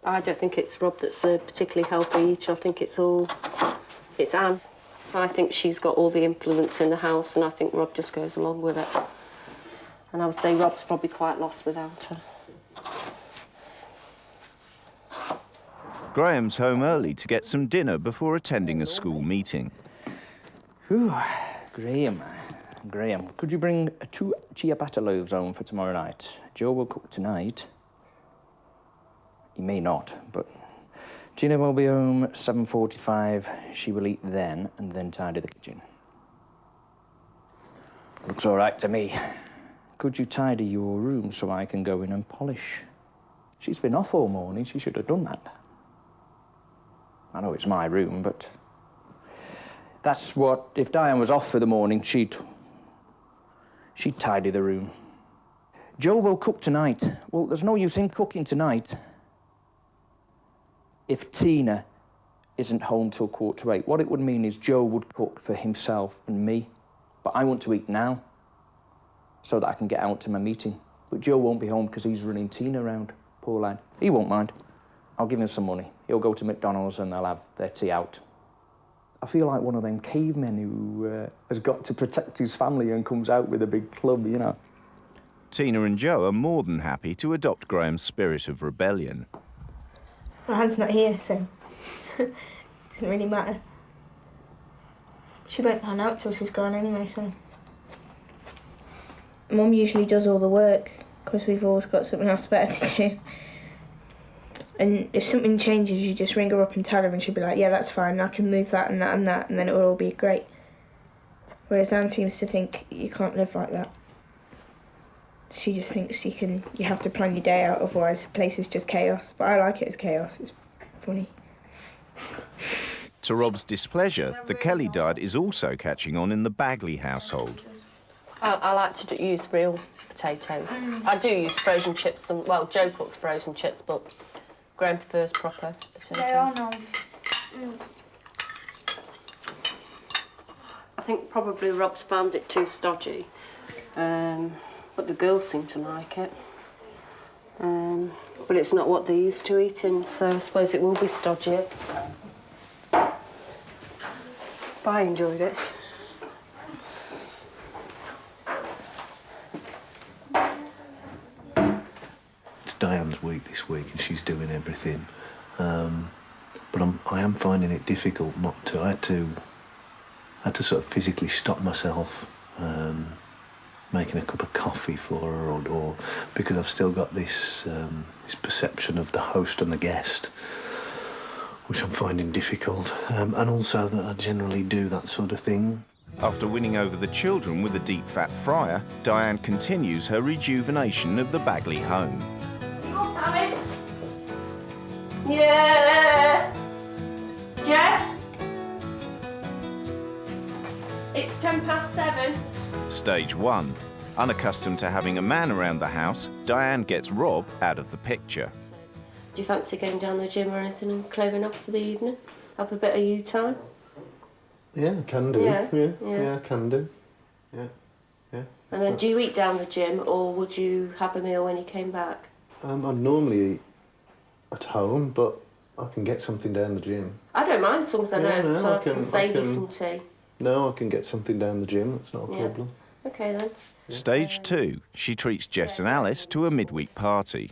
I don't think it's Rob that's a particularly healthy eater. I think it's Anne. I think she's got all the influence in the house and I think Rob just goes along with it. And I would say Rob's probably quite lost without her. Graham's home early to get some dinner before attending a school meeting. Whew, Graham, could you bring 2 ciabatta loaves home for tomorrow night? Joe will cook tonight. He may not, but Tina will be home at 7:45. She will eat then and then tidy the kitchen. Looks all right to me. Could you tidy your room so I can go in and polish? She's been off all morning. She should have done that. I know it's my room, but that's what... If Diane was off for the morning, she'd tidy the room. Joe will cook tonight. Well, there's no use in cooking tonight if Tina isn't home till 7:45. What it would mean is Joe would cook for himself and me, but I want to eat now so that I can get out to my meeting. But Joe won't be home because he's running Tina around, poor lad. He won't mind. I'll give him some money. He'll go to McDonald's and they'll have their tea out. I feel like one of them cavemen who has got to protect his family and comes out with a big club, you know. Tina and Joe are more than happy to adopt Graham's spirit of rebellion. My Anne's not here, so it doesn't really matter. She won't find out till she's gone anyway, so... Mum usually does all the work, because we've always got something else better to do. And if something changes, you just ring her up and tell her and she'll be like, yeah, that's fine, I can move that and that and that, and then it will all be great. Whereas Anne seems to think you can't live like that. She just thinks you have to plan your day out, otherwise the place is just chaos. But I like it as chaos, it's funny. To Rob's displeasure, the Kelly diet is also catching on in the Bagley household. I like to use real potatoes. I do use frozen chips. Well, Joe cooks frozen chips, but Graham prefers proper potatoes. They are nice. I think probably Rob's found it too stodgy, but the girls seem to like it. But it's not what they're used to eating, so I suppose it will be stodgy. But I enjoyed it. Diane's week this week and she's doing everything, but I am finding it difficult not to. I had to sort of physically stop myself making a cup of coffee for her, or because I've still got this perception of the host and the guest, which I'm finding difficult, and also that I generally do that sort of thing. After winning over the children with a deep fat fryer, Diane continues her rejuvenation of the Bagley home. You up, Alice? Yeah. Jess? It's 7:10. Stage 1. Unaccustomed to having a man around the house, Diane gets Rob out of the picture. Do you fancy going down the gym or anything and clearing off for the evening? Have a bit of you time? Yeah, I can do. Yeah, Yeah, yeah. I can do. Yeah, yeah. And then do you eat down the gym or would you have a meal when you came back? I'd normally eat at home, but I can get something down the gym. I don't mind as long as I know, no, so I I can can- save I you can- some tea. No, I can get something down the gym. That's not a Yeah. problem. Okay then. Stage 2. She treats Jess and Alice to a midweek party.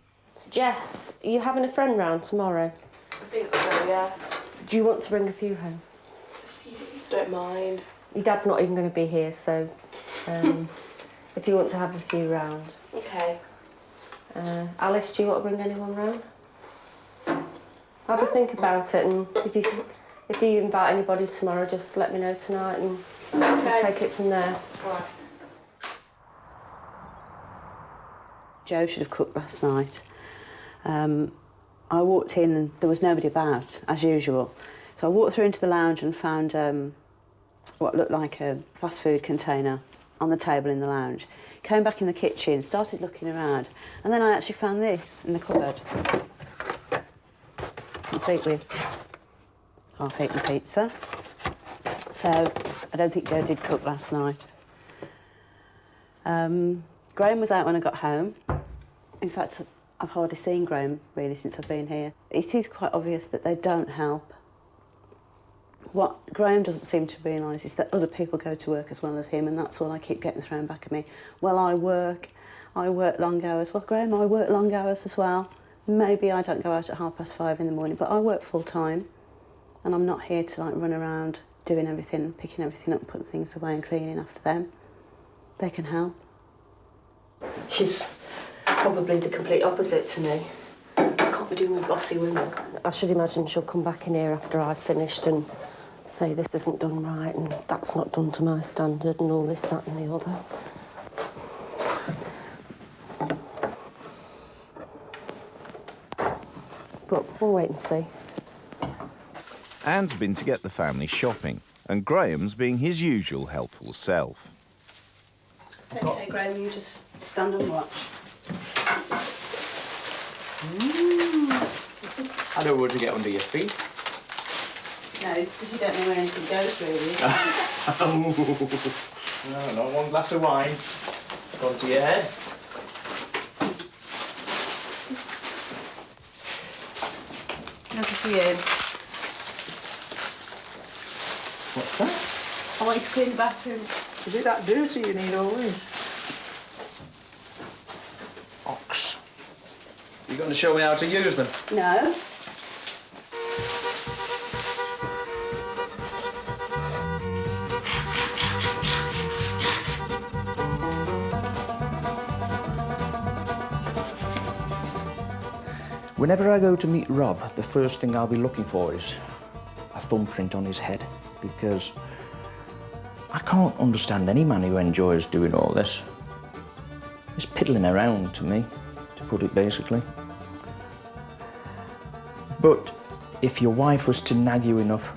Jess, are you having a friend round tomorrow? I think so, yeah. Do you want to bring a few home? Don't mind. Your dad's not even going to be here, so if you want to have a few round. Okay. Alice, do you want to bring anyone round? Have a think about it, and if you invite anybody tomorrow, just let me know tonight, and we'll take it from there. Right. Joe should have cooked last night. I walked in and there was nobody about, as usual. So I walked through into the lounge and found what looked like a fast food container on the table in the lounge. Came back in the kitchen, started looking around, and then I actually found this in the cupboard. Complete with half-eaten pizza. So I don't think Joe did cook last night. Graham was out when I got home. In fact, I've hardly seen Graham really since I've been here. It is quite obvious that they don't help. What Graham doesn't seem to realise is that other people go to work as well as him, and that's all I keep getting thrown back at me. Well, I work long hours. Well, Graham, I work long hours as well. Maybe I don't go out at 5:30 in the morning, but I work full time, and I'm not here to like run around doing everything, picking everything up, putting things away and cleaning after them. They can help. She's probably the complete opposite to me. I can't be doing with bossy women. I should imagine she'll come back in here after I've finished and say this isn't done right and that's not done to my standard and all this, that and the other. But we'll wait and see. Anne's been to get the family shopping, and Graham's being his usual helpful self. Take it, Graham, you just stand and watch. I don't want to get under your feet. No, it's because you don't know where anything goes, really. No, not one glass of wine. Gone to your head. Nothing for you. What's that? I want you to clean the bathroom. Is it that dirty you need all this? Ox. You going to show me how to use them? No. Whenever I go to meet Rob, the first thing I'll be looking for is a thumbprint on his head, because I can't understand any man who enjoys doing all this. It's piddling around to me, to put it basically. But if your wife was to nag you enough,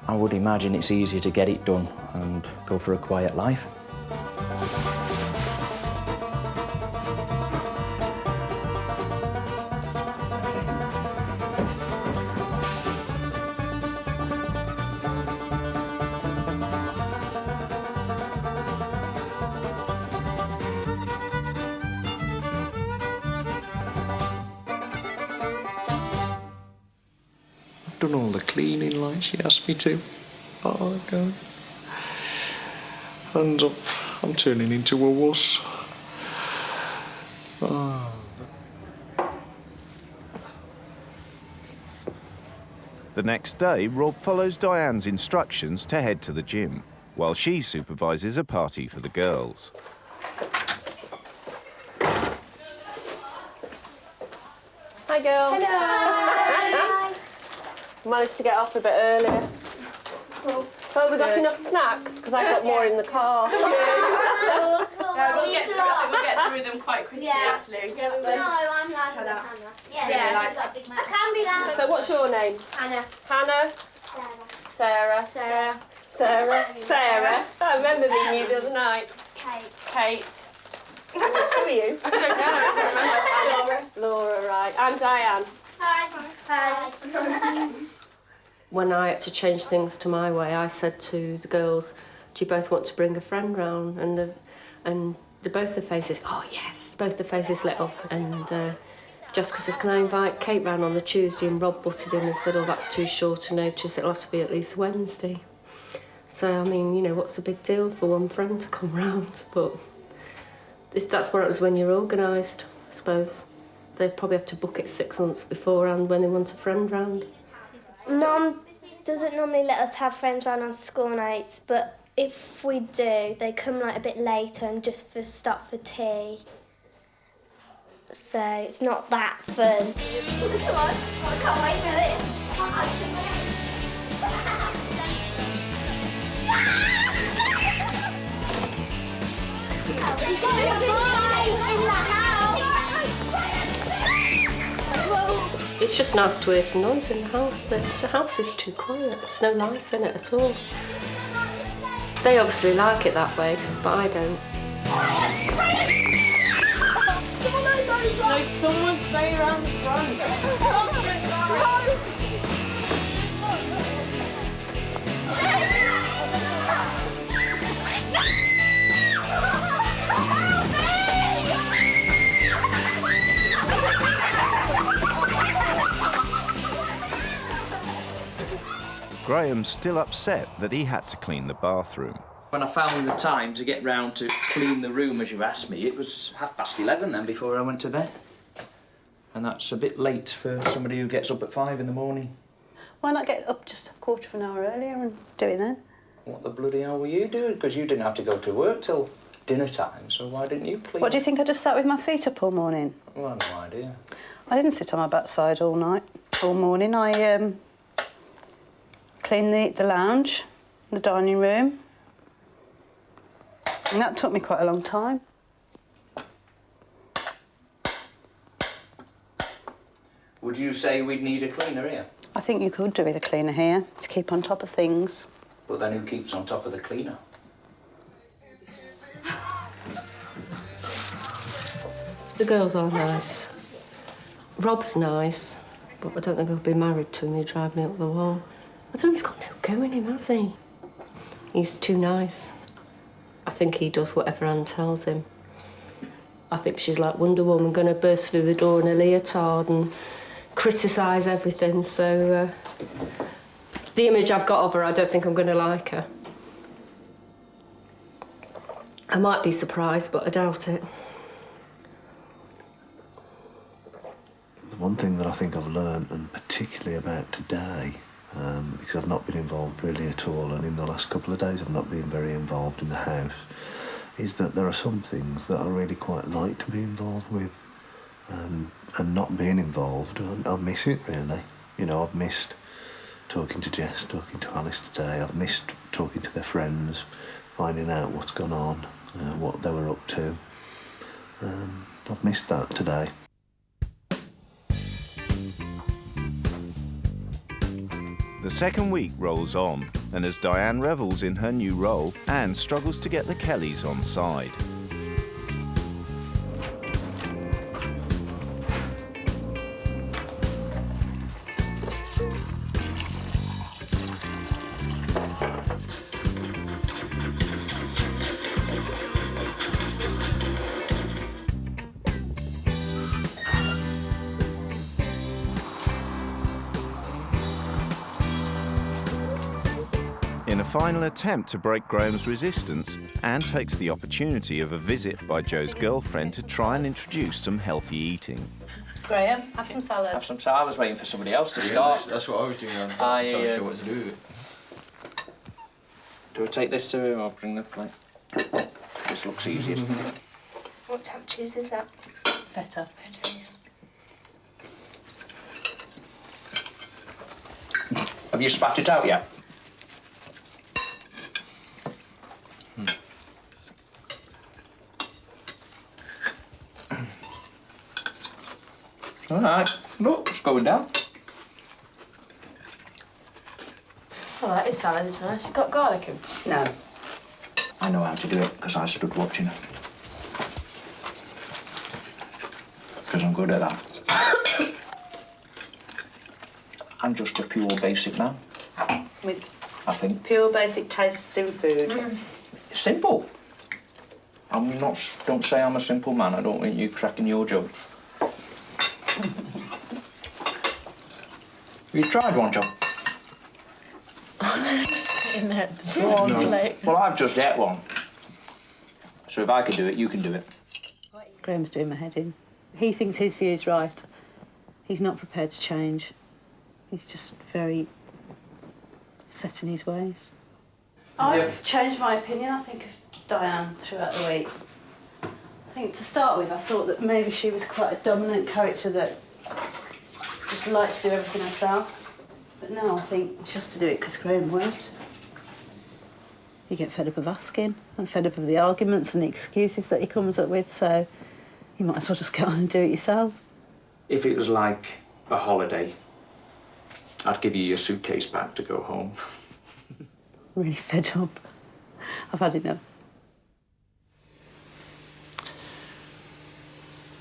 I would imagine it's easier to get it done and go for a quiet life. Done all the cleaning like she asked me to. Oh, God. Hands up. I'm turning into a wuss. Oh. The next day, Rob follows Diane's instructions to head to the gym, while she supervises a party for the girls. Hi, girls. Hello. Managed to get off a bit earlier. Cool. Well, we got enough snacks because I've got more in the car. We'll get through them quite quickly, actually. No, I'm loud with Hannah. Yeah, I can be loud. So what's your name? Hannah. Hannah? Sarah. Sarah. I remember meeting you the other night. Kate. Who are you? I don't know. Laura, right. I'm Diane. Hi. When I had to change things to my way, I said to the girls, do you both want to bring a friend round? And both the faces, oh yes, both the faces lit up. And Jessica says, can I invite Kate round on the Tuesday? And Rob butted in and said, oh, that's too short a notice, it'll have to be at least Wednesday. So, I mean, you know, what's the big deal for one friend to come round? But that's what it was when you're organised, I suppose. They probably have to book it 6 months beforehand when they want a friend round. Mum doesn't normally let us have friends round on school nights, but if we do, they come like a bit later and just stop for tea. So it's not that fun. Come on, I can't wait for this. It's just nice to hear some noise in the house. The house is too quiet. There's no life in it at all. They obviously like it that way, but I don't. No, someone stay around the front. Graham's still upset that he had to clean the bathroom. When I found the time to get round to clean the room, as you asked me, it was 11:30 then before I went to bed. And that's a bit late for somebody who gets up at 5 in the morning. Why not get up just a quarter of an hour earlier and do it then? What the bloody hell were you doing? Because you didn't have to go to work till dinner time, so why didn't you clean? What do you think I just sat with my feet up all morning? Well, no idea. I didn't sit on my backside all morning. I cleaned the lounge, the dining room, and that took me quite a long time. Would you say we'd need a cleaner here? I think you could do with a cleaner here to keep on top of things. But then who keeps on top of the cleaner? The girls are nice. Rob's nice, but I don't think I'll be married to him. He'd drive me up the wall. I don't know, he's got no go in him, has he? He's too nice. I think he does whatever Anne tells him. I think she's like Wonder Woman, going to burst through the door in a leotard and criticise everything, so the image I've got of her, I don't think I'm going to like her. I might be surprised, but I doubt it. The one thing that I think I've learned, and particularly about today, because I've not been involved really at all, and in the last couple of days I've not been very involved in the house, is that there are some things that I really quite like to be involved with, and not being involved, I miss it really. You know, I've missed talking to Jess, talking to Alice today. I've missed talking to their friends, finding out what's gone on, what they were up to. I've missed that today. The second week rolls on, and as Diane revels in her new role, Anne struggles to get the Kellys on side. In a final attempt to break Graham's resistance, Anne takes the opportunity of a visit by Joe's girlfriend to try and introduce some healthy eating. Graham, have some salad. Have some salad. I was waiting for somebody else to start. That's what I was doing. I'm not sure what to do with it. Do I take this to him or bring the plate? This looks easier, doesn't it? What type of cheese is that? Feta. Have you spat it out yet? All right. Look, it's going down. Oh, that is salad, it's nice. You got garlic in? No. I know how to do it because I stood watching her. Because I'm good at that. I'm just a pure basic man. With I think. pure basic tastes in food. It's simple. I'm not. Don't say I'm a simple man. I don't want you cracking your jokes. You tried one, John? Sitting there at the No. plate. Well, I've just ate one. So if I could do it, you can do it. Graham's doing my head in. He thinks his view's right. He's not prepared to change. He's just very set in his ways. I've changed my opinion, I think, of Diane throughout the week. I think to start with, I thought that maybe she was quite a dominant character that just likes to do everything herself. But now I think she has to do it because Graham won't. You get fed up of asking and fed up of the arguments and the excuses that he comes up with, so you might as well just get on and do it yourself. If it was like a holiday, I'd give you your suitcase back to go home. Really fed up. I've had enough.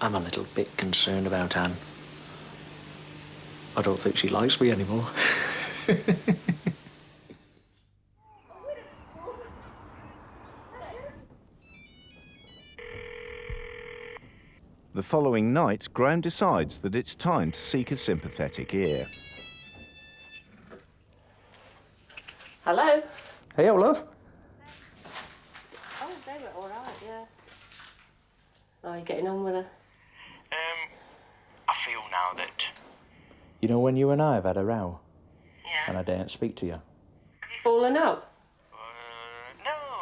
I'm a little bit concerned about Anne. I don't think she likes me anymore. The following night, Graham decides that it's time to seek a sympathetic ear. Hello? Hey, love. Oh, they were all right, yeah. How are you getting on with her? I feel now that... You know when you and I have had a row? Yeah. And I daren't speak to you? Falling out?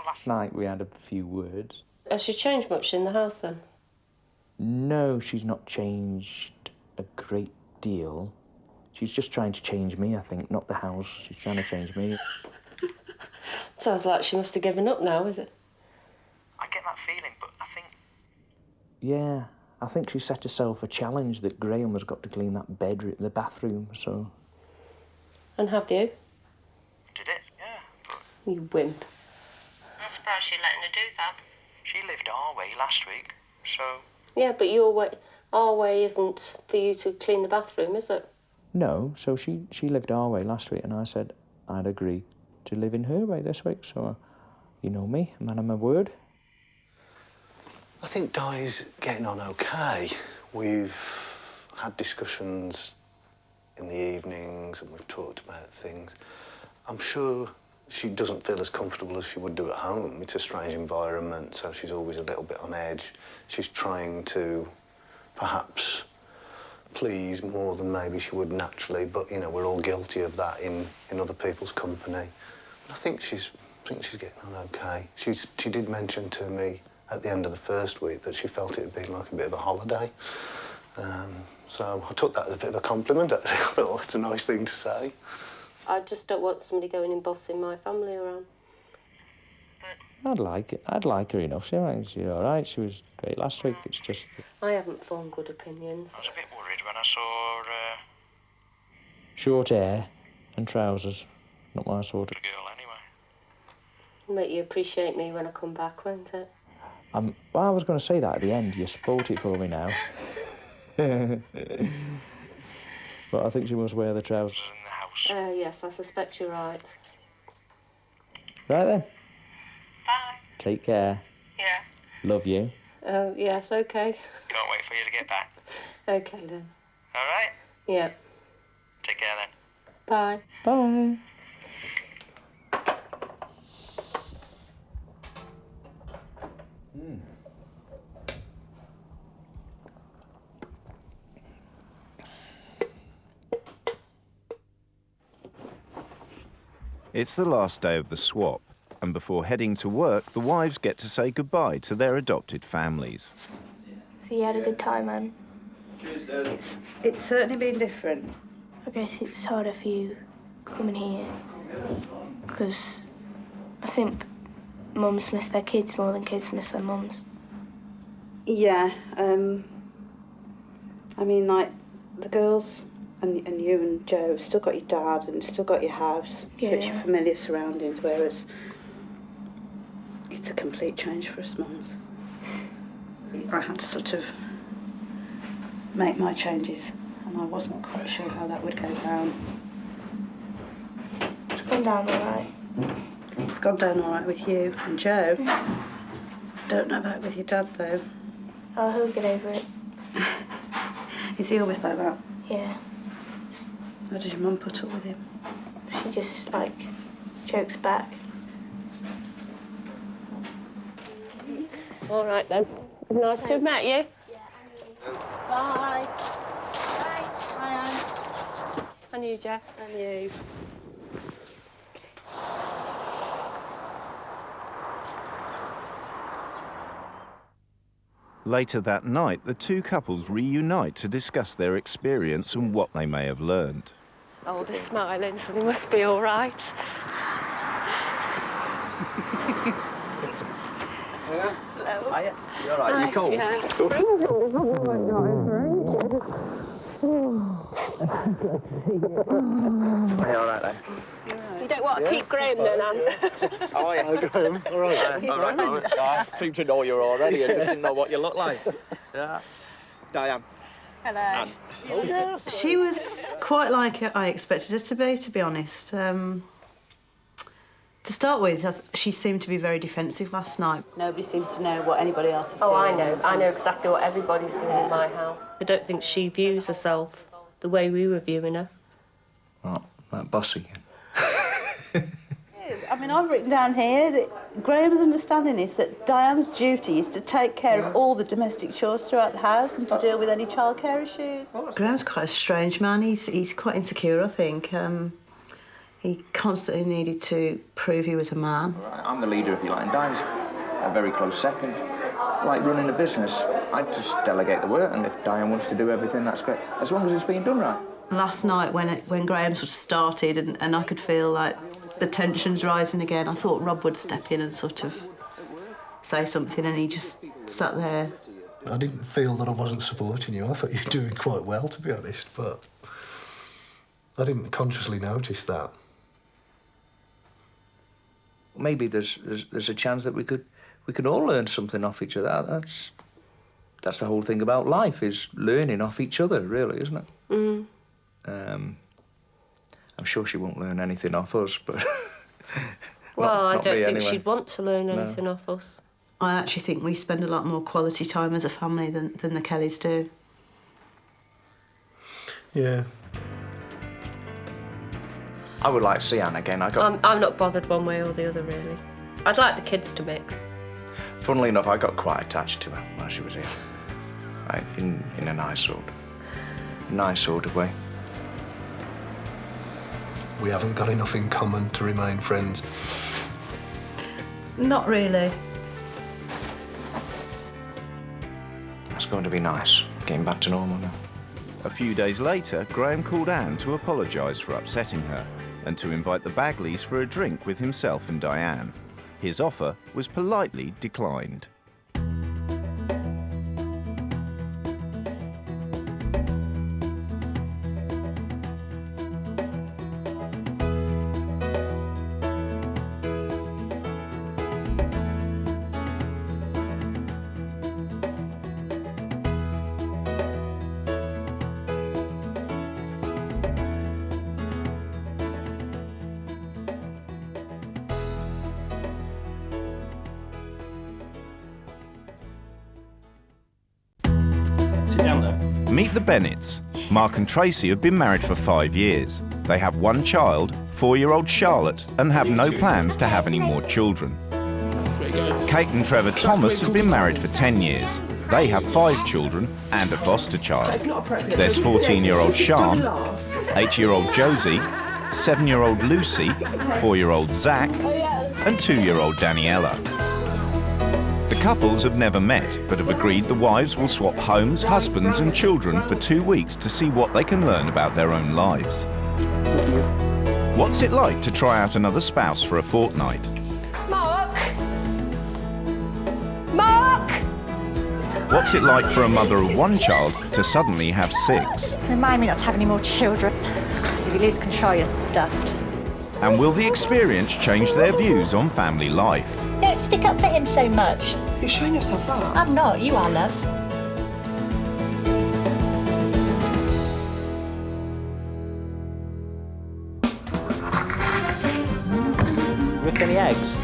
Last night we had a few words. Has she changed much in the house then? No, she's not changed a great deal. She's just trying to change me, I think, not the house. She's trying to change me. Sounds like she must have given up now, is it? I get that feeling, but I think... Yeah, I think she set herself a challenge that Graham has got to clean that bedroom, the bathroom, so... And have you? Did it? Yeah, but... You wimp. I'm surprised you're letting her do that. She lived our way last week, so... Yeah, but our way isn't for you to clean the bathroom, is it? No, so she lived our way last week, and I said I'd agree to live in her way this week, so... You know me, a man of my word. I think Di's getting on okay. We've had discussions in the evenings and we've talked about things. I'm sure she doesn't feel as comfortable as she would do at home. It's a strange environment, so she's always a little bit on edge. She's trying to perhaps please more than maybe she would naturally, but, you know, we're all guilty of that in other people's company. I think she's getting on okay. She did mention to me at the end of the first week that she felt it had been like a bit of a holiday. So I took that as a bit of a compliment, actually. I thought, oh, that's a nice thing to say. I just don't want somebody going and bossing my family around. I'd like it. I'd like her enough. She's all right. She was great last week. It's just... I haven't formed good opinions. I was a bit worried when I saw short hair and trousers. Not my sort of girl, anyway. Make you appreciate me when I come back, won't it? Well, I was going to say that at the end. You spoilt it for me now. But I think she must wear the trousers in the house. Yes, I suspect you're right. Right then. Bye. Take care. Yeah. Love you. Oh, yes, OK. Can't wait for you to get back. OK, then. All right? Yeah. Take care then. Bye. Bye. It's the last day of the swap, and before heading to work, the wives get to say goodbye to their adopted families. So you had a good time, Anne? It's certainly been different. I guess it's harder for you coming here, because I think mums miss their kids more than kids miss their mums. Yeah, I mean, like, The girls and you and Joe have still got your dad and still got your house, so it's your familiar surroundings, whereas it's a complete change for us mums. I had to sort of make my changes, and I wasn't quite sure how that would go down. It's gone down all right. It's gone down all right with you and Joe. Don't know about with your dad, though. Oh, he'll get over it. Is he always like that? Yeah. How does your mum put up with him? She just, like, jokes back. All right, then. Nice to have met you. Bye. Bye. Bye, Anne. And you, Jess. And you. Later that night, the two couples reunite to discuss their experience and what they may have learned. Oh, they're smiling, so they must be all right. Hello. Hiya. You all right? You cold? Yeah. Are you all right, there? You don't want to keep Graham then, Anne? How are you? Graham, all right. All right. I seem to know you already. I just didn't know what you look like. Yeah. Diane. Hello. Anne. Oh, yeah. She was quite like I expected her to be honest. To start with, she seemed to be very defensive last night. Nobody seems to know what anybody else is doing. Oh, I know. I know exactly what everybody's doing in my house. I don't think she views herself the way we were viewing her. What? That bossy. I mean, I've written down here that Graham's understanding is that Diane's duty is to take care of all the domestic chores throughout the house and to deal with any childcare issues. Graham's quite a strange man. He's quite insecure, I think. He constantly needed to prove he was a man. I'm the leader, if you like, and Diane's a very close second. Like running a business, I just delegate the work, and if Diane wants to do everything, that's great, as long as it's being done right. Last night, when Graham sort of started and I could feel like the tension's rising again, I thought Rob would step in and sort of say something, and he just sat there. I didn't feel that I wasn't supporting you. I thought you were doing quite well, to be honest, but I didn't consciously notice that. Maybe there's a chance that we could all learn something off each other. That's the whole thing about life, is learning off each other, really, isn't it? Mm. I'm sure she won't learn anything off us, but... Well, I don't think anyway. she'd want to learn anything off us. I actually think we spend a lot more quality time as a family than the Kellys do. Yeah. I would like to see Anne again. I'm not bothered one way or the other, really. I'd like the kids to mix. Funnily enough, I got quite attached to her while she was here. In a nice sort of way. We haven't got enough in common to remain friends. Not really. That's going to be nice, getting back to normal now. A few days later, Graham called Anne to apologise for upsetting her and to invite the Bagleys for a drink with himself and Diane. His offer was politely declined. Meet the Bennetts. Mark and Tracy have been married for 5 years. They have one child, 4-year-old Charlotte, and have no plans to have any more children. Kate and Trevor Thomas have been married for 10 years. They have 5 children and a foster child. There's 14-year-old Sean, 8-year-old Josie, 7-year-old Lucy, 4-year-old Zach, and 2-year-old Daniela. The couples have never met, but have agreed the wives will swap homes, husbands and children for 2 weeks to see what they can learn about their own lives. What's it like to try out another spouse for a fortnight? Mark! Mark! What's it like for a mother of one child to suddenly have 6? Remind me not to have any more children, because if you lose control, you're stuffed. And will the experience change their views on family life? Don't stick up for him so much. You're showing yourself up. I'm not, you are, love. With any eggs?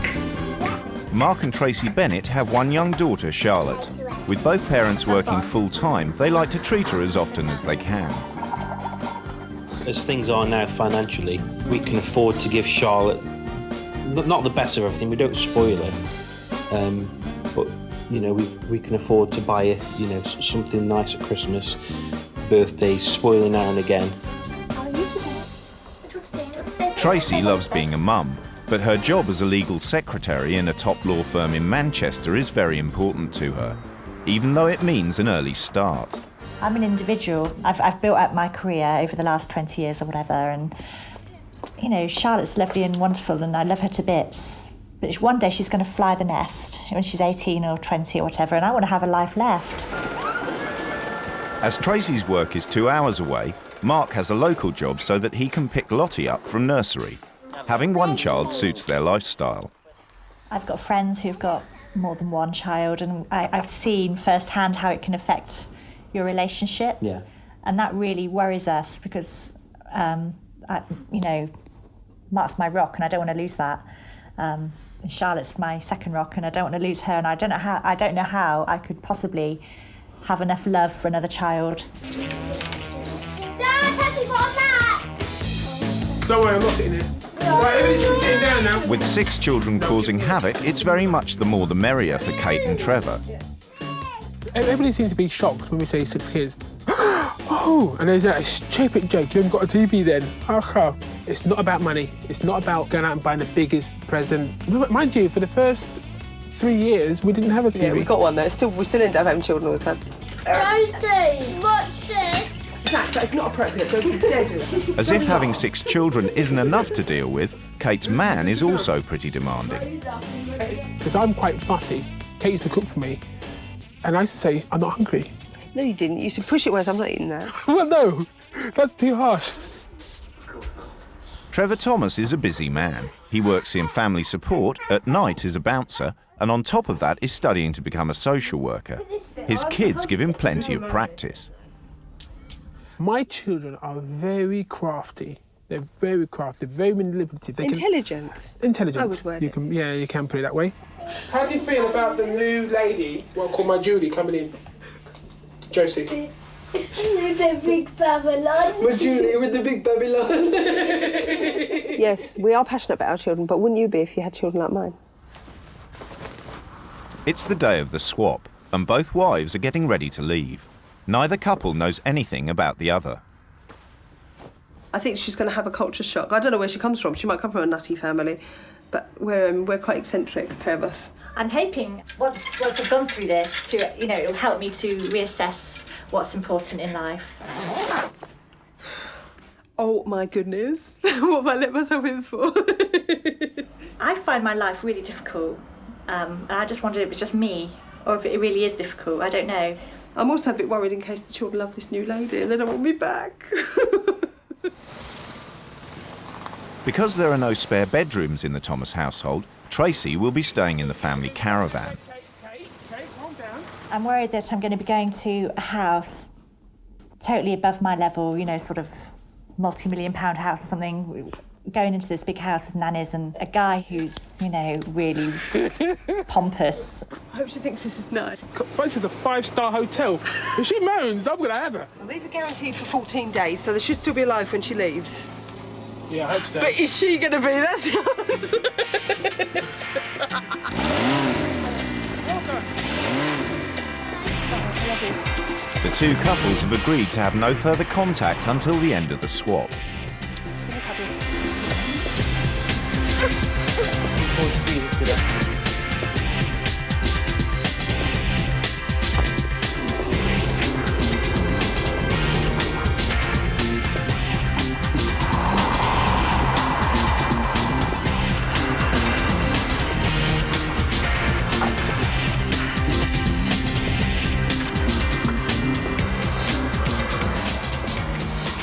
Mark and Tracy Bennett have one young daughter, Charlotte. With both parents working full-time, they like to treat her as often as they can. As things are now financially, we can afford to give Charlotte not the best of everything. We don't spoil her, but you know we can afford to buy her something nice at Christmas, birthdays, spoil her now and again. Tracy loves being a mum, but her job as a legal secretary in a top law firm in Manchester is very important to her, even though it means an early start. I'm an individual. I've built up my career over the last 20 years or whatever, and you know, Charlotte's lovely and wonderful and I love her to bits. But one day she's going to fly the nest when she's 18 or 20 or whatever, and I want to have a life left. As Tracy's work is 2 hours away, Mark has a local job so that he can pick Lottie up from nursery. Having one child suits their lifestyle. I've got friends who've got more than one child, and I've seen firsthand how it can affect your relationship. Yeah. And that really worries us because, Mark's my rock and I don't want to lose that. And Charlotte's my second rock and I don't want to lose her, and I don't know how I could possibly have enough love for another child. Dad, have you got a mat? Don't worry, I'm not sitting here. Right, everybody's been sitting down now. With 6 children causing havoc, it's very much the more the merrier for Kate and Trevor. Everybody seems to be shocked when we say 6 kids. Oh, and there's that stupid joke, you haven't got a TV then. Okay. It's not about money. It's not about going out and buying the biggest present. Mind you, for the first 3 years, we didn't have a TV. Yeah, we got one though. We still end up having children all the time. Josie, watch this. Jack, that is not appropriate. Don't you dare do that. As if having 6 children isn't enough to deal with, Kate's man is also pretty demanding. Because I'm quite fussy. Kate used to cook for me, and I used to say, I'm not hungry. No, you didn't. You should push it whereas I'm not eating that. Well, no, that's too harsh. Trevor Thomas is a busy man. He works in family support, at night is a bouncer, and on top of that is studying to become a social worker. His kids give him plenty of practice. My children are very crafty. They're very crafty, very manipulative. Intelligent. Intelligent. I would word you can, yeah, you can put it that way. How do you feel about the new lady, what I call my Julie, coming in? Josie. With the big Babylon. With Julie with the big Babylon. Yes, we are passionate about our children, but wouldn't you be if you had children like mine? It's the day of the swap, and both wives are getting ready to leave. Neither couple knows anything about the other. I think she's going to have a culture shock. I don't know where she comes from. She might come from a nutty family, but we're quite eccentric, the pair of us. I'm hoping once I've gone through this, it'll help me to reassess what's important in life. Oh my goodness, what have I let myself in for? I find my life really difficult, and I just wondered if it was just me, or if it really is difficult. I don't know. I'm also a bit worried in case the children love this new lady and they don't want me back. Because there are no spare bedrooms in the Thomas household, Tracy will be staying in the family caravan. I'm worried that I'm going to be going to a house totally above my level, sort of multi-million-pound house or something, going into this big house with nannies and a guy who's, really pompous. I hope she thinks this is nice. This is a 5-star hotel. If she moans, I'm going to have her. Well, these are guaranteed for 14 days, so they should still be alive when she leaves. Yeah, I hope so. But is she going to be? That's yours. The 2 couples have agreed to have no further contact until the end of the swap.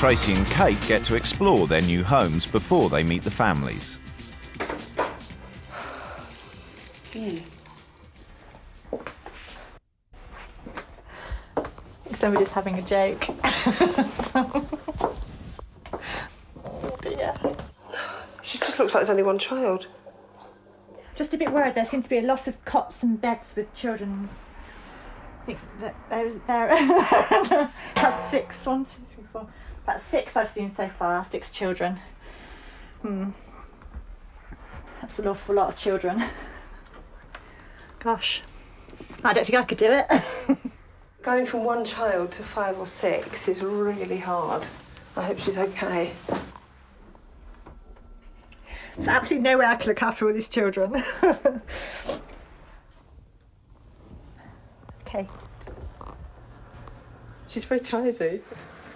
Tracy and Kate get to explore their new homes before they meet the families. Somebody's having a joke. Oh dear. She just looks like there's only one child. Just a bit worried. There seem to be a lot of cots and beds with children. I think that there that's 6. 1, 2, 3, 4. That's 6 I've seen so far. 6 children. That's an awful lot of children. Gosh, I don't think I could do it. Going from one child to 5 or 6 is really hard. I hope she's okay. There's absolutely no way I can look after all these children. Okay. She's very tidy.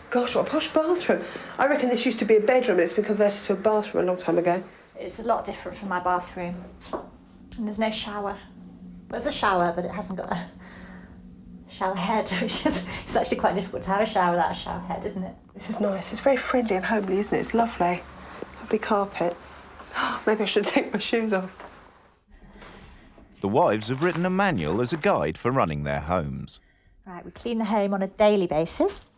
Gosh, what a posh bathroom. I reckon this used to be a bedroom and it's been converted to a bathroom a long time ago. It's a lot different from my bathroom. And there's no shower. There's a shower, but it hasn't got a shower head, which is it's actually quite difficult to have a shower without a shower head, isn't it? This is nice. It's very friendly and homely, isn't it? It's lovely. Lovely carpet. Maybe I should take my shoes off. The wives have written a manual as a guide for running their homes. Right, we clean the home on a daily basis.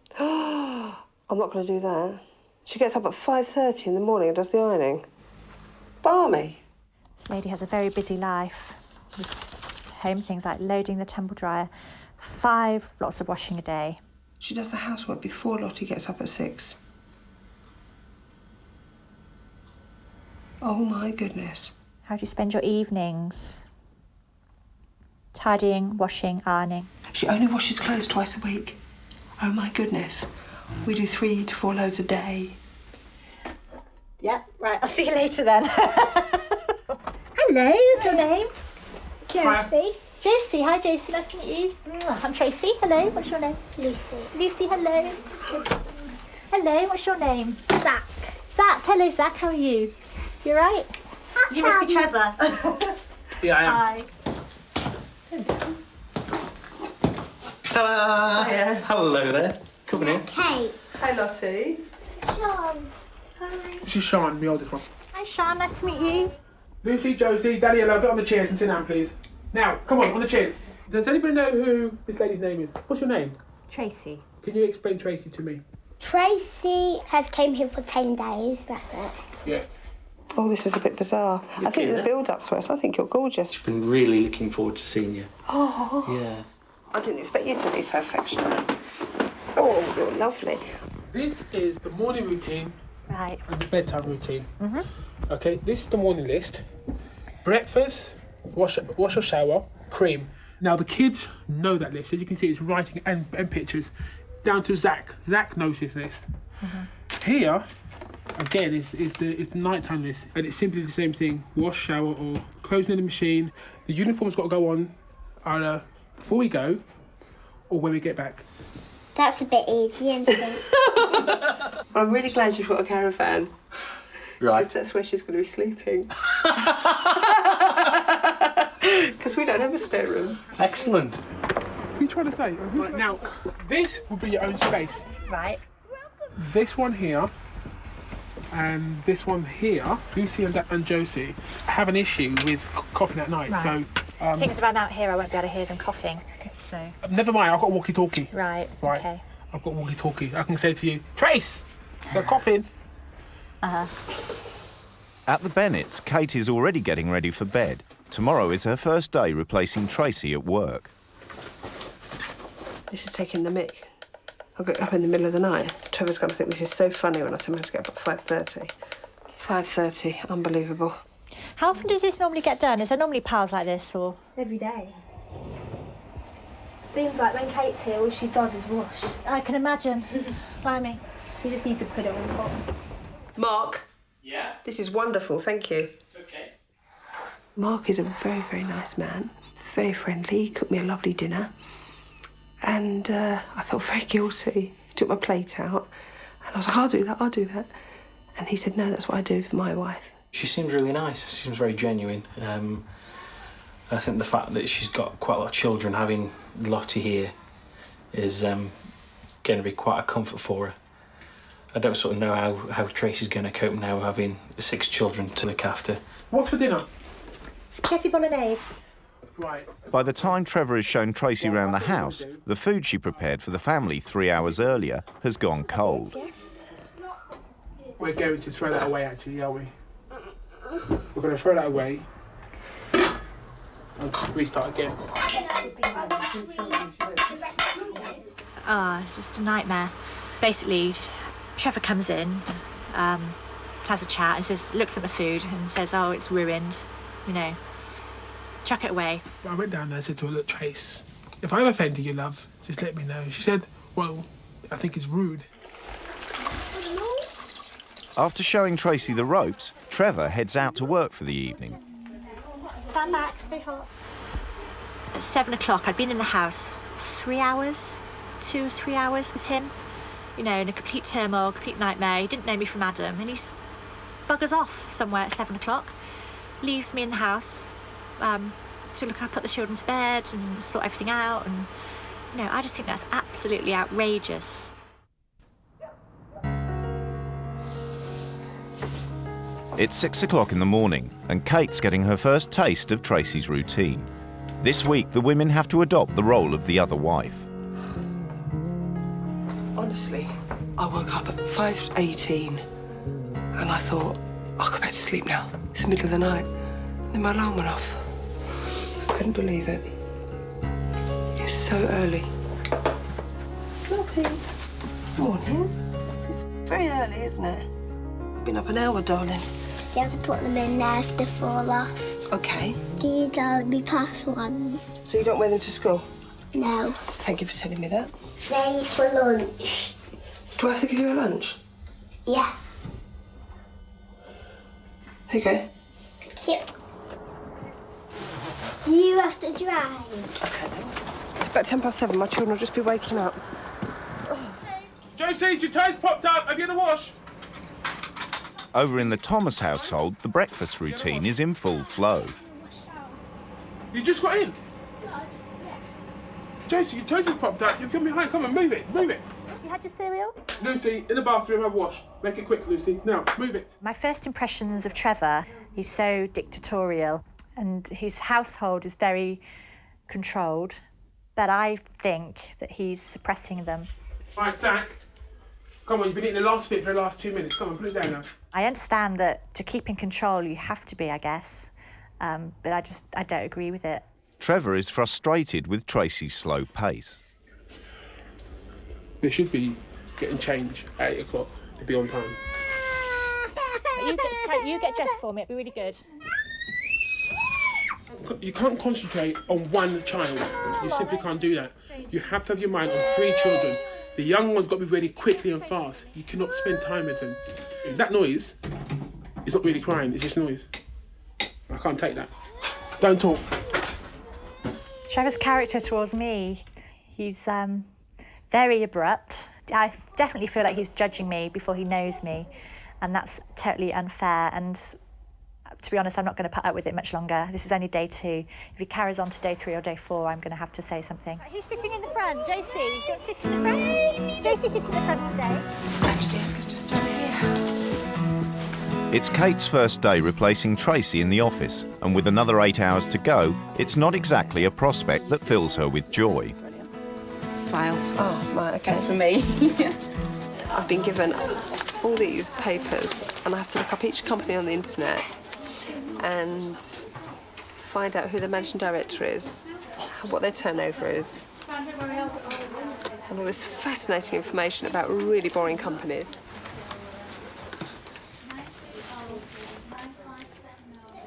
I'm not going to do that. She gets up at 5:30 in the morning and does the ironing. Balmy. This lady has a very busy life with home things like loading the tumble dryer, 5 lots of washing a day. She does the housework before Lottie gets up at 6. Oh my goodness. How do you spend your evenings? Tidying, washing, ironing. She only washes clothes twice a week. Oh my goodness. We do 3 to 4 loads a day. Yeah, right, I'll see you later then. Hello, what's your name? Josie. Josie, hi Josie, nice to meet you. I'm Tracy, hello, what's your name? Lucy. Lucy, hello. Hello, what's your name? Zach. Zach, hello Zach, how are you? You alright? You must be Trevor. Yeah, I am. Hi. Ta-da! Hiya. Hello there. Coming in. Kate. Hi, Lottie. Sean. Hi. This is Sean, the oldest one. Hi Sean, nice to meet you. Lucy, Josie, Daddy, hello, get on the chairs and sit down, please. Now, come on the chairs. Does anybody know who this lady's name is? What's your name? Tracy. Can you explain Tracy to me? Tracy has came here for 10 days, that's it. Yeah. Oh, this is a bit bizarre. I think the build-up's worse. I think you're gorgeous. I've been really looking forward to seeing you. Oh. Yeah. I didn't expect you to be so affectionate. Oh, you're lovely. This is the morning routine. Right. And the bedtime routine. Okay, this is the morning list. Breakfast, wash or shower, cream. Now the kids know that list. As you can see, it's writing and pictures. Down to Zach. Zach knows his list. Here, again, is the nighttime list, and it's simply the same thing: wash, shower, or clothes in the machine. The uniform's got to go on either before we go or when we get back. That's a bit easy, isn't it? I'm really glad you've got a caravan. Right. Because that's where she's going to be sleeping. Because we don't have a spare room. Excellent. What are you trying to say? Right, now, this will be your own space. Right. This one here and this one here, Lucy and Josie, have an issue with coughing at night. Right. So Things about out here, I won't be able to hear them coughing. So. Never mind, I've got a walkie-talkie. Right. Right. Okay. I've got a walkie-talkie. I can say to you, Trace, they're coughing. At the Bennetts, Kate is already getting ready for bed. Tomorrow is her first day replacing Tracy at work. This is taking the mick. I'll get up in the middle of the night. Trevor's going to think this is so funny when I tell him to get up at 5:30. 5:30, unbelievable. How often does this normally get done? Is there normally piles like this, or? Every day. Seems like when Kate's here, all she does is wash. I can imagine. Blimey. You just need to put it on top. Mark. Yeah. This is wonderful, thank you. Okay. Mark is a very, very nice man. Very friendly. He cooked me a lovely dinner. And I felt very guilty. He took my plate out. And I was like, I'll do that. And he said, no, that's what I do for my wife. She seems really nice. She seems very genuine. I think the fact that she's got quite a lot of children, having Lottie here, is going to be quite a comfort for her. I don't sort of know how Tracy's going to cope now having 6 children to look after. What's for dinner? Spaghetti bolognese. Right. By the time Trevor has shown Tracy around the house, the food she prepared for the family 3 hours earlier has gone cold. We're going to throw that away, actually, are we? We're going to throw that away and restart again. Oh, it's just a nightmare. Basically, Trevor comes in, has a chat and looks at the food and says, oh, it's ruined, you know, chuck it away. I went down there and said to her, look, Trace, if I've offended you, love, just let me know. She said, well, I think it's rude. After showing Tracy the ropes, Trevor heads out to work for the evening. Stand back, it's very hot. At 7 o'clock, I'd been in the house 3 hours, 2-3 hours with him. You know, in a complete turmoil, complete nightmare. He didn't know me from Adam, and he's buggers off somewhere at 7 o'clock. Leaves me in the house to look up at the children's bed and sort everything out. And, you know, I just think that's absolutely outrageous. It's 6 o'clock in the morning, and Kate's getting her first taste of Tracy's routine. This week, the women have to adopt the role of the other wife. Honestly, I woke up at 5:18 and I thought, I'll go back to sleep now. It's the middle of the night. Then my alarm went off. I couldn't believe it. It's so early. Lottie. Morning. It's very early, isn't it? I've been up an hour, darling. You have to put them in there if they fall off. OK. These are the past ones. So you don't wear them to school? No. Thank you for telling me that. They're for lunch. Do I have to give you a lunch? Yeah. Okay. Cute. You have to drive. OK then. It's about 7:10. My children will just be waking up. Josie, your toes popped up. Have you had a wash? Over in the Thomas household, the breakfast routine is in full flow. You just got in? Josie, your toes has popped up. You're coming behind. Come on, move it. Move it. You had your cereal? Lucy, in the bathroom, have a wash. Make it quick, Lucy. Now, move it. My first impressions of Trevor, he's so dictatorial and his household is very controlled, but I think that he's suppressing them. Right, Zach. Come on, you've been eating the last bit for the last 2 minutes. Come on, put it down now. I understand that to keep in control, you have to be, I guess, but I don't agree with it. Trevor is frustrated with Tracy's slow pace. They should be getting changed at 8 o'clock to be on time. You get dressed for me, it'd be really good. You can't concentrate on one child. You simply can't do that. You have to have your mind on 3 children. The young one's got to be ready quickly and fast. You cannot spend time with them. That noise is not really crying, it's just noise. I can't take that. Don't talk. Trevor's character towards me, he's very abrupt. I definitely feel like he's judging me before he knows me, and that's totally unfair. And to be honest, I'm not going to put up with it much longer. This is only day 2. If he carries on to day 3 or day 4, I'm going to have to say something. Who's sitting in the front? Josie, don't sit in the front. Josie sits in the front today. Lunch desk is just over here. It's Kate's first day replacing Tracy in the office, and with another 8 hours to go, it's not exactly a prospect that fills her with joy. File. Oh, right, OK. That's for me. I've been given all these papers, and I have to look up each company on the internet and find out who the managing director is, what their turnover is, and all this fascinating information about really boring companies.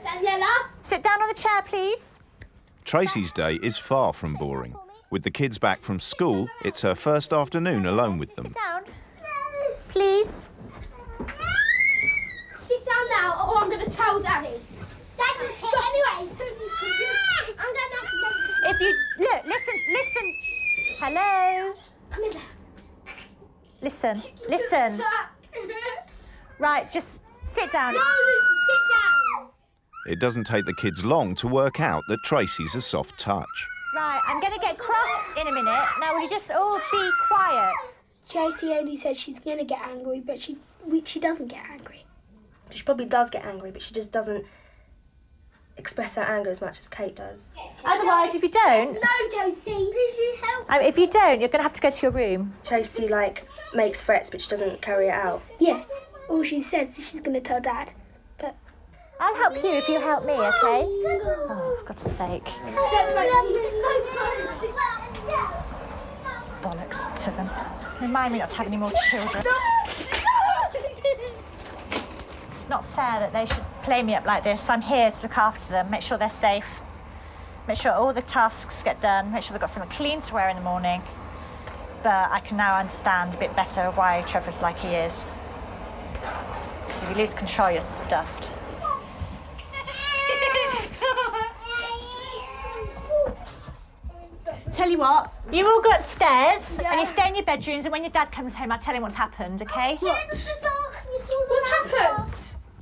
Daniela? Sit down on the chair, please. Tracy's day is far from boring. With the kids back from school, it's her first afternoon alone with them. Sit down, please. Sit down now, or I'm going to tell Daddy. Daddy, stop. Anyways, I'm going to have to... If you... Look, listen. Hello? Come in there. Listen. Right, just sit down. No, Lucy, sit down. It doesn't take the kids long to work out that Tracy's a soft touch. Right, I'm going to get cross in a minute. Now, will you just all be quiet? Tracy only said she's going to get angry, but she doesn't get angry. She probably does get angry, but she just doesn't express her anger as much as Kate does. Otherwise, if you don't... No, Josie, please you help. If you don't, you're going to have to go to your room. Tracy, makes threats, but she doesn't carry it out. Yeah, all she says is she's going to tell Dad. But I'll help you if you help me, okay? Oh, for God's sake. Bollocks to them. Remind me not to have any more children. It's not fair that they should play me up like this. I'm here to look after them, make sure they're safe, make sure all the tasks get done, make sure they've got something clean to wear in the morning. But I can now understand a bit better why Trevor's like he is. Because if you lose control, you're stuffed. Tell you what, you all go upstairs and you stay in your bedrooms, and when your dad comes home, I'll tell him what's happened, okay? What happened?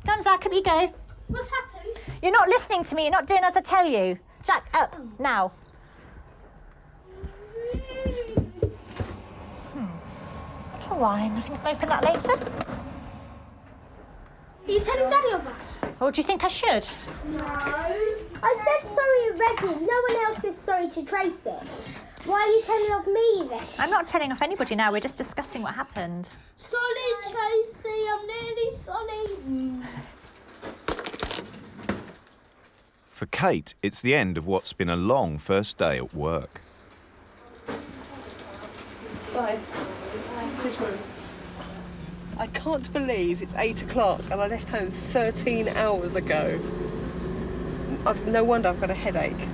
Go on, Zach, up you go. What's happened? You're not listening to me, you're not doing as I tell you. Jack, up, now. Little wine, I think I can open that later. Are you telling Daddy of us? Or do you think I should? No. I said sorry already. No one else is sorry to Tracy. Why are you telling off me then? I'm not telling off anybody now, we're just discussing what happened. Sorry, Tracy. I'm nearly sorry. For Kate, it's the end of what's been a long first day at work. Bye. See you tomorrow. I can't believe it's 8 o'clock and I left home 13 hours ago. No wonder I've got a headache.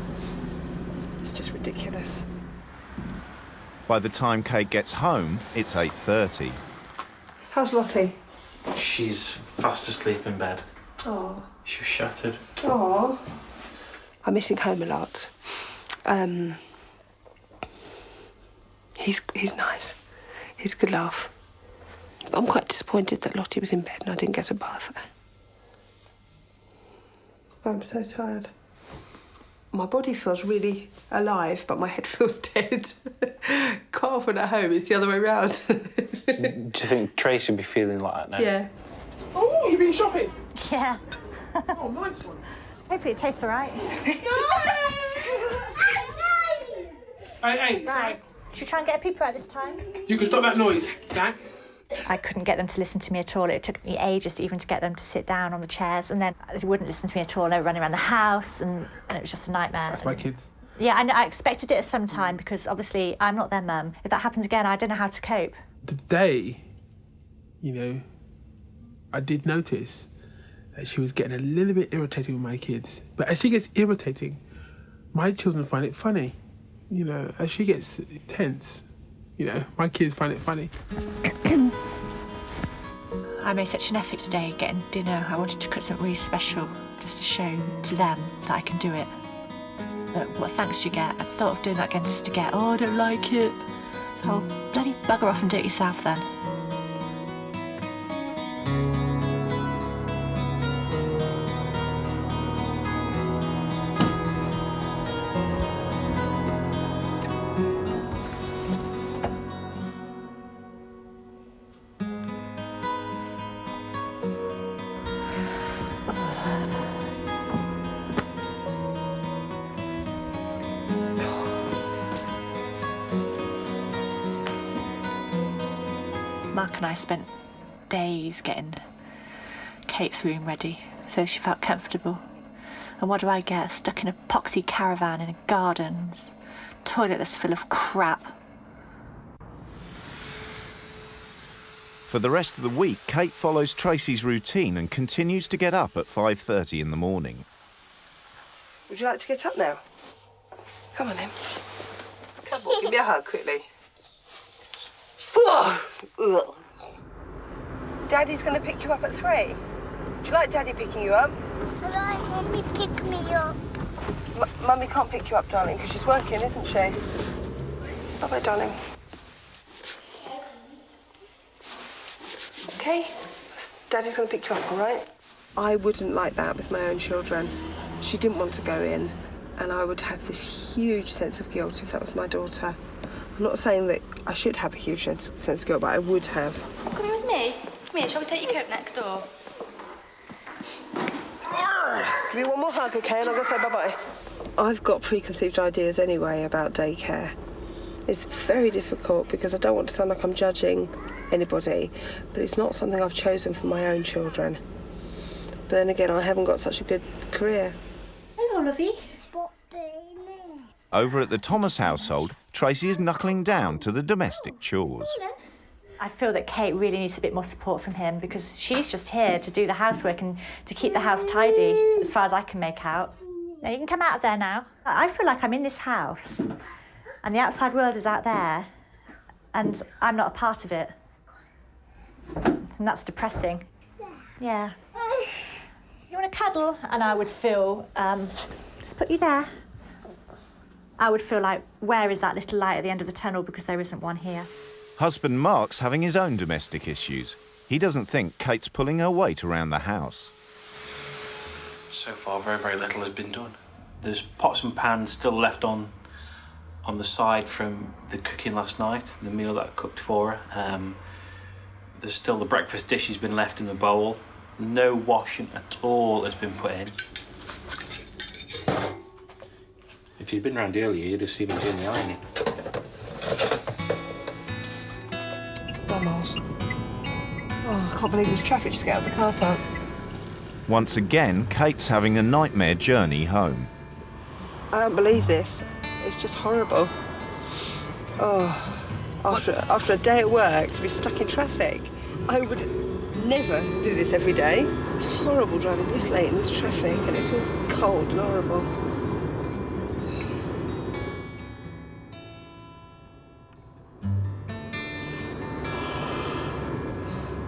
It's just ridiculous. By the time Kate gets home, it's 8:30. How's Lottie? She's fast asleep in bed. Oh. She was shattered. Oh. I'm missing home a lot. He's nice. He's a good laugh. But I'm quite disappointed that Lottie was in bed and I didn't get a bath. I'm so tired. My body feels really alive, but my head feels dead. Quite often at home, it's the other way round. Do you think Trace would be feeling like that now? Yeah. Oh, you've been shopping? Yeah. Oh, nice one. Hopefully it tastes all right. Hey, right. Should we try and get a pooper out this time? You can stop that noise, Zach. I couldn't get them to listen to me at all. It took me ages to even get them to sit down on the chairs, and then they wouldn't listen to me at all. They were running around the house, and it was just a nightmare. That's my kids. Yeah, I expected it at some time because obviously I'm not their mum. If that happens again, I don't know how to cope. Today, I did notice that she was getting a little bit irritated with my kids. But as she gets irritating, my children find it funny. As she gets tense, my kids find it funny. I made such an effort today getting dinner. I wanted to cook something really special just to show to them that I can do it. But what thanks do you get? I thought of doing that again just to get, I don't like it. So bloody bugger off and do it yourself then. Mark and I spent days getting Kate's room ready so she felt comfortable. And what do I get? Stuck in a poxy caravan in a garden. Toilet that's full of crap. For the rest of the week, Kate follows Tracy's routine and continues to get up at 5:30 in the morning. Would you like to get up now? Come on then. Come on, give me a hug quickly. Ugh. Daddy's going to pick you up at 3. Do you like Daddy picking you up? I like Mummy pick me up. Mummy can't pick you up, darling, because she's working, isn't she? Bye-bye, darling. OK? Daddy's going to pick you up, all right? I wouldn't like that with my own children. She didn't want to go in, and I would have this huge sense of guilt if that was my daughter. I'm not saying that I should have a huge sense of guilt, but I would have. Come here with me. Come here, shall we take your coat next door? Give me one more hug, okay, and I'm going to say bye-bye. I've got preconceived ideas anyway about daycare. It's very difficult because I don't want to sound like I'm judging anybody, but it's not something I've chosen for my own children. But then again, I haven't got such a good career. Hello, Lovey. Over at the Thomas household, Tracy is knuckling down to the domestic chores. I feel that Kate really needs a bit more support from him because she's just here to do the housework and to keep the house tidy, as far as I can make out. Now, you can come out of there now. I feel like I'm in this house and the outside world is out there and I'm not a part of it. And that's depressing. Yeah. You want to cuddle? And I would feel, just put you there. I would feel like, where is that little light at the end of the tunnel because there isn't one here. Husband Mark's having his own domestic issues. He doesn't think Kate's pulling her weight around the house. So far, very, very little has been done. There's pots and pans still left on the side from the cooking last night, the meal that I cooked for her. There's still the breakfast dishes been left in the bowl. No washing at all has been put in. If you'd been around earlier, you'd have seen me doing the ironing. Miles. Oh, I can't believe this traffic just get out of the car park. Once again, Kate's having a nightmare journey home. I don't believe this. It's just horrible. Oh, after a day at work, to be stuck in traffic. I would never do this every day. It's horrible driving this late in this traffic, and it's all cold and horrible.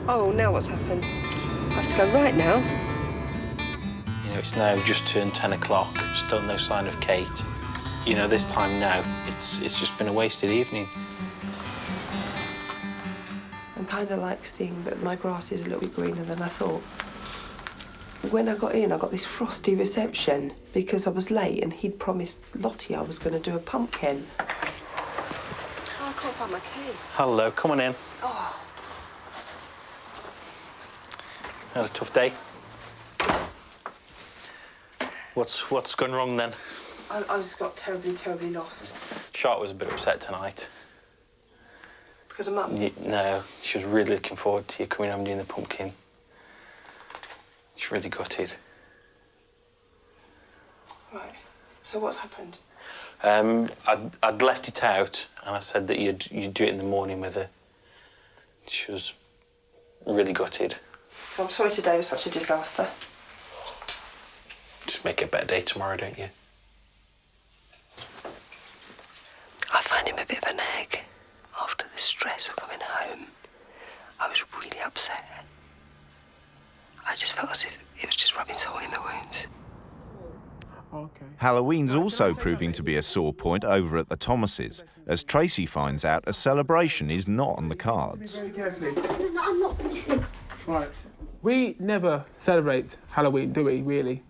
Oh, now what's happened? I have to go right now. You know, it's now just turned 10 o'clock, still no sign of Kate. You know, this time now, it's just been a wasted evening. I'm kind of like seeing that my grass is a little bit greener than I thought. When I got in, I got this frosty reception because I was late and he'd promised Lottie I was going to do a pumpkin. Oh, I can't find my key. Hello, come on in. Oh. Had a tough day. What's gone wrong then? I just got terribly, terribly lost. Charlotte was a bit upset tonight. Because of Mum? No, she was really looking forward to you coming home and doing the pumpkin. She's really gutted. Right. So what's happened? I'd left it out and I said that you'd do it in the morning with her. She was really gutted. I'm sorry today was such a disaster. Just make it a better day tomorrow, don't you? I find him a bit of an egg. After the stress of coming home, I was really upset. I just felt as if it was just rubbing salt in the wounds. Okay. Halloween's also proving to be a sore point over at the Thomases, as Tracy finds out a celebration is not on the cards. Very carefully. No, I'm not listening. Right. We never celebrate Halloween, do we, really?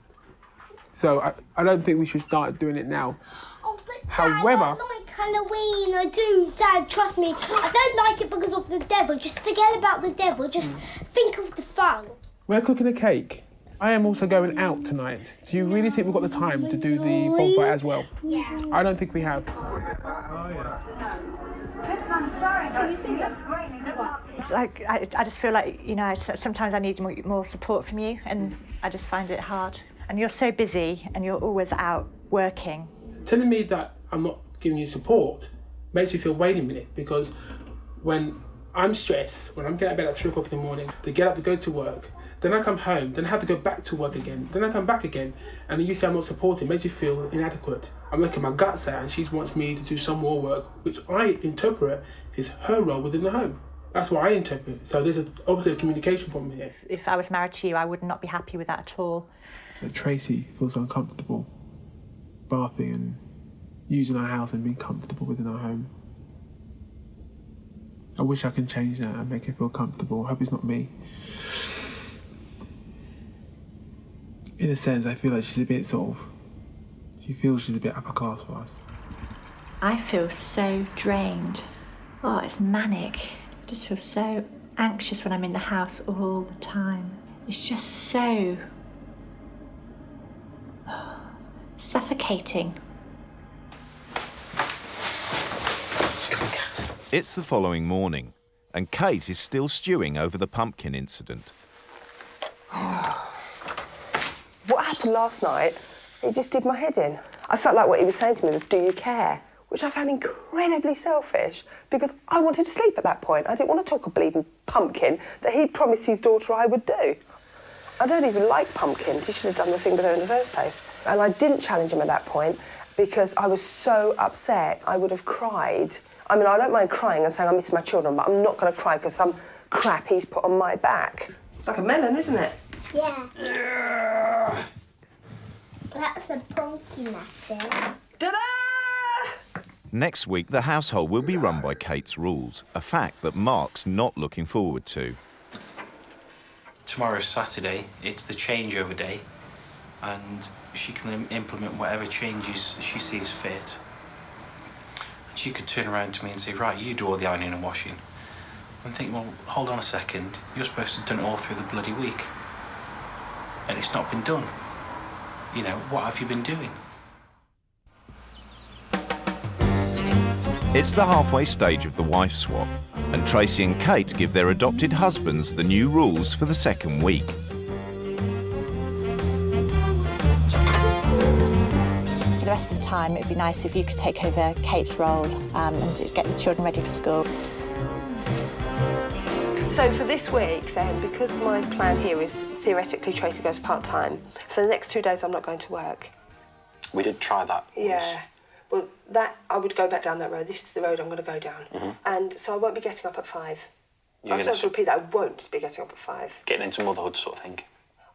So I don't think we should start doing it now. Oh, but Dad, However, I like Halloween. I do, Dad, trust me. I don't like it because of the devil. Just forget about the devil. Just think of the fun. we're cooking a cake. I am also going out tonight. Do you really think we've got the time to do the bonfire as well? Yeah. I don't think we have. I'm sorry, can you sing? That's great. It's like, I just feel like, you know, sometimes I need more support from you and I just find it hard. And you're so busy and you're always out working. Telling me that I'm not giving you support makes you feel, wait a minute, because when I'm stressed, when I'm getting out of bed at 3 o'clock in the morning, to get up to go to work, then I come home, then I have to go back to work again, then I come back again, and then you say I'm not supporting, makes you feel inadequate. I'm working my guts out and she wants me to do some more work, which I interpret is her role within the home. That's what I interpret. So there's obviously a communication problem here. If I was married to you, I would not be happy with that at all. Tracy feels uncomfortable bathing and using our house and being comfortable within our home. I wish I can change that and make her feel comfortable. I hope it's not me. In a sense, I feel like she's a bit she feels she's a bit upper class for us. I feel so drained. Oh, it's manic. I just feel so anxious when I'm in the house all the time. It's just so suffocating. It's the following morning, and Kate is still stewing over the pumpkin incident. What happened last night, it just did my head in. I felt like what he was saying to me was, do you care? Which I found incredibly selfish, because I wanted to sleep at that point. I didn't want to talk a bleeding pumpkin that he promised his daughter I would do. I don't even like pumpkins. He should have done the thing with her in the first place. And I didn't challenge him at that point because I was so upset. I would have cried. I mean, I don't mind crying and saying I miss my children, but I'm not going to cry because some crap he's put on my back. It's like a melon, isn't it? Yeah. That's a pumpkin, that's it. Ta-da! Next week, the household will be run by Kate's rules, a fact that Mark's not looking forward to. Tomorrow's Saturday, it's the changeover day, and she can implement whatever changes she sees fit. And she could turn around to me and say, right, you do all the ironing and washing. And think, well, hold on a second, you're supposed to have done it all through the bloody week. And it's not been done. You know, what have you been doing? It's the halfway stage of the wife swap, and Tracy and Kate give their adopted husbands the new rules for the second week. For the rest of the time, it would be nice if you could take over Kate's role and get the children ready for school. So for this week, then, because my plan here is theoretically Tracy goes part-time, for the next 2 days I'm not going to work. We did try that. Yeah. Well, that I would go back down that road. This is the road I'm going to go down. And so I won't be getting up at 5. I'm sorry to repeat that, I won't be getting up at 5. Getting into motherhood sort of thing.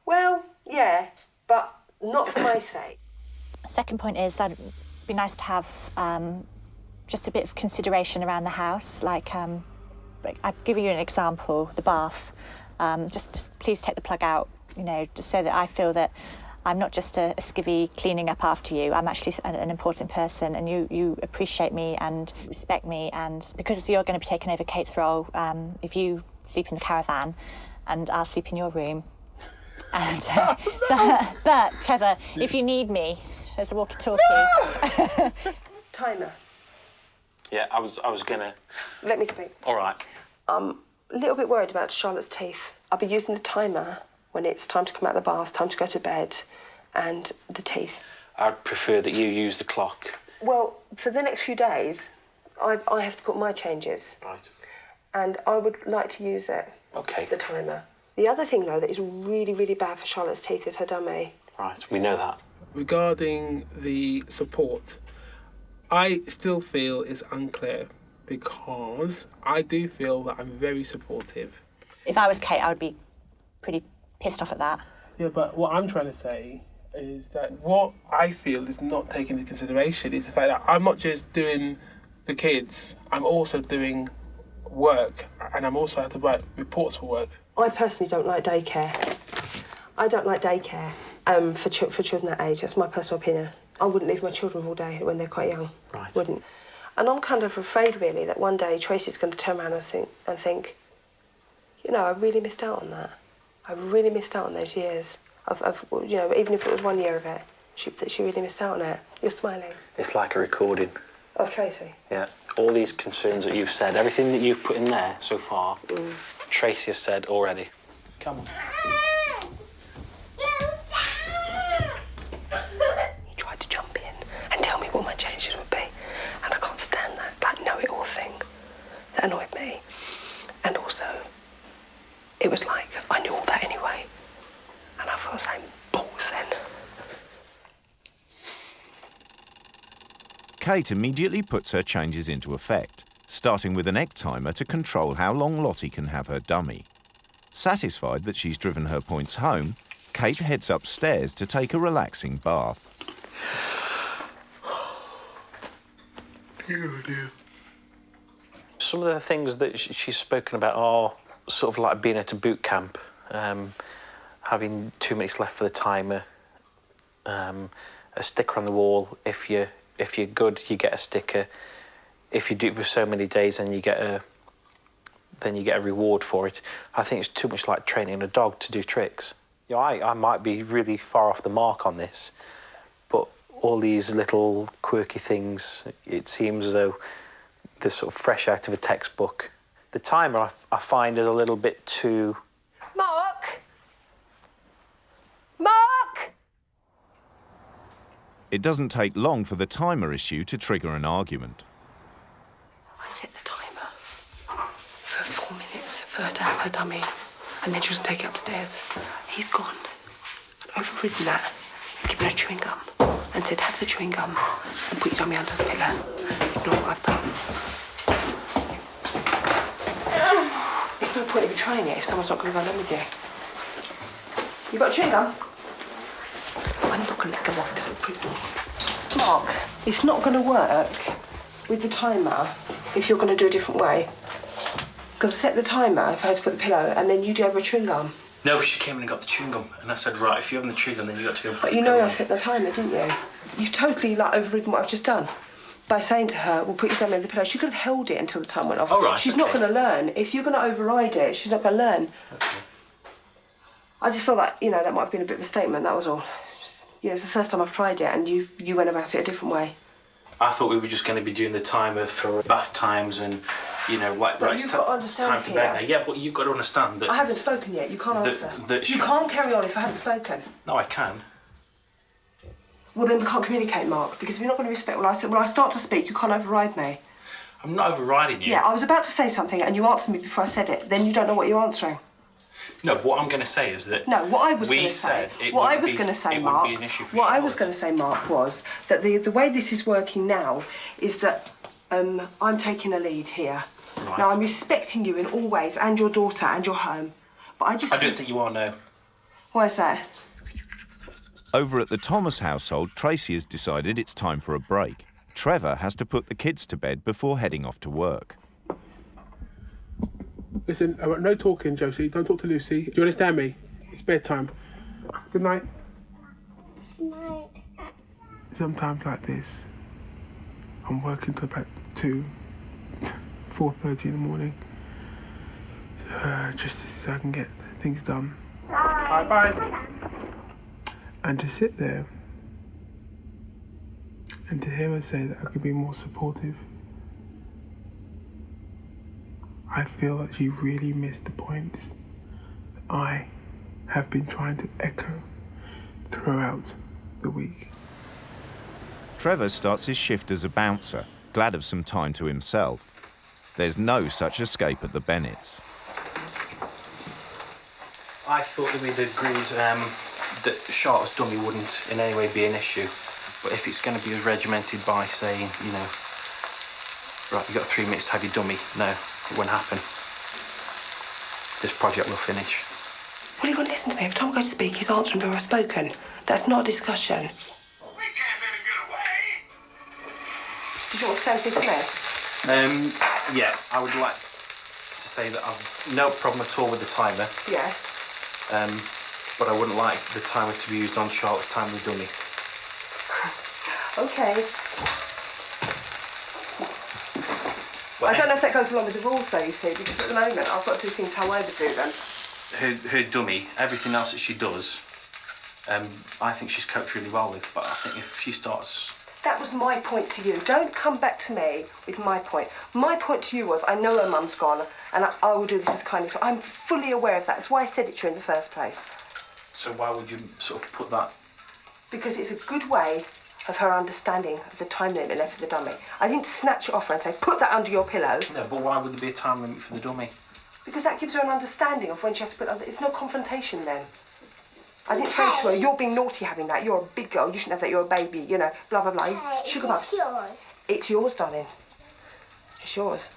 Well, yeah, but not for my sake. Second point is that it'd be nice to have just a bit of consideration around the house. Like, I'll give you an example, the bath. Just please take the plug out, you know, just so that I feel that I'm not just a skivvy cleaning up after you. I'm actually an important person, and you appreciate me and respect me. And because you're going to be taking over Kate's role, if you sleep in the caravan and I'll sleep in your room. And but Trevor, if you need me, there's a walkie-talkie. Timer. Yeah, I was gonna... Let me speak. All right. I'm a little bit worried about Charlotte's teeth. I'll be using the timer when it's time to come out of the bath, time to go to bed, and the teeth. I'd prefer that you use the clock. Well, for the next few days, I have to put my changes. Right. And I would like to use it. Okay. The timer. The other thing, though, that is really, really bad for Charlotte's teeth is her dummy. Right, we know that. Regarding the support, I still feel it's unclear because I do feel that I'm very supportive. If I was Kate, I would be pretty pissed off at that. Yeah, but what I'm trying to say is that what I feel is not taken into consideration is the fact that I'm not just doing the kids, I'm also doing work, and I'm also have to write reports for work. I personally don't like daycare. I don't like daycare for children that age. That's my personal opinion. I wouldn't leave my children all day when they're quite young. Right. Wouldn't. And I'm kind of afraid, really, that one day Tracy's going to turn around and think, you know, I really missed out on that. I really missed out on those years of you know, even if it was 1 year of it, she really missed out on it. You're smiling. It's like a recording. Of Tracy? Yeah. All these concerns that you've said, everything that you've put in there so far, Tracy has said already. Come on. He tried to jump in and tell me what my changes would be, and I can't stand that, like, know-it-all thing. That annoyed me. And also, it was like, I knew all that anyway. And I felt the same balls then. Kate immediately puts her changes into effect, starting with an egg timer to control how long Lottie can have her dummy. Satisfied that she's driven her points home, Kate heads upstairs to take a relaxing bath. Some of the things that she's spoken about are sort of like being at a boot camp, having 2 minutes left for the timer, a sticker on the wall if If you're good, you get a sticker. If you do it for so many days, then you get a reward for it. I think it's too much like training a dog to do tricks. You know, I might be really far off the mark on this, but all these little quirky things, it seems as though they're sort of fresh out of a textbook. The timer I find is a little bit too... Mark! Mark! It doesn't take long for the timer issue to trigger an argument. I set the timer for 4 minutes for her to have her dummy, and then she was going to take it upstairs. He's gone, overridden that, and given her chewing gum, and said, have the chewing gum and put your dummy under the pillow. You know what I've done? There's no point in trying it if someone's not going to go along with you. You got a chewing gum? I'm not going to let go off because it'll prove... Mark, it's not going to work with the timer if you're going to do a different way. Because I set the timer if I had to put the pillow, and then you do over a chewing gum. No, she came in and got the chewing gum, and I said, right, if you have the chewing gum, then you got to go and put But you know I set the timer, didn't you? You've totally, like, overridden what I've just done. By saying to her, we'll put your dummy in the pillow. She could have held it until the time went off. Oh, right, she's not going to learn. If you're going to override it, she's not going to learn. Okay. I just feel like, you know, that might have been a bit of a statement, that was all. Just, you know, it's the first time I've tried it, and you went about it a different way. I thought we were just going to be doing the timer for bath times and, you know, like, But right, you've it's got to understand time to here. bed now. Yeah, but you've got to understand that... I haven't spoken yet. You can't answer. You she- can't carry on if I haven't spoken. No, I can. Well, then we can't communicate, Mark, because if you're not going to respect what I said, when I start to speak, you can't override me. I'm not overriding you. Yeah, I was about to say something and you answered me before I said it. Then you don't know what you're answering. No, what I'm going to say is that... No, what I was going to say... What I was going to say, Mark... Be an issue for what I was going to say, Mark, was that the way this is working now is that I'm taking a lead here. Right. Now, I'm respecting you in all ways, and your daughter, and your home. But I just... I don't think you are, no. Why is that? Over at the Thomas household, Tracy has decided it's time for a break. Trevor has to put the kids to bed before heading off to work. Listen, no talking, Josie. Don't talk to Lucy. Do you understand me? It's bedtime. Good night. Good night. Sometimes like this, I'm working till about 4:30 in the morning. Just so I can get things done. Bye. And to sit there and to hear her say that I could be more supportive, I feel that she really missed the points that I have been trying to echo throughout the week. Trevor starts his shift as a bouncer, glad of some time to himself. There's no such escape at the Bennetts. I thought that we'd agreed that Charlotte's dummy wouldn't in any way be an issue. But if it's going to be as regimented by saying, you know, right, you've got 3 minutes to have your dummy, no, it won't happen. This project will finish. Well, he won't listen to me. Every time I go to speak, he's answering before I've spoken. That's not a discussion. Did you want to say anything to me? Yeah, I would like to say that I've no problem at all with the timer. Yeah. But I wouldn't like the timer to be used on Charlotte's time with dummy. Okay. I don't know if that goes along with the rules, though, you see, because at the moment I've got to do things how I would do them. Her dummy, everything else that she does, I think she's coped really well with, but I think if she starts... That was my point to you. Don't come back to me with my point. My point to you was, I know her mum's gone, and I will do this as kindness. I'm fully aware of that. That's why I said it to you in the first place. So why would you sort of put that... Because it's a good way of her understanding of the time limit left for the dummy. I didn't snatch it off her and say, put that under your pillow. No, but why would there be a time limit for the dummy? Because that gives her an understanding of when she has to put it under. It's no confrontation then. I didn't say to her, you're being naughty having that, you're a big girl, you shouldn't have that, you're a baby, you know, blah, blah, blah. Hey, Sugar mum. it's yours. It's yours, darling. It's yours.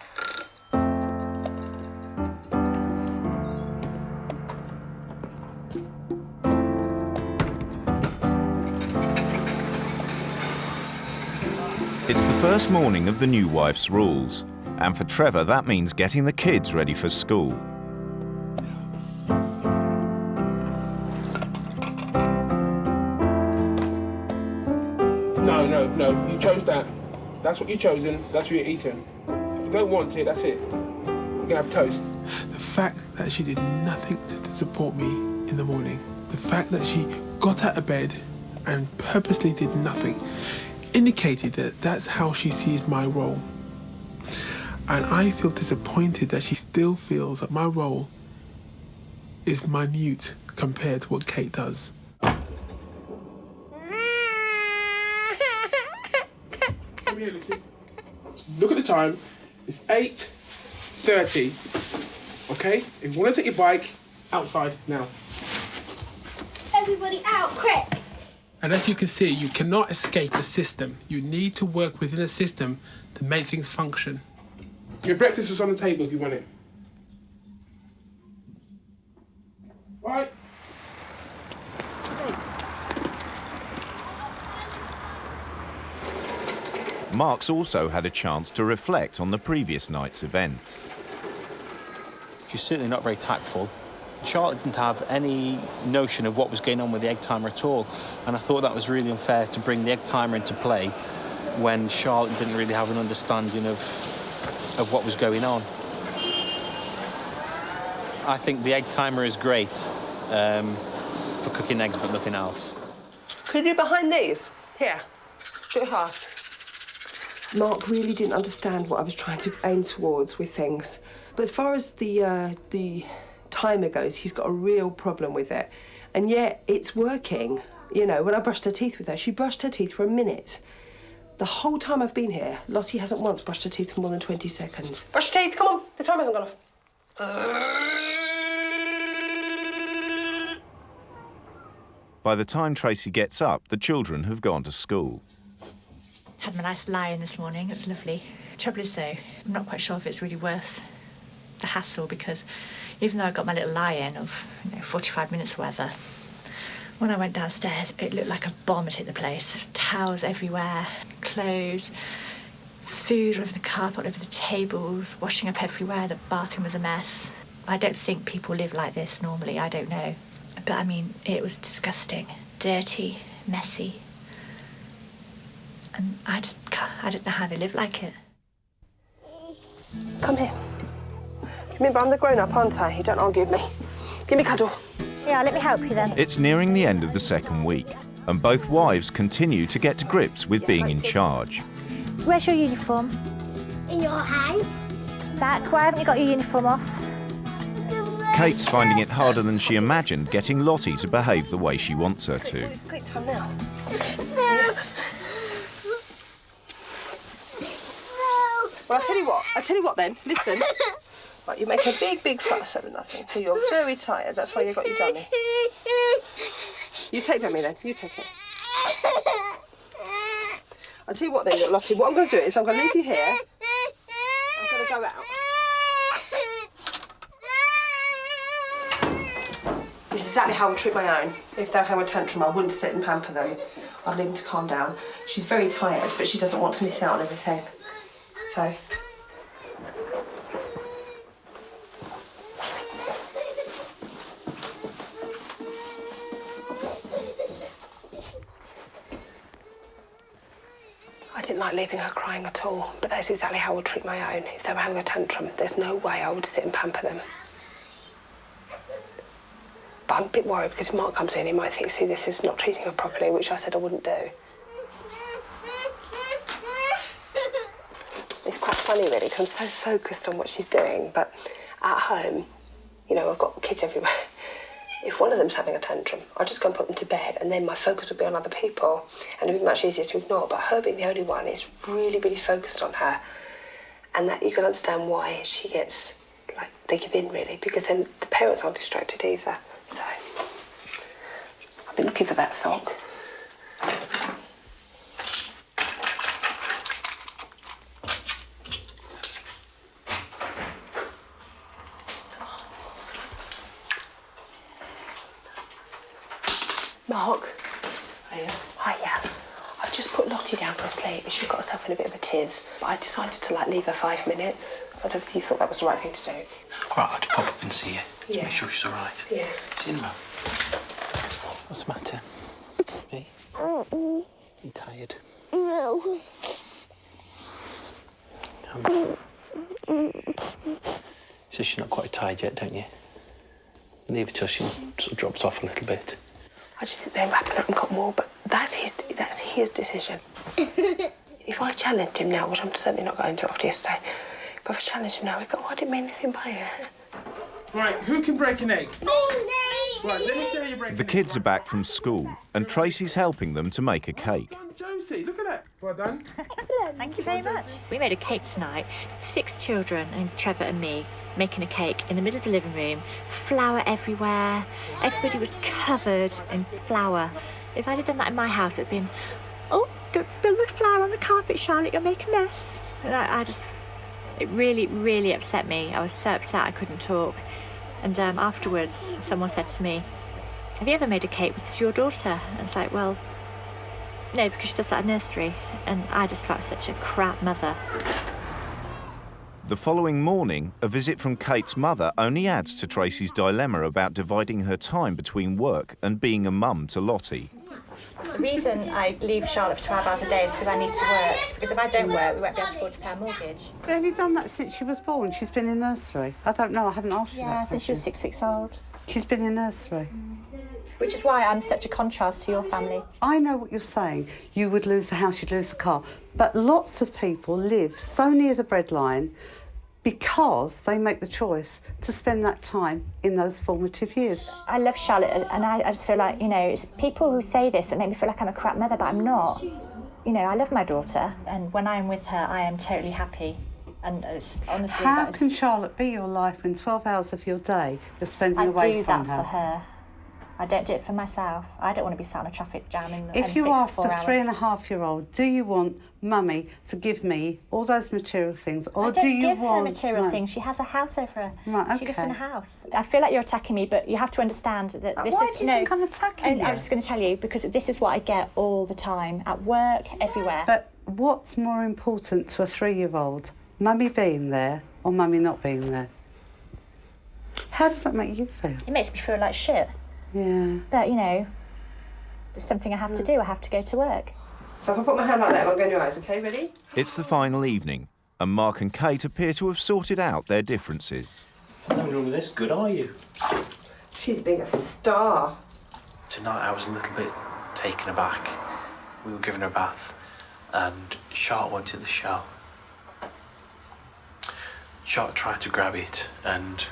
It's the first morning of the new wife's rules, and for Trevor that means getting the kids ready for school. No, No, you chose that. That's what you've chosen, that's what you're eating. If you don't want it, that's it. You're gonna have toast. The fact that she did nothing to support me in the morning, the fact that she got out of bed and purposely did nothing, indicated that that's how she sees my role. And I feel disappointed that she still feels that my role is minute compared to what Kate does. Come here, Lucy. Look at the time. It's 8:30. Okay? If you want to take your bike, outside now. Everybody out, quick! And as you can see, you cannot escape the system. You need to work within a system to make things function. Your breakfast is on the table if you want it. Right. Mark's also had a chance to reflect on the previous night's events. She's certainly not very tactful. Charlotte didn't have any notion of what was going on with the egg timer at all, and I thought that was really unfair to bring the egg timer into play when Charlotte didn't really have an understanding of what was going on. I think the egg timer is great for cooking eggs, but nothing else. Could you do behind these? Here, do it fast. Mark really didn't understand what I was trying to aim towards with things. But as far as the timer goes, he's got a real problem with it. And yet, it's working. You know, when I brushed her teeth with her, she brushed her teeth for a minute. The whole time I've been here, Lottie hasn't once brushed her teeth for more than 20 seconds. Brush your teeth, come on. The timer hasn't gone off. By the time Tracy gets up, the children have gone to school. Had my nice lie-in this morning. It was lovely. Trouble is, though, I'm not quite sure if it's really worth the hassle, because even though I got my little lie-in of 45 minutes or whatever, when I went downstairs, it looked like a bomb had hit the place. Towels everywhere, clothes, food all over the carpet, all over the tables, washing up everywhere. The bathroom was a mess. I don't think people live like this normally. I don't know. But, I mean, it was disgusting. Dirty, messy. And I don't know how they live like it. Come here. Remember, I'm the grown-up, aren't I? You don't argue with me. Give me a cuddle. Yeah, let me help you then. It's nearing the end of the second week, and both wives continue to get to grips with being in charge. Where's your uniform? In your hands. Zach, why haven't you got your uniform off? Kate's finding it harder than she imagined getting Lottie to behave the way she wants her to. It's sleep time now. Well, I'll tell you what then. Listen. Right, you make a big fuss over nothing. So you're very tired. That's why you got your dummy. You take dummy then. You take it. I'll tell you what then, Lottie. What I'm going to do is I'm going to leave you here. I'm going to go out. This is exactly how I would treat my own. If they were having a tantrum, I wouldn't sit and pamper them. I'd leave them to calm down. She's very tired, but she doesn't want to miss out on everything. So... I didn't like leaving her crying at all, but that's exactly how I would treat my own. If they were having a tantrum, there's no way I would sit and pamper them. But I'm a bit worried because if Mark comes in, he might think, see, this is not treating her properly, which I said I wouldn't do. It's quite funny, really, because I'm so focused on what she's doing, but at home, you know, I've got kids everywhere. If one of them's having a tantrum, I'll just go and put them to bed, and then my focus will be on other people, and it'll be much easier to ignore. But her being the only one is really, really focused on her, and that you can understand why she gets, like, they give in, really, because then the parents aren't distracted either. So, I've been looking for that sock. Mark. Hiya. I've just put Lottie down for a sleep and she got herself in a bit of a tiz. But I decided to, like, leave her 5 minutes. I don't know if you thought that was the right thing to do. All right, I'll just pop up and see her. Yeah. Make sure she's all right. Yeah. See you in a moment. What's the matter? Me? You tired? No. So she's not quite tired yet, don't you? Leave her till she sort of drops off a little bit. I just think they're wrapping up and got more, but that's his decision. If I challenged him now, which I'm certainly not going to after yesterday, but if I challenged him now, he'd go, oh, I didn't mean anything by it. Right, who can break an egg? Right, let me see how you break The kids are back from school and Tracy's helping them to make a cake. Josie, look at that. Well done. Excellent. Thank you very much. We made a cake tonight. 6 children, and Trevor and me, making a cake in the middle of the living room. Flour everywhere. Everybody was covered in flour. If I'd have done that in my house, it'd been, oh, don't spill the flour on the carpet, Charlotte, you'll make a mess. And I just, it really, really upset me. I was so upset I couldn't talk. And afterwards, someone said to me, have you ever made a cake with your daughter? And it's like, well, no, because she does that at nursery. And I just felt such a crap mother. The following morning, a visit from Kate's mother only adds to Tracy's dilemma about dividing her time between work and being a mum to Lottie. The reason I leave Charlotte for 12 hours a day is because I need to work. Because if I don't work, we won't be able to afford to pay our mortgage. But have you done that since she was born? She's been in nursery. I don't know, I haven't asked you that. Yeah, since she was 6 weeks old. She's been in nursery. Which is why I'm such a contrast to your family. I know what you're saying. You would lose the house, you'd lose the car. But lots of people live so near the breadline because they make the choice to spend that time in those formative years. I love Charlotte, and I just feel like, you know, it's people who say this that make me feel like I'm a crap mother, but I'm not. You know, I love my daughter, and when I'm with her, I am totally happy. And it's, honestly, how can Charlotte be your life when 12 hours of your day you're spending away from her? I do that for her. I don't do it for myself. I don't want to be sat in a traffic jam in If you M6 ask for the 4 hours. 3.5-year-old, do you want Mummy to give me all those material things, or I don't do you give want her material no. things. She has a house over her. Right, She lives in a okay. house. I feel like you're attacking me, but you have to understand that this Why is. do you think I'm attacking you? I'm just going to tell you because this is what I get all the time at work, everywhere. But what's more important to a 3-year-old? Mummy being there or Mummy not being there? How does that make you feel? It makes me feel like shit. Yeah. But, you know, there's something I have to do. I have to go to work. So if I put my hand like that, I'm going to your eyes, OK? Ready? It's the final evening, and Mark and Kate appear to have sorted out their differences. Not really this good, are you? She's being a star. Tonight I was a little bit taken aback. We were giving her a bath, and Charlotte wanted the shower. Charlotte tried to grab it, and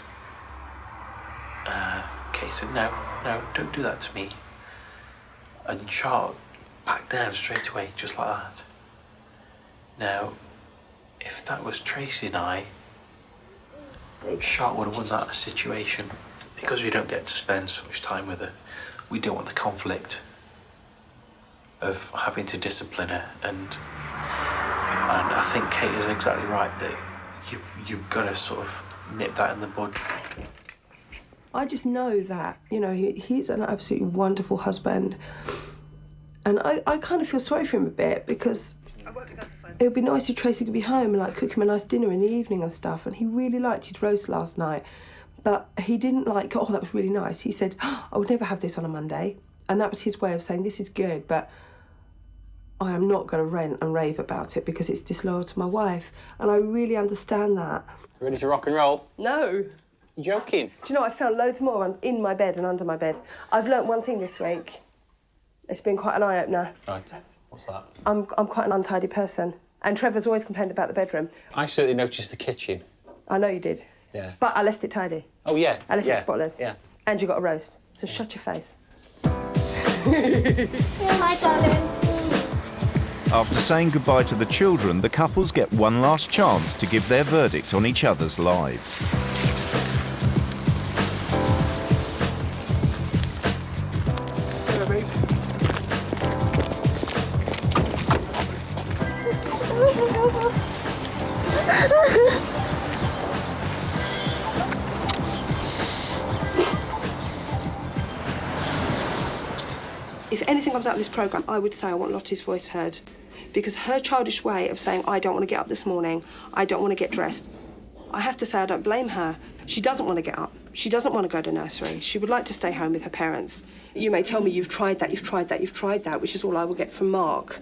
Kate said, no, don't do that to me. And Charlotte backed down straight away, just like that. Now, if that was Tracy and I, Charlotte would have won that situation. Because we don't get to spend so much time with her, we don't want the conflict of having to discipline her. And I think Kate is exactly right that you've got to sort of nip that in the bud. I just know that, you know, he's an absolutely wonderful husband. And I kind of feel sorry for him a bit because it would be nice if Tracy could be home and like cook him a nice dinner in the evening and stuff. And he really liked his roast last night. But he didn't like, oh, that was really nice. He said, oh, I would never have this on a Monday. And that was his way of saying, this is good, but I am not going to rant and rave about it because it's disloyal to my wife. And I really understand that. Ready to rock and roll? No. You joking? Do you know, I found loads more in my bed and under my bed. I've learnt one thing this week. It's been quite an eye-opener. Right. What's that? I'm quite an untidy person. And Trevor's always complained about the bedroom. I certainly noticed the kitchen. I know you did. Yeah. But I left it tidy. Oh, yeah. I left yeah. it spotless. Yeah. And you got a roast. So shut your face. Hi, darling. After saying goodbye to the children, the couples get one last chance to give their verdict on each other's lives. Hello, babes. If anything comes out of this programme, I would say I want Lottie's voice heard. Because her childish way of saying, I don't want to get up this morning, I don't want to get dressed, I have to say I don't blame her. She doesn't want to get up. She doesn't want to go to nursery. She would like to stay home with her parents. You may tell me you've tried that, you've tried that, you've tried that, which is all I will get from Mark.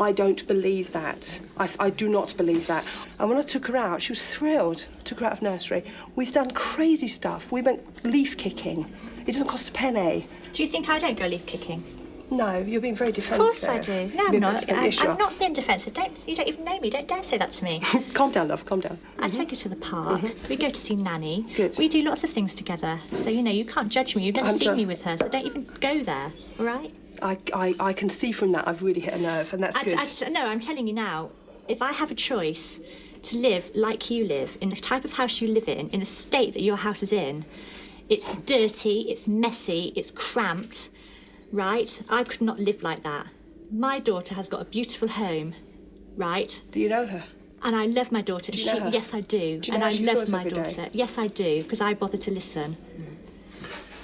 I don't believe that. I do not believe that. And when I took her out, she was thrilled. Took her out of nursery. We've done crazy stuff. We went leaf kicking. It doesn't cost a penny. Do you think I don't go leaf kicking? No, you're being very Of defensive. course I do. No, I'm not. Sure. I'm not being defensive. You don't even know me. Don't dare say that to me. Calm down, love. Calm down. I take her to the park. We go to see Nanny. Good. We do lots of things together. So, you know, you can't judge me. You've never seen me with her, so don't even go there, all right? I can see from that I've really hit a nerve, and that's good. No, I'm telling you now, if I have a choice to live like you live, in the type of house you live in the state that your house is in, it's dirty, it's messy, it's cramped, right? I could not live like that. My daughter has got a beautiful home, right? Do you know her? And I love my daughter. Do you know her? Yes, I do. Do you know and how I she love feels my every day? daughter. Yes, I do, because I bother to listen.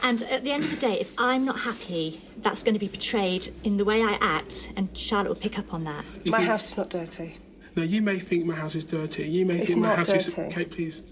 And at the end of the day, if I'm not happy, that's going to be portrayed in the way I act, and Charlotte will pick up on that. My house is not dirty. No, you may think my house is dirty. You may think my house is... Kate, please.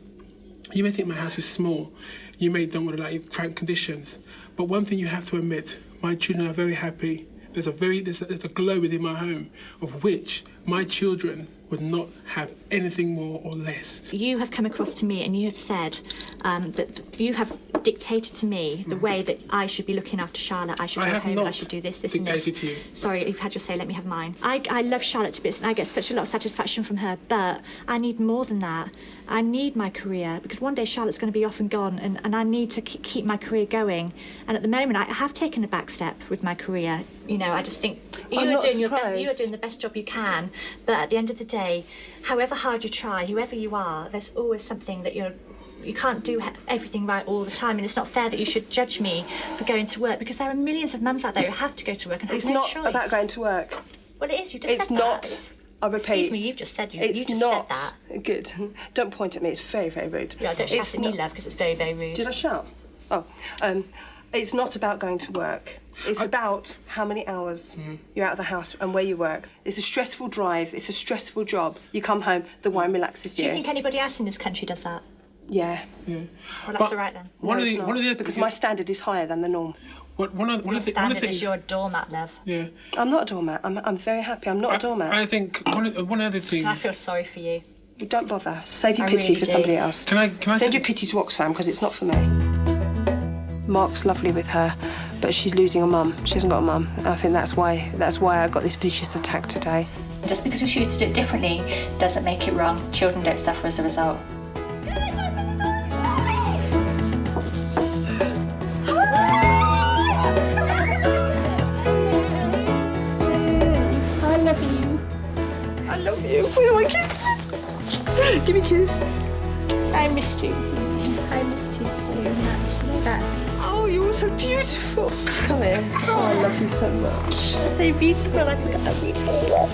You may think my house is small. You may don't want to like cramped conditions. But one thing you have to admit, my children are very happy. There's a glow within my home of which my children would not have anything more or less. You have come across to me and you have said that you have dictated to me the way that I should be looking after Charlotte. I should go home and I should do this, and this. Dictated to you. Sorry, you've had your say, let me have mine. I love Charlotte to bits and I get such a lot of satisfaction from her, but I need more than that. I need my career, because one day Charlotte's going to be off and gone, and I need to keep my career going. And at the moment, I have taken a back step with my career. You know, I just think you are doing the best job you can, but at the end of the day, however hard you try, whoever you are, there's always something that you can't do everything right all the time, and it's not fair that you should judge me for going to work, because there are millions of mums out there who have to go to work and have no choice. It's not about going to work. Well, it is. You just said that. It's not. I repeat. Excuse me, you've just said you just said that. Good. Don't point at me. It's very, very rude. Yeah, don't shout at me, love, because it's very, very rude. Did I shout? Oh, it's not about going to work. It's about how many hours you're out of the house and where you work. It's a stressful drive. It's a stressful job. You come home, the wine relaxes you. Do you think anybody else in this country does that? Yeah. Well, that's all right then. One of the because my standard is higher than the norm. Your standard is you're a doormat, love. Yeah. I'm not a doormat. I'm very happy. I'm not a doormat. I think one of the things. I feel sorry for you. Don't bother. Save your I pity really for do. somebody else. Can I send your pity to Oxfam, because it's not for me. Mark's lovely with her, but she's losing a mum. She hasn't got a mum. I think that's why I got this vicious attack today. Just because we choose to do it differently doesn't make it wrong. Children don't suffer as a result. I love you. I love you. Where's my kisses? Give me a kiss. I missed you. I missed you so much. You know that? Oh, you're so beautiful. Come here. Oh, I love you so much. You're so beautiful. I forgot how beautiful you are.